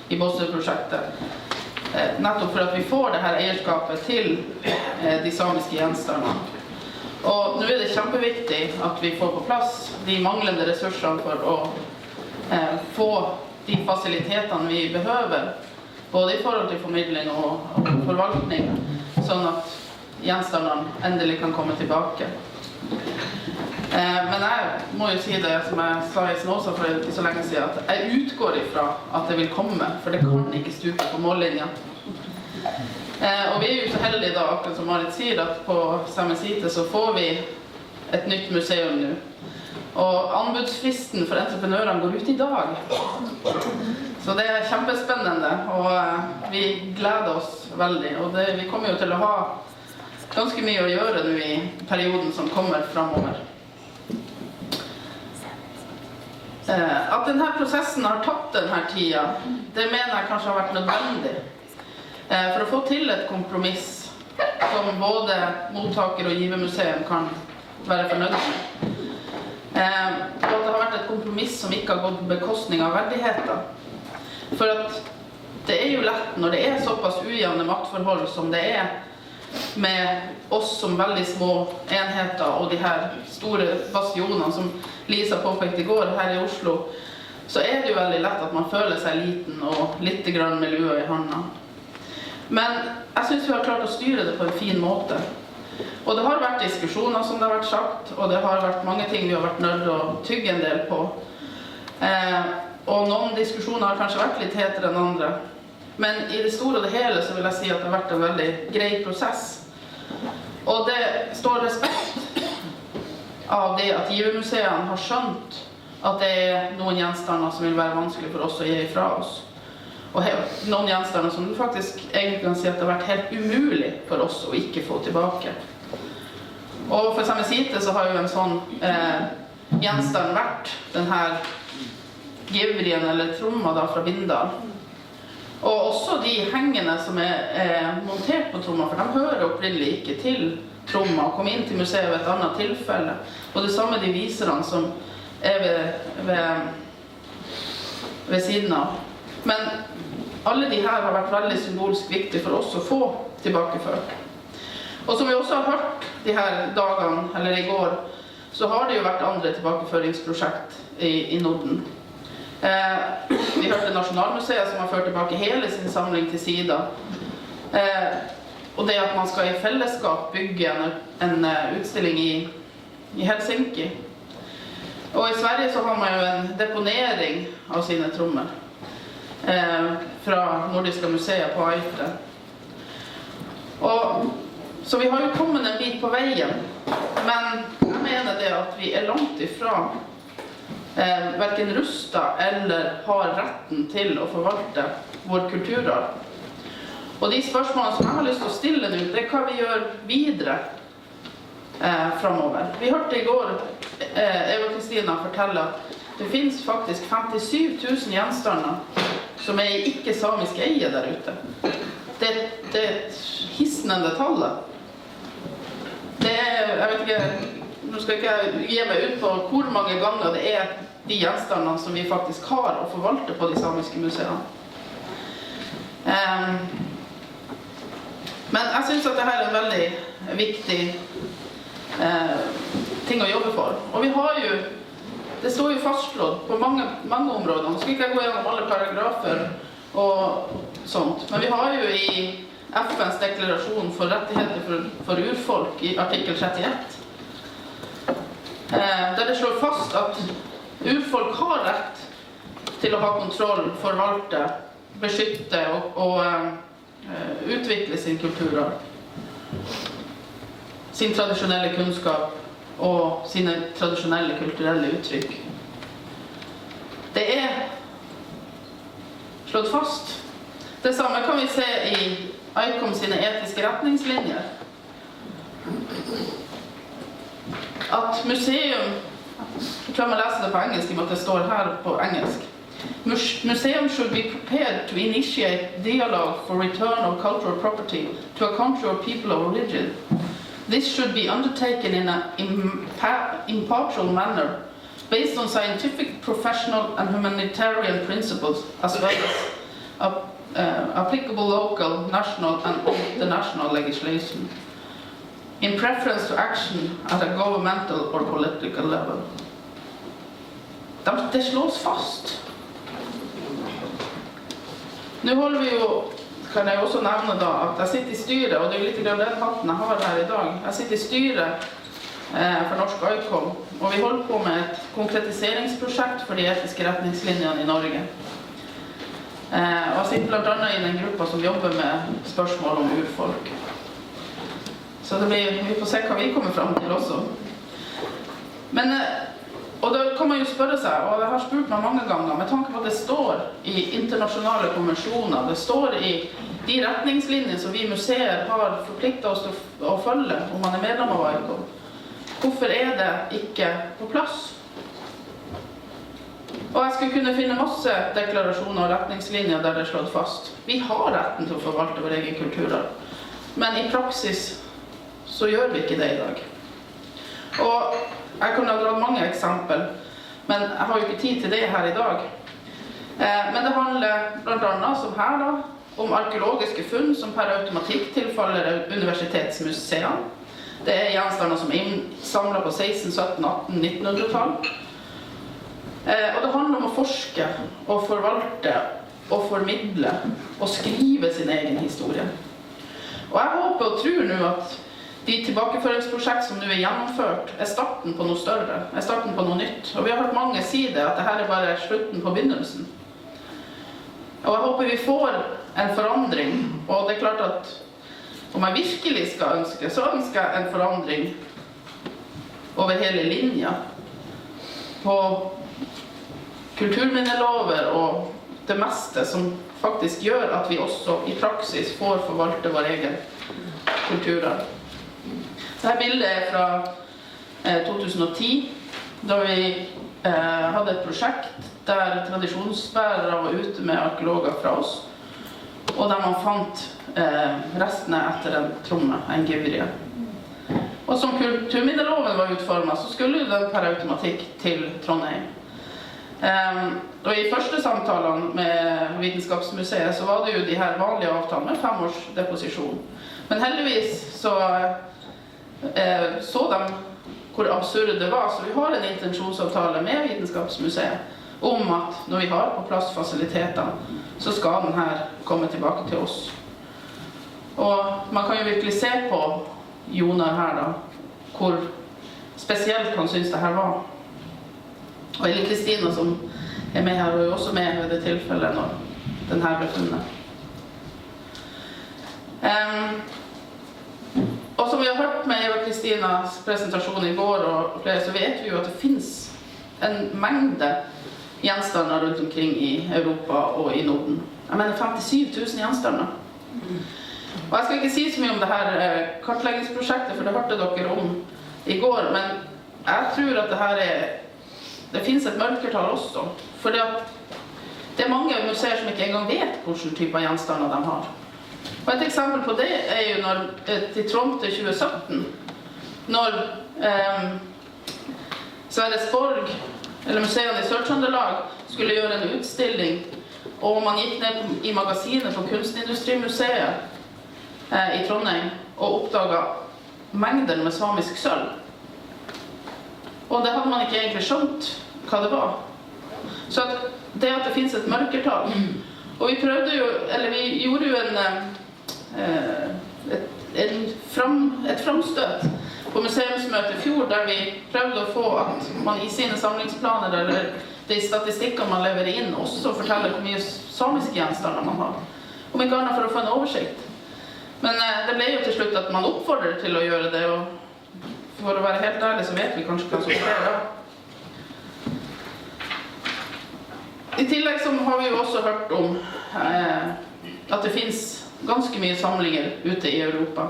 i Bååstede Projectet. Nettopp for at vi får det her eierskapet til de samiske gjenstandene. Og nå er det kjempeviktig at vi får på plass de manglende ressursene for å få de fasilitetene vi behøver, både i forhold til formidling og forvaltning, sånn at gjenstandene endelig kan komme tilbake. Men jeg må jo si det som jeg sa i Snåsa for ikke så lenge siden, at jeg utgår ifra at det vil komme, for det kan ikke stupe på mållinja. Og vi er jo så heldige da, akkurat som Marit sier, at på Sámi så får vi et nytt museum nå. Og anbudsfristen for entreprenørene går ut i dag. Så det er kjempespennende, og vi gleder oss veldig. Og vi kommer jo til å ha ganske mye å gjøre nå i perioden som kommer fremover. At denne prosessen har tatt denne tida, det mener jeg kanskje har vært nødvendig. For å få til et kompromiss som både mottaker og givermuseum kan være fornøyd med. Og at det har vært et kompromiss som ikke har gått på bekostning av verdigheten. For at det er jo lett når det er såpass ujevne maktforhold som det er med oss som veldig små enheter og de her store bastionene som Lisa påpekte i går her i Oslo, så er det jo veldig lett at man føler seg liten og litt grann med lua i handa. Men jeg synes vi har klart å styre det på en fin måte. Og det har vært diskusjoner som det har vært sagt, og det har vært mange ting vi har vært nødt til å tygge en del på. Og noen diskusjoner har kanskje vært litt hetere enn andre. Men i det store og det hele så vil jeg si at det har vært en veldig grei prosess. Og det står respekt av det at givermuseene har skjønt at det er noen gjenstander som vil være vanskelig for oss å gi ifra oss. Og noen gjenstander som du faktisk egentlig kan si at det har vært helt umulig for oss å ikke få tilbake. Og for Sámi så har jo en sånn gjenstand vært den her givrien eller tromma da fra Bindal. Og også de hengene som er montert på tromma, for de hører opprinnelig ikke til tromma, og kom inn til museet ved et annet tilfelle. Og det samme de viserne som er ved siden av. Men alle de her har vært veldig symbolsk viktig for oss å få tilbakeført. Og som vi også har hørt de her dagene, eller i går, så har det jo vært andre tilbakeføringsprosjekt i Norden. Vi hørte Nasjonalmuseet som har ført tilbake hele sin samling til Siida. Og det at man skal i fellesskap bygge en utstilling i Helsinki. Og i Sverige så har man jo en deponering av sine trommer fra Nordiske museet på Ájtte. Så vi har jo kommet en bit på veien, men jeg mener det at vi er langt ifra hverken rustet eller har retten til å forvalte vår kulturarv. Og de spørsmålene som jeg har lyst til å stille nå, det er hva vi gjør videre fremover. Vi hørte i går Eeva og Kristiina fortelle at det finnes faktisk 57 000 gjenstander som er i ikke-samiske eie der ute. Det er et hissnende tallet. Det er, jeg vet ikke, nå skal ikke jeg gi meg ut på hvor mange ganger det de gjenstandene som vi faktisk har å forvalte på de samiske museene. Men jeg synes at dette en veldig viktig ting å jobbe for. Og vi har jo, det står jo fastslått på mange områder. Nå skal ikke jeg gå gjennom alle paragrafer og sånt, men vi har jo i FNs deklarasjon for rettigheter for urfolk i artikkel 31, der det slår fast at urfolk har rett til å ha kontroll, forvalte, beskytte og utvikle sin kulturarv, sin tradisjonelle kunnskap og sine tradisjonelle kulturelle uttrykk. Det slått fast. Det samme kan vi se i hjemkomst sine etiske retningslinjer. At museum, jeg tror jeg må lese det på engelsk, i og med at det står her på engelsk. Museum should be prepared to initiate dialogue for return of cultural property to a country or people of origin. This should be undertaken in an impartial manner, based on scientific, professional and humanitarian principles, as well as applicable local, national and international legislation, in preference to action at a governmental or political level. Det slås fast. Nå holder vi jo, kan jeg også nevne da, at jeg sitter i styret, og det er jo litt grann den hatten jeg har her i dag. Jeg sitter i styret for Norsk hjemkomst, og vi holder på med et konkretiseringsprosjekt for de etiske retningslinjene i Norge. Og jeg sitter blant annet i den gruppa som jobber med spørsmål om urfolk. Så vi får se hva vi kommer frem til også. Men, og da kan man jo spørre seg, og jeg har spurt meg mange ganger, med tanke på at det står i internasjonale konvensjoner, det står i de retningslinjene som vi museer har forpliktet oss til å følge, om man er medlem av hjemkomst. Hvorfor er det ikke på plass? Og jeg skulle kunne finne masse deklarasjoner og retningslinjer der det er slått fast. Vi har retten til å forvalte vår egen kulturarv, men i praksis så gjør vi ikke det i dag. Og jeg kunne ha dratt mange eksempel, men jeg har jo ikke tid til det her i dag. Men det handler blant annet, som her da, om arkeologiske funn som per automatikk tilfaller universitetsmuseene. Det er gjenstander som er samlet på 16, 17, 18, 1900-tall. Og det handler om å forske og forvalte og formidle og skrive sin egen historie. Og jeg håper og tror nå at de tilbakeføringsprosjekt som nå er gjennomført er starten på noe større, er starten på noe nytt. Og vi har hørt mange si det, at dette er bare slutten på begynnelsen. Og jeg håper vi får en forandring, og det er klart at om jeg virkelig skal ønske, så ønsker jeg en forandring over hele linja på kulturminnelover og det meste som faktisk gjør at vi også i praksis får forvalte vår egen kulturarv. Dette bildet er fra 2010, da vi hadde et prosjekt der tradisjonsbærere var ute med arkeologer fra oss, og der man fant restene etter en tromme, en gevrie. Og som kulturminneloven var utformet, så skulle den per automatikk til Trondheim. Og i første samtalene med Vitenskapsmuseet så var det jo de her vanlige avtalene med 5 års deposisjon. Men heldigvis så de hvor absurd det var, så vi har en intensjonsavtale med Vitenskapsmuseet om at når vi har på plass fasiliteter, så skal den her komme tilbake til oss. Og man kan jo virkelig se på Jonar her da, hvor spesielt han synes det her var. Og eller Kristiina som er med her, og er også med ved det tilfellet når den her ble funnet. Og som vi har hørt med Eeva Kristiinas presentasjon i går, og flere, så vet vi jo at det finnes en mengde gjenstander rundt omkring i Europa og i Norden. Jeg mener 57 000 gjenstander. Og jeg skal ikke si så mye om det her kartleggingsprosjektet, for det hørte dere om i går, men jeg tror at det her det finnes et mørkertall også, for det er mange museer som ikke engang vet hvilken type gjenstander de har. Og et eksempel på det er jo til Trond til 2017, når Sverresborg, eller museene i Sør-Trøndelag, skulle gjøre en utstilling, og man gikk ned i magasinet på Kunstindustrimuseet i Trondheim og oppdaget mengder med samisk sølv. Og det hadde man ikke egentlig skjønt hva det var. Så det at det finnes et mørkertall, og vi prøvde jo, eller vi gjorde jo et framstøt på museumsmøtet i fjor, der vi prøvde å få at man i sine samlingsplaner, eller de statistikker man leverer inn, også forteller hvor mye samiske gjenstander man har. Om ikke annet for å få en oversikt. Men det ble jo til slutt at man oppfordrer til å gjøre det, og for å være helt ærlig så vet vi kanskje hva som skjer da. I tillegg så har vi jo også hørt om at det finnes ganske mye samlinger ute i Europa.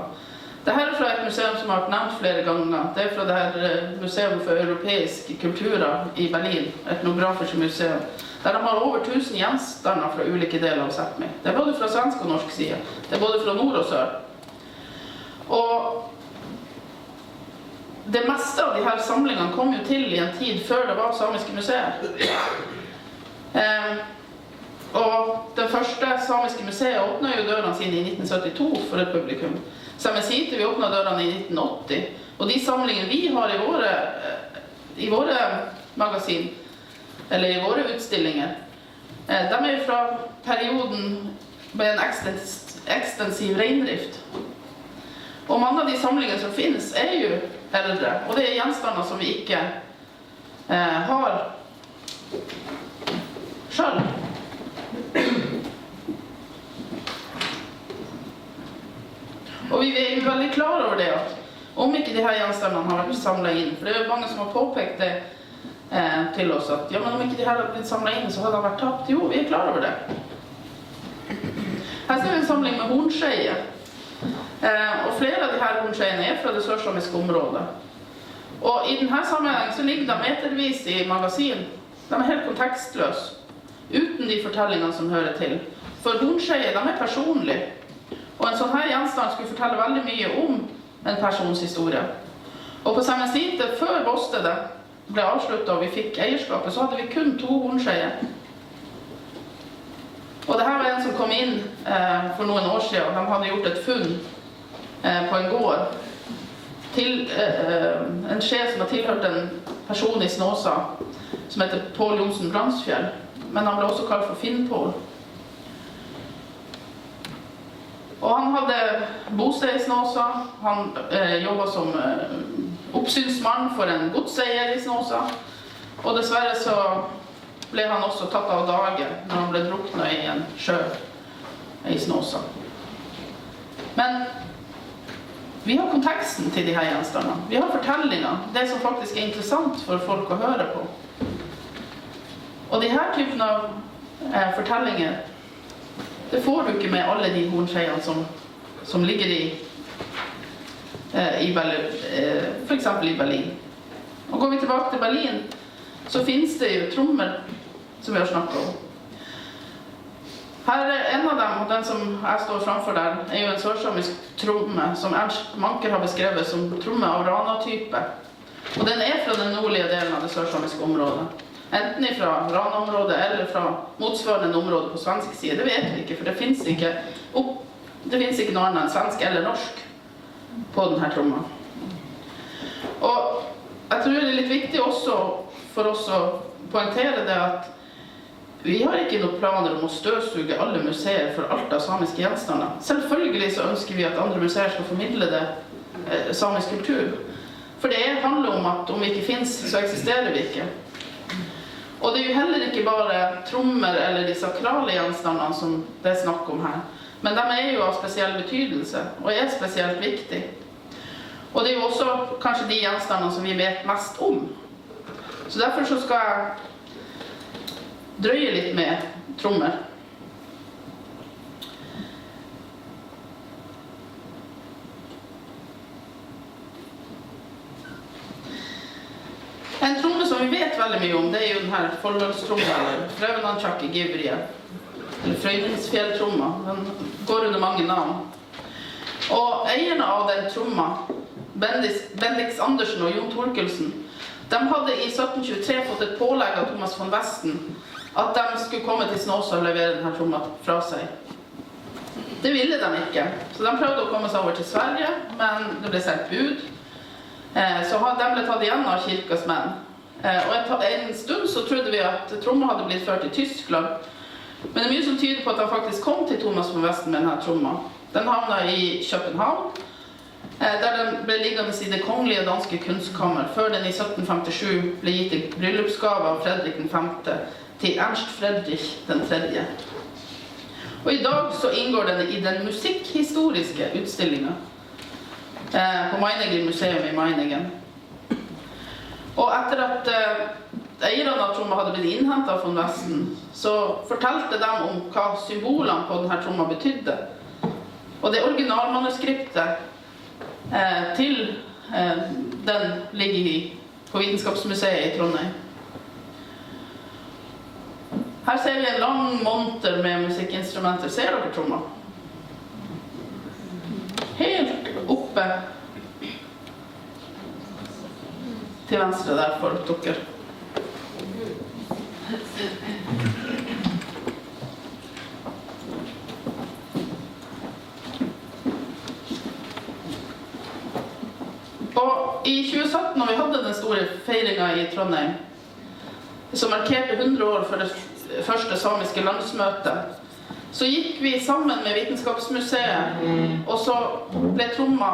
Dette er fra et museum som har vært nevnt flere ganger. Det er fra det her museum for europeiske kulturer i Berlin, etnografisk museum, der de har over 1000 gjenstander fra ulike deler av Sámi. Det er både fra svensk og norsk side. Det er både fra nord og sør. Og det meste av de her samlingene kom jo til i en tid før det var samiske museer. Og det første samiske museet åpnet jo dørene sine i 1972 for et publikum. Sámi vi åpnet dørene i 1980, og de samlingene vi har i våre magasin, eller i våre utstillinger, de er jo fra perioden med en ekstensiv reindrift. Og mange av de samlingene som finnes er jo eldre, og det er gjenstander som vi ikke har selv. Og vi er jo veldig klar over det, at om ikke de her gjenstandene har vært samlet inn, for det er jo mange som har påpekt det til oss, at ja, men om ikke de her har blitt samlet inn, så hadde det vært tapt. Jo, vi er klar over det. Her ser vi en samling med hornskjeie, og flere av de her hornskjeiene er fra det sørsamiske området. Og i denne sammenhengen så ligger de metervis i magasin. De er helt kontekstløse, uten de fortellingene som hører til. For hornskjeie, de er personlige. Og en sånn her gjenstand skulle fortelle veldig mye om en persons historie. Og på samme side, før Bååstede ble avsluttet og vi fikk eierskapet, så hadde vi kun 2 hornskjeier. Og dette var en som kom inn for noen år siden, og de hadde gjort et funn på en gård til en skje som har tilhørt en person i Snåsa, som heter Pål Jonsen Bransfjell, men han ble også kalt for Finnpål. Og han hadde bosted i Snåsa, han jobbet som oppsynsmann for en godseier i Snåsa, og dessverre så ble han også tatt av dage når han ble druknet i en sjø i Snåsa. Men vi har konteksten til de her gjenstandene, vi har fortellinger, det som faktisk er interessant for folk å høre på. Og de her typen av fortellinger, det får du ikke med alle de hornskjeiene som ligger for eksempel i Berlin. Og går vi tilbake til Berlin, så finnes det jo trommer som vi har snakket om. Her er en av dem, og den som jeg står framfor der, er jo en sørsamisk tromme som Ernst Manker har beskrevet som tromme av Rana-type. Og den er fra den nordlige delen av det sørsamiske området. Enten fra Rana-området eller fra motsvarende område på svensk side, det vet vi ikke, for det finnes ikke noe annet enn svensk eller norsk på denne tromma. Og jeg tror det er litt viktig også for oss å poengtere det at vi har ikke noen planer om å støvsuge alle museer for alt av samiske gjenstander. Selvfølgelig så ønsker vi at andre museer skal formidle det samisk kultur. For det handler om at om vi ikke finnes, så eksisterer vi ikke. Og det er jo heller ikke bare trommer eller de sakrale gjenstandene som det er snakk om her. Men de er jo av spesiell betydelse, og er spesielt viktig. Og det er jo også kanskje de gjenstandene som vi vet mest om. Så derfor så skal jeg drøye litt med trommer. En tromme som vi vet veldig mye om, det er jo denne forløpstrommen, eller Frøvenanchak i Givrie, eller Frøyningsfjelltromma. Den går under mange navn. Og eierne av den tromma, Bendix Andersen og Jon Torkelsen, De hadde i 1723 fått et pålegg av Thomas von Westen at de skulle komme til Snåsa og levere denne tromma fra seg. Det ville de ikke, så de prøvde å komme seg over til Sverige, men det ble sendt bud. Så de ble tatt igjen av kirkas menn. Og en stund så trodde vi at tromma hadde blitt ført til Tyskland, men det er mye som tyder på at de faktisk kom til Thomas von Westen med denne tromma. Den havnet i København, der den ble liggende i det kongelige danske kunstkammer, før den i 1757 ble gitt i bryllupsgave av Fredrik V til Ernst Friedrich den tredje. Og i dag så inngår den i den musikkhistoriske utstillingen på Meiningen museum i Meiningen. Og etter at eierne av tromma hadde blitt innhentet av von Westen, så fortalte de om hva symbolene på denne tromma betydde. Og det originalmanuskriptet til den ligger på Vitenskapsmuseet i Trondheim. Her ser vi en lang monter med musikkinstrumenter. Ser dere tromma? Helt oppe til venstre der for dere. Og i 2017, når vi hadde den store feiringen i Trondheim, som markerte 100 år for det første samiske landsmøtet, så gikk vi sammen med Vitenskapsmuseet, og så ble tromma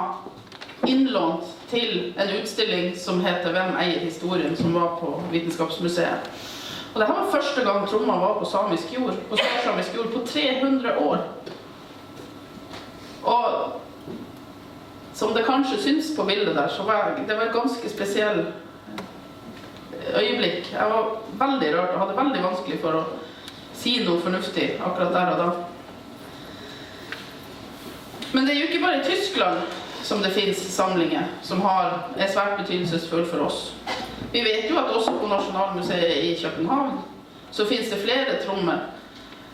innlånt til en utstilling som heter «Hvem eier historien?», som var på Vitenskapsmuseet. Og dette var første gang tromma var på samisk jord, på sørsamisk jord, på 300 år. Og som det kanskje syns på bildet der, så var det et ganske spesiell øyeblikk. Jeg var veldig rørt og hadde veldig vanskelig for å si noe fornuftig akkurat der og da. Men det er jo ikke bare i Tyskland som det finnes samlinger som er svært betydelsesfull for oss. Vi vet jo at også på Nasjonalmuseet i København så finnes det flere trommer,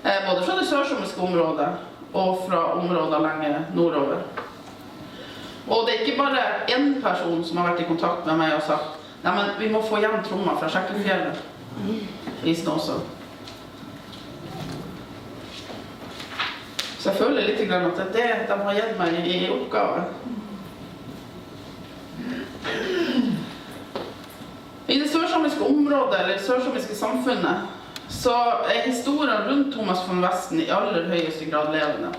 både fra det sørsamiske området og fra områder lenger nordover. Og det er ikke bare en person som har vært i kontakt med meg og sagt «Nei, men vi må få hjem tromma fra Skjekkefjellet i Snåsa». Så jeg føler litt grann at det er det de har gitt meg i oppgave. I det sørsamiske området, eller det sørsamiske samfunnet, så er historien rundt Thomas von Westen i aller høyeste grad levende.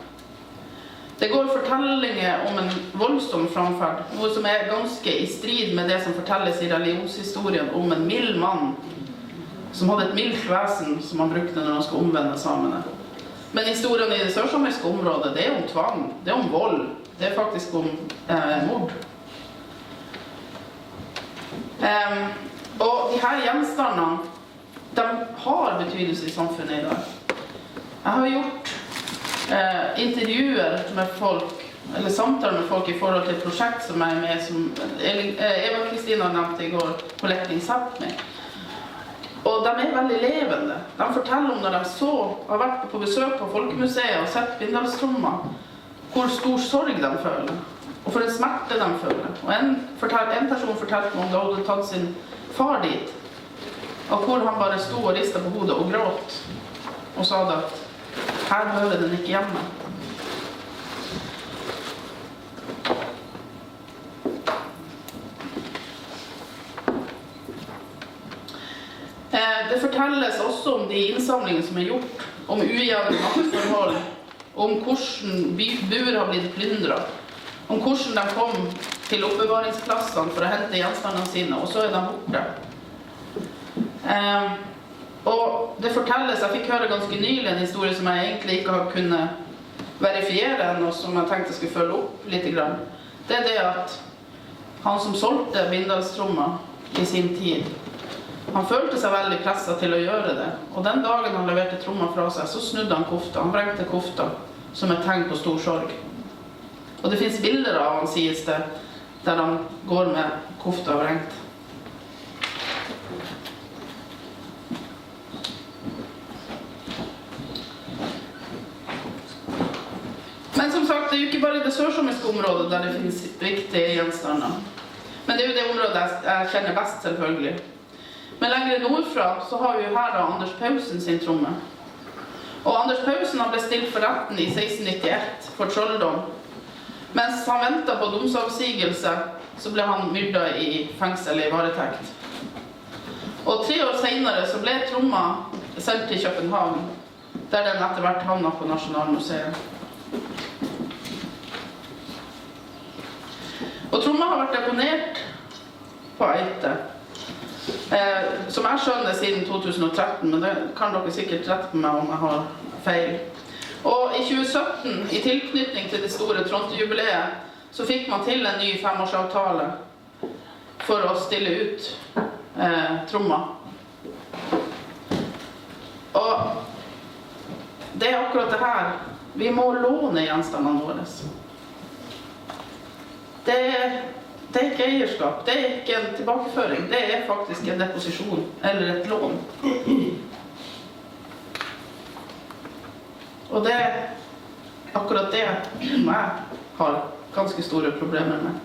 Det går fortellinger om en voldsom framferd, noe som er ganske i strid med det som fortelles i religionshistorien om en mild mann som hadde et mildt vesen som han brukte når han skulle omvende samene. Men historien i det sørsamiske området, det er om tvang, det er om vold, det er faktisk om mord. Og de her gjenstandene, de har betydelse i samfunnet i dag. Jeg har gjort intervjuer med folk, eller samtaler med folk i forhold til et prosjekt som er med, som Eeva og Kristiina nevnte i går, Collecting Sámi. Og de er veldig levende. De forteller om når de har vært på besøk på Folkemuseet og sett Bindalstromma, hvor stor sorg de føler, og for en smerte de føler. Og en person fortalte meg om da hun hadde tatt sin far dit, og hvor han bare sto og ristet på hodet og gråt, og sa det at her hører den ikke hjemme. Det fortelles også om de innsamlingene som er gjort, om ujevne maktforhold, om hvordan buer har blitt plyndret, om hvordan de kom til oppbevaringsplassene for å hente gjenstandene sine, og så er de borte. Og det fortelles, jeg fikk høre ganske nylig en historie som jeg egentlig ikke har kunnet verifiere, og som jeg tenkte jeg skulle følge opp litt grann. Det er det at han som solgte Bindalstromma i sin tid, han følte seg veldig presset til å gjøre det. Og den dagen han leverte tromma fra seg, så snudde han kofta. Han vrengte kofta som et tegn på stor sorg. Og det finnes bilder av han, sies det, der han går med kofta vrengt. Men som sagt, det er jo ikke bare i det sørsamiske området der det finnes viktige gjenstander. Men det er jo det området jeg kjenner best, selvfølgelig. Men lenger nordfra så har vi jo her da Anders Pausen sin tromme. Og Anders Pausen ble stilt for retten i 1691 for trolldom. Mens han ventet på domsavsigelse, så ble han myrdet i fengsel i varetekt. Og 3 år senere så ble tromma sendt til København, der den etter hvert havnet på Nasjonalmuseet. Og tromma har vært deponert på Ájtte, som jeg skjønner siden 2013, men det kan dere sikkert rette meg om jeg har feil. Og i 2017, i tilknytning til det store Trondheim-jubileet, så fikk man til en ny 5-årsavtale for å stille ut tromma. Og det er akkurat det her. Vi må låne gjenstandene våre. Det er ikke eierskap, det er ikke en tilbakeføring, det er faktisk en deposisjon eller et lån. Og det er akkurat det som jeg har ganske store problemer med.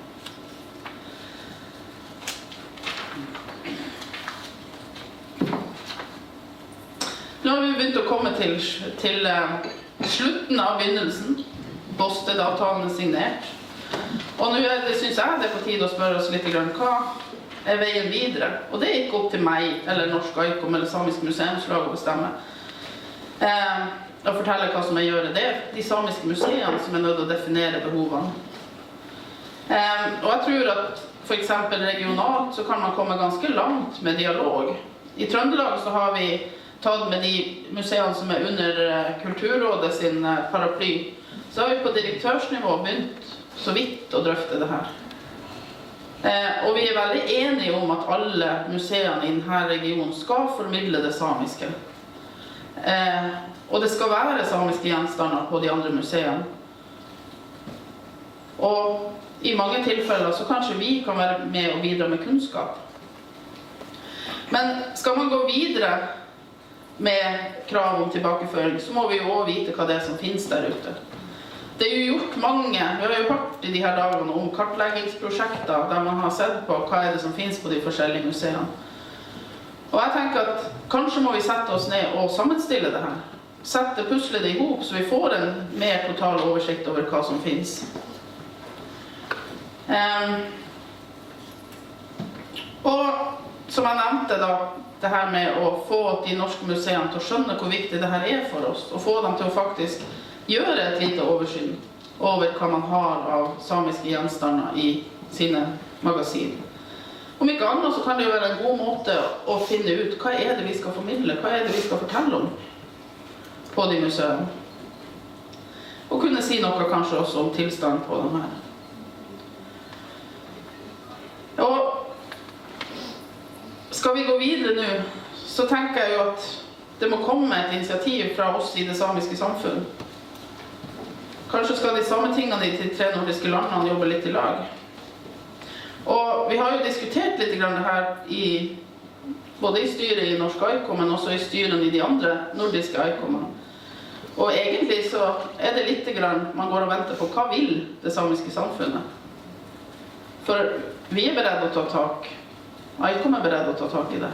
Nå har vi begynt å komme til slutten av begynnelsen. Bååstede-avtalen er signert. Og nå synes jeg det er på tide å spørre oss litt grann, hva er veien videre? Og det er ikke opp til meg, eller Norsk ICOM, eller Samisk museumslag å bestemme. Og fortelle hva som er gjøre. Det er de samiske museene som er nødt til å definere behovene. Og jeg tror at for eksempel regionalt så kan man komme ganske langt med dialog. I Trøndelag så har vi tatt med de museene som er under Kulturrådet sin paraply. Så har vi på direktørsnivå begynt så vidt å drøfte det her. Og vi er veldig enige om at alle museene i denne regionen skal formidle det samiske. Og det skal være samiske gjenstander på de andre museene. Og i mange tilfeller så kanskje vi kan være med og bidra med kunnskap. Men skal man gå videre med krav om tilbakeføring, så må vi jo også vite hva det er som finnes der ute. Det er jo gjort mange, vi har jo hørt i de her dagene om kartleggingsprosjekter der man har sett på hva er det som finnes på de forskjellige museene. Og jeg tenker at kanskje må vi sette oss ned og sammenstille det her. Sette pusle det ihop så vi får en mer total oversikt over hva som finnes. Og som jeg nevnte da, det her med å få de norske museene til å skjønne hvor viktig det her er for oss, og få dem til å faktisk gjøre et lite oversyn over hva man har av samiske gjenstander i sine magasin. Om ikke annet så kan det jo være en god måte å finne ut hva er det vi skal formidle, hva er det vi skal fortelle om på de museene. Og kunne si noe kanskje også om tilstand på dem her. Og skal vi gå videre nå, så tenker jeg jo at det må komme et initiativ fra oss i det samiske samfunn. Kanskje skal de samme tingene i de 3 nordiske landene jobbe litt i lag. Og vi har jo diskutert litt grann det her både i styret i Norsk ICOM, men også i styrene i de andre nordiske ICOM-ene. Og egentlig så er det litt grann man går og venter på hva vil det samiske samfunnet. For vi er beredde å ta tak. ICOM er beredde å ta tak i det.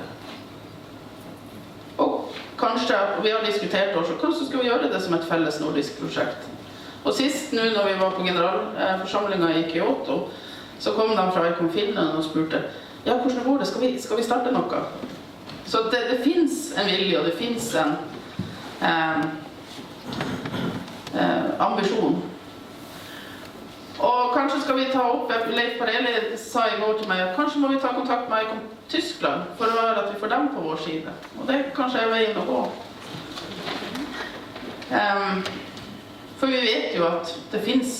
Og kanskje, vi har diskutert også, kanskje skal vi gjøre det som et felles nordisk prosjekt. Og sist nå når vi var på generalforsamlingen i Kyoto, så kom de fra ICOM Finland og spurte, ja, hvordan går det? Skal vi starte noe? Så det finnes en vilje, og det finnes en ambisjon. Og kanskje skal vi ta opp, Leif Pareli sa i går til meg, kanskje må vi ta kontakt med ICOM Tyskland for å høre at vi får dem på vår side. Og det kanskje er veien å gå. For vi vet jo at det finnes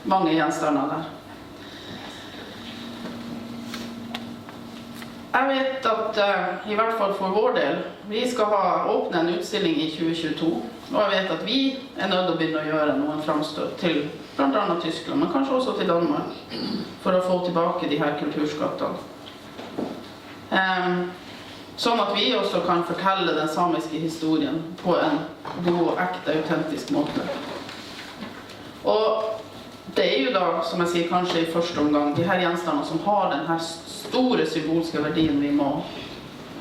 mange gjenstander der. Jeg vet at, i hvert fall for vår del, vi skal åpne en utstilling i 2022, og jeg vet at vi er nødt til å begynne å gjøre noen fremstøt til blant annet Tyskland, men kanskje også til Danmark, for å få tilbake de her kulturskattene. Sånn at vi også kan fortelle den samiske historien på en god, ekte, autentisk måte. Og det er jo da, som jeg sier, kanskje i første omgang, de her gjenstandene som har den her store symbolske verdien vi må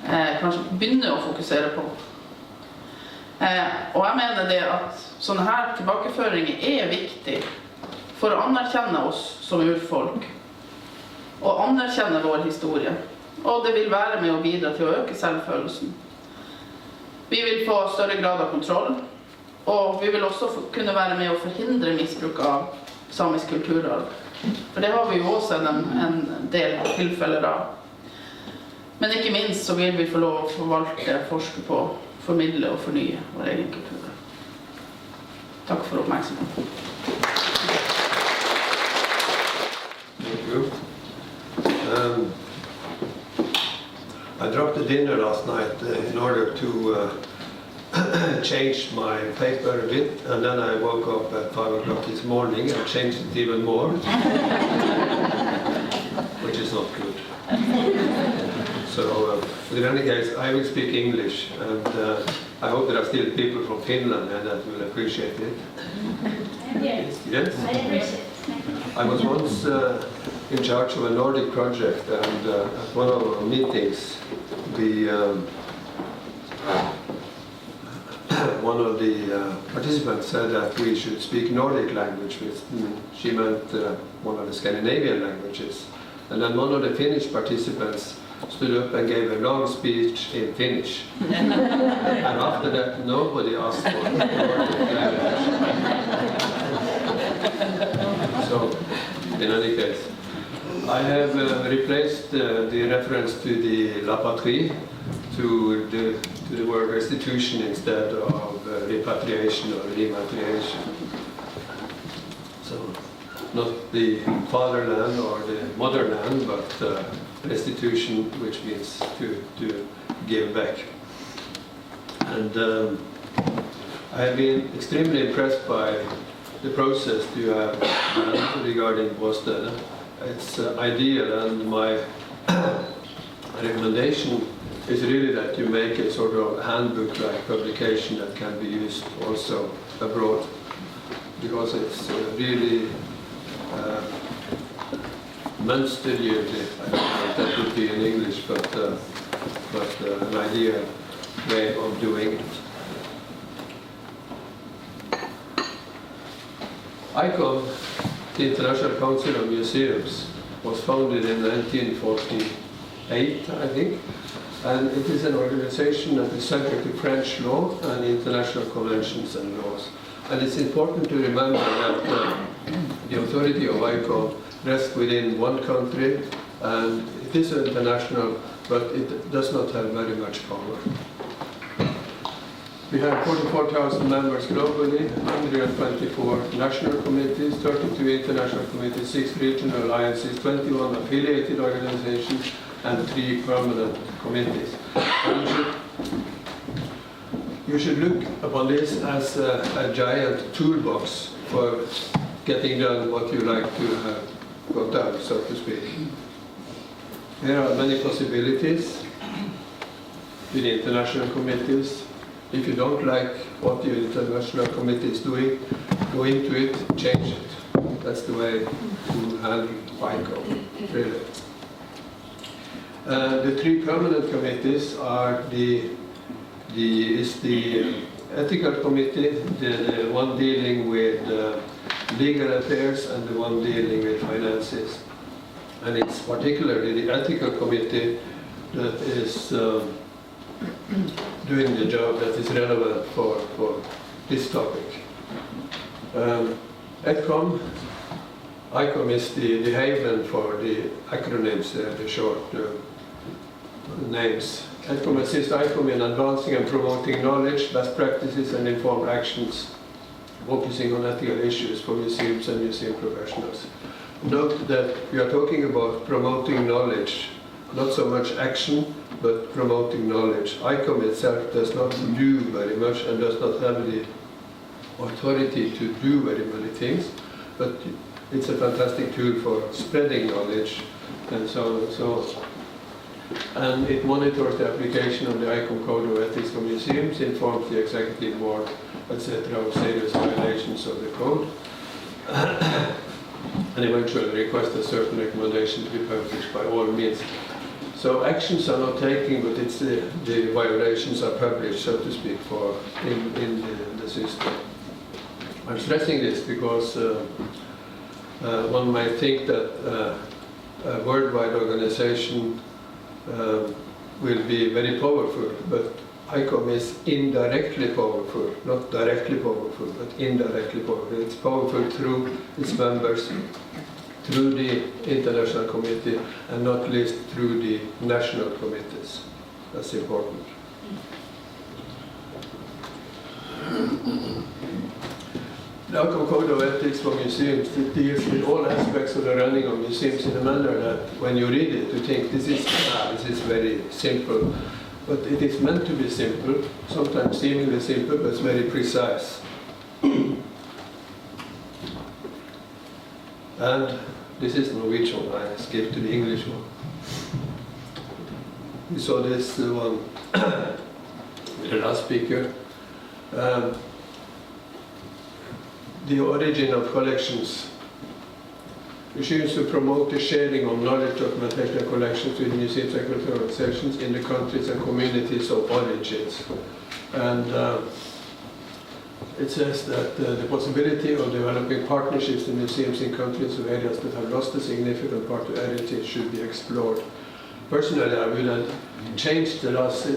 kanskje begynne å fokusere på. Og jeg mener det at sånne her tilbakeføringer er viktig for å anerkjenne oss som urfolk, og anerkjenne vår historie. Og det vil være med å bidra til å øke selvfølelsen. Vi vil få større grad av kontroll, og vi vil også kunne være med å forhindre misbruk av samisk kulturarv. For det har vi jo også en del tilfeller av. Men ikke minst så vil vi få lov å forvalte, forske på, formidle og fornye vår egen kultur. Takk for oppmerksomheten. Thank you. I dropped the dinner last night in order to change my paper a bit, and then I woke up at 5 o'clock this morning and changed it even more, which is not good. So, in any case, I will speak English, and I hope there are still people from Finland that will appreciate it. Yes. Yes? I appreciate it. I was once in charge of a Nordic project, and at one of our meetings, one of the participants said that we should speak Nordic language, which she meant one of the Scandinavian languages. And then one of the Finnish participants stood up and gave a long speech in Finnish. And after that, nobody asked for Nordic language. So, in any case, I have replaced the reference to the La Patrie to the word restitution instead of repatriation or repatriation. So, not the fatherland or the motherland, but restitution, which means to give back. And I have been extremely impressed by the process you have done regarding Bååstede. It's ideal, and my recommendation is really that you make a sort of handbook-like publication that can be used also abroad, because it's really mönstergiltigt. I don't know if that would be in English, but an ideal way of doing it. ICOM, the International Council of Museums, was founded in 1948, I think, and it is an organization that is subject to French law and international conventions and laws. And it's important to remember that the authority of ICOM rests within one country, and it is international, but it does not have very much power. We have 44,000 members globally, 124 national committees, 32 international committees, 6 regional alliances, 21 affiliated organizations, and 3 permanent committees. And you should look upon this as a giant toolbox for getting done what you like to have got done, so to speak. There are many possibilities with the international committees. If you don't like what the international committee is doing, go into it, change it. That's the way to handle ICOM, really. The 3 permanent committees are the ethical committee, the one dealing with legal affairs, and the one dealing with finances. And it's particularly the ethical committee that is doing the job that is relevant for this topic. ICOM is the haven for the acronyms, the short names. EDCOM assists ICOM in advancing and promoting knowledge, best practices and informed actions, focusing on ethical issues for museums and museum professionals. Note that we are talking about promoting knowledge, not so much action, but promoting knowledge. ICOM itself does not do very much and does not have the authority to do very many things, but it's a fantastic tool for spreading knowledge and so on and so on. And it monitors the application of the ICOM Code of Ethics for Museums, informs the Executive Board, etc. of serious violations of the code. and eventually request a certain recommendation to be published by all means. So actions are not taken, but it's the violations are published, so to speak, in the system. I'm stressing this because one might think that a worldwide organization will be very powerful, but ICOM is indirectly powerful, not directly powerful, but indirectly powerful. It's powerful through its members, through the international committee, and not least through the national committees. That's important. The ICOM Code of Ethics for Museums deals with all aspects of the running of museums in a manner that when you read it, you think this is very simple. But it is meant to be simple, sometimes seemingly simple, but it's very precise. And this is Norwegian, I skipped to the English one. We saw this one with the last speaker. The origin of collections. Museums to promote the sharing of knowledge, documentation and collections with museums and cultural organizations in the countries and communities of origins. And it says that the possibility of developing partnerships in museums in countries or areas that have lost a significant part of heritage should be explored. Personally, I would have changed the last,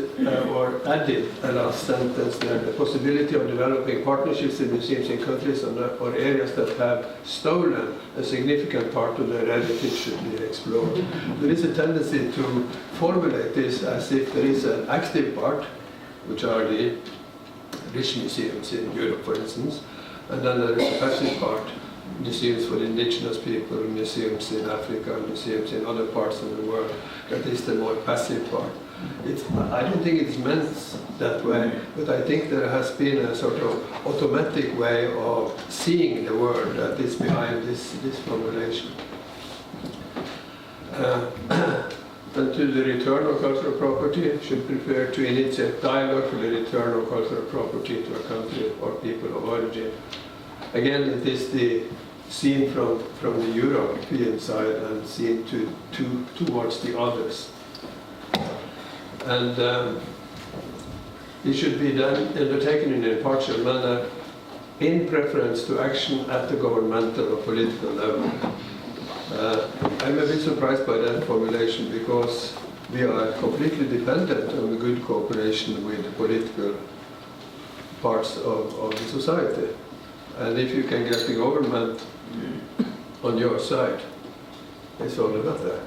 or added a last sentence there, the possibility of developing partnerships in museums in countries or areas that have stolen a significant part of their heritage should be explored. There is a tendency to formulate this as if there is an active part, which are the rich museums in Europe, for instance, and then there is a passive part, museums for indigenous people, museums in Africa, museums in other parts of the world. That is the more passive part. I don't think it's meant that way, but I think there has been a sort of automatic way of seeing the world that is behind this formulation. And to the return of cultural property, should prepare to initiate dialogue for the return of cultural property to a country or people of origin. Again, it is the seen from the European side and seen towards the others. And it should be done, undertaken in an impartial manner in preference to action at the governmental or political level. I'm a bit surprised by that formulation because we are completely dependent on the good cooperation with the political parts of the society. And if you can get the government on your side, it's all about that.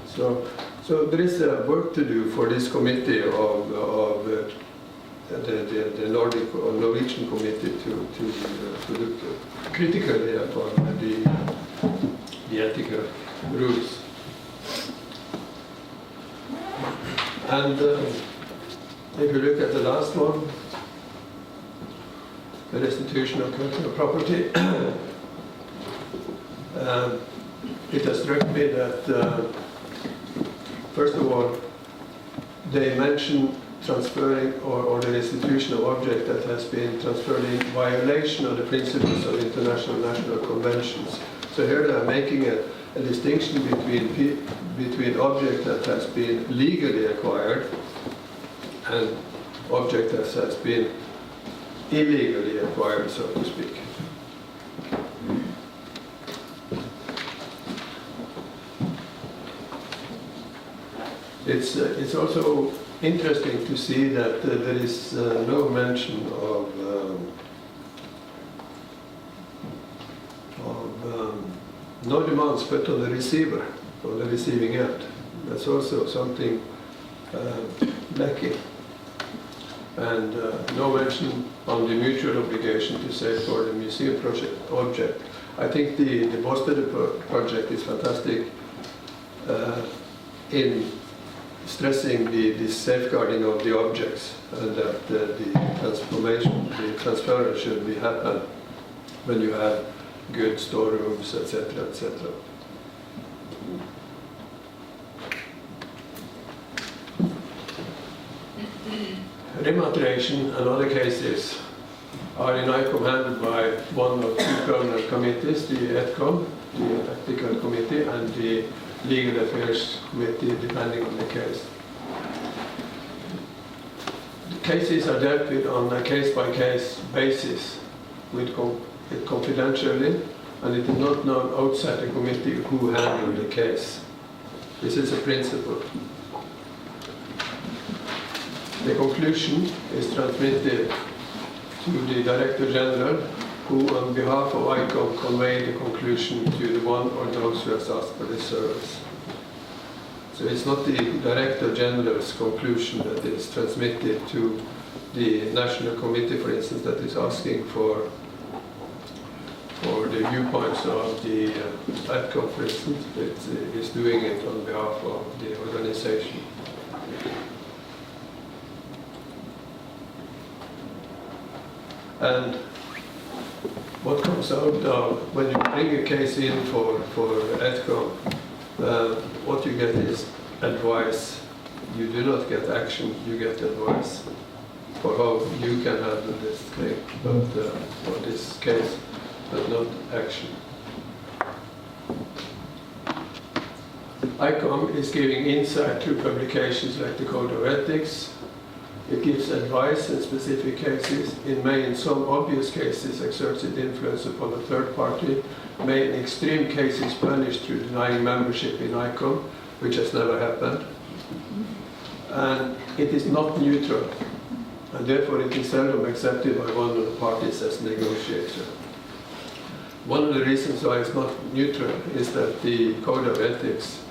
So there is work to do for this committee of the Nordic or Norwegian committee to look critically upon the ethical rules. And if you look at the last one, the restitution of cultural property, it has struck me that, first of all, they mention transferring or the restitution of object that has been transferred in violation of the principles of international national conventions. So here they are making a distinction between object that has been legally acquired and object that has been illegally acquired, so to speak. It's also interesting to see that there is no mention of no demands put on the receiver, on the receiving end. That's also something lacking. And no mention on the mutual obligation to safeguard the museum object. I think the Bååstede Project is fantastic in stressing the safeguarding of the objects and that the transference should be happen when you have good storerooms, etc., etc. Repatriation and other cases are in ICOM handled by one of two permanent committees, the ETCOM, the Ethical Committee, and the Legal Affairs Committee, depending on the case. The cases are dealt with on a case-by-case basis confidentially, and it is not known outside the committee who handled the case. This is a principle. The conclusion is transmitted to the Director General, who on behalf of ICOM convey the conclusion to the one or those who has asked for this service. So it's not the Director General's conclusion that is transmitted to the National Committee, for instance, that is asking for the viewpoints of the ICOM, for instance. It's doing it on behalf of the organization. And what comes out of when you bring a case in for ETCOM, what you get is advice. You do not get action, you get advice for how you can handle this thing, for this case, but not action. ICOM is giving insight through publications like the Code of Ethics. It gives advice in specific cases. It may, in some obvious cases, exert its influence upon a third party, may in extreme cases punish through denying membership in ICOM, which has never happened. And it is not neutral, and therefore it is seldom accepted by one of the parties as negotiator. One of the reasons why it's not neutral is that the Code of Ethics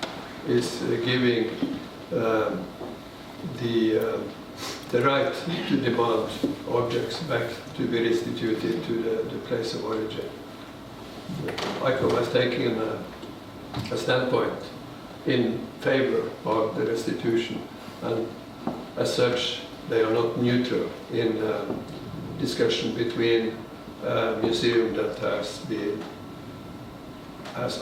is giving the right to demand objects back to be restituted to the place of origin. ICOM has taken a standpoint in favor of the restitution, and as such they are not neutral in discussion between a museum that has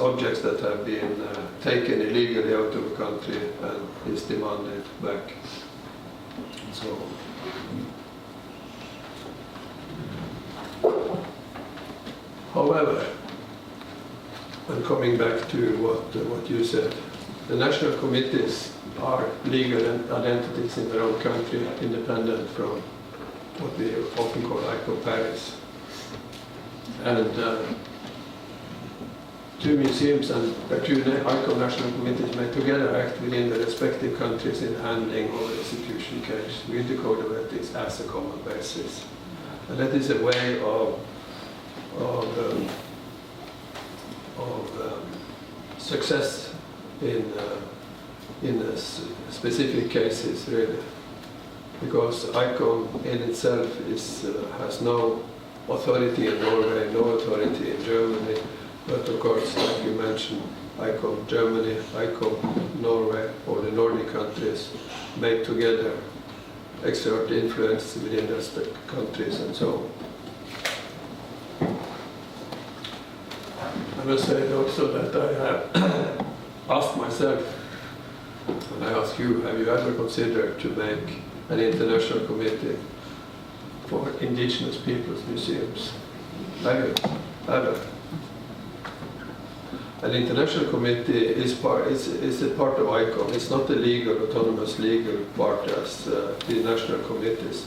objects that have been taken illegally out of the country and is demanded back. So, however, and coming back to what you said, the national committees are legal entities in their own country, independent from what we often call ICOM Paris. And two museums and two ICOM national committees may together act within the respective countries in handling of a restitution case with the Code of Ethics as a common basis. And that is a way of success in specific cases, really, because ICOM in itself has no authority in Norway, no authority in Germany, but of course, like you mentioned, ICOM Germany, ICOM Norway, or the Nordic countries may together exert influence within the respective countries and so on. I must say also that I have asked myself, and I ask you, have you ever considered to make an international committee for indigenous peoples' museums? Have you? Ever? An international committee is a part of ICOM. It's not a legal, autonomous legal part as the national committees.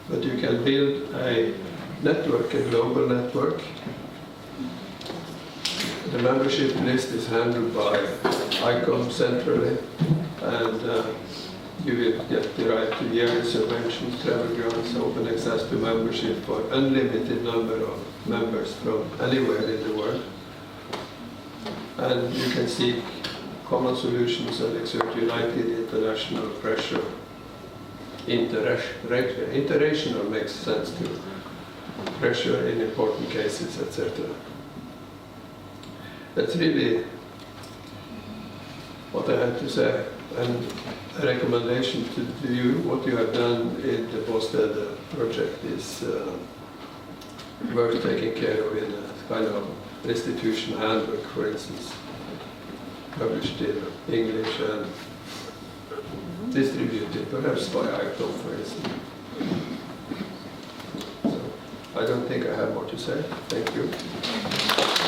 But you can build a network, a global network. The membership list is handled by ICOM centrally, and you will get the right to yearly subventions, travel grants, open access to membership for unlimited number of members from anywhere in the world. And you can seek common solutions and exert united international pressure. International makes sense to pressure in important cases, etc. That's really what I had to say. And a recommendation to you, what you have done in the Bååstede Project is worth taking care of in a kind of restitution handbook, for instance, published in English and distributed perhaps by ICOM, for instance. So I don't think I have more to say. Thank you.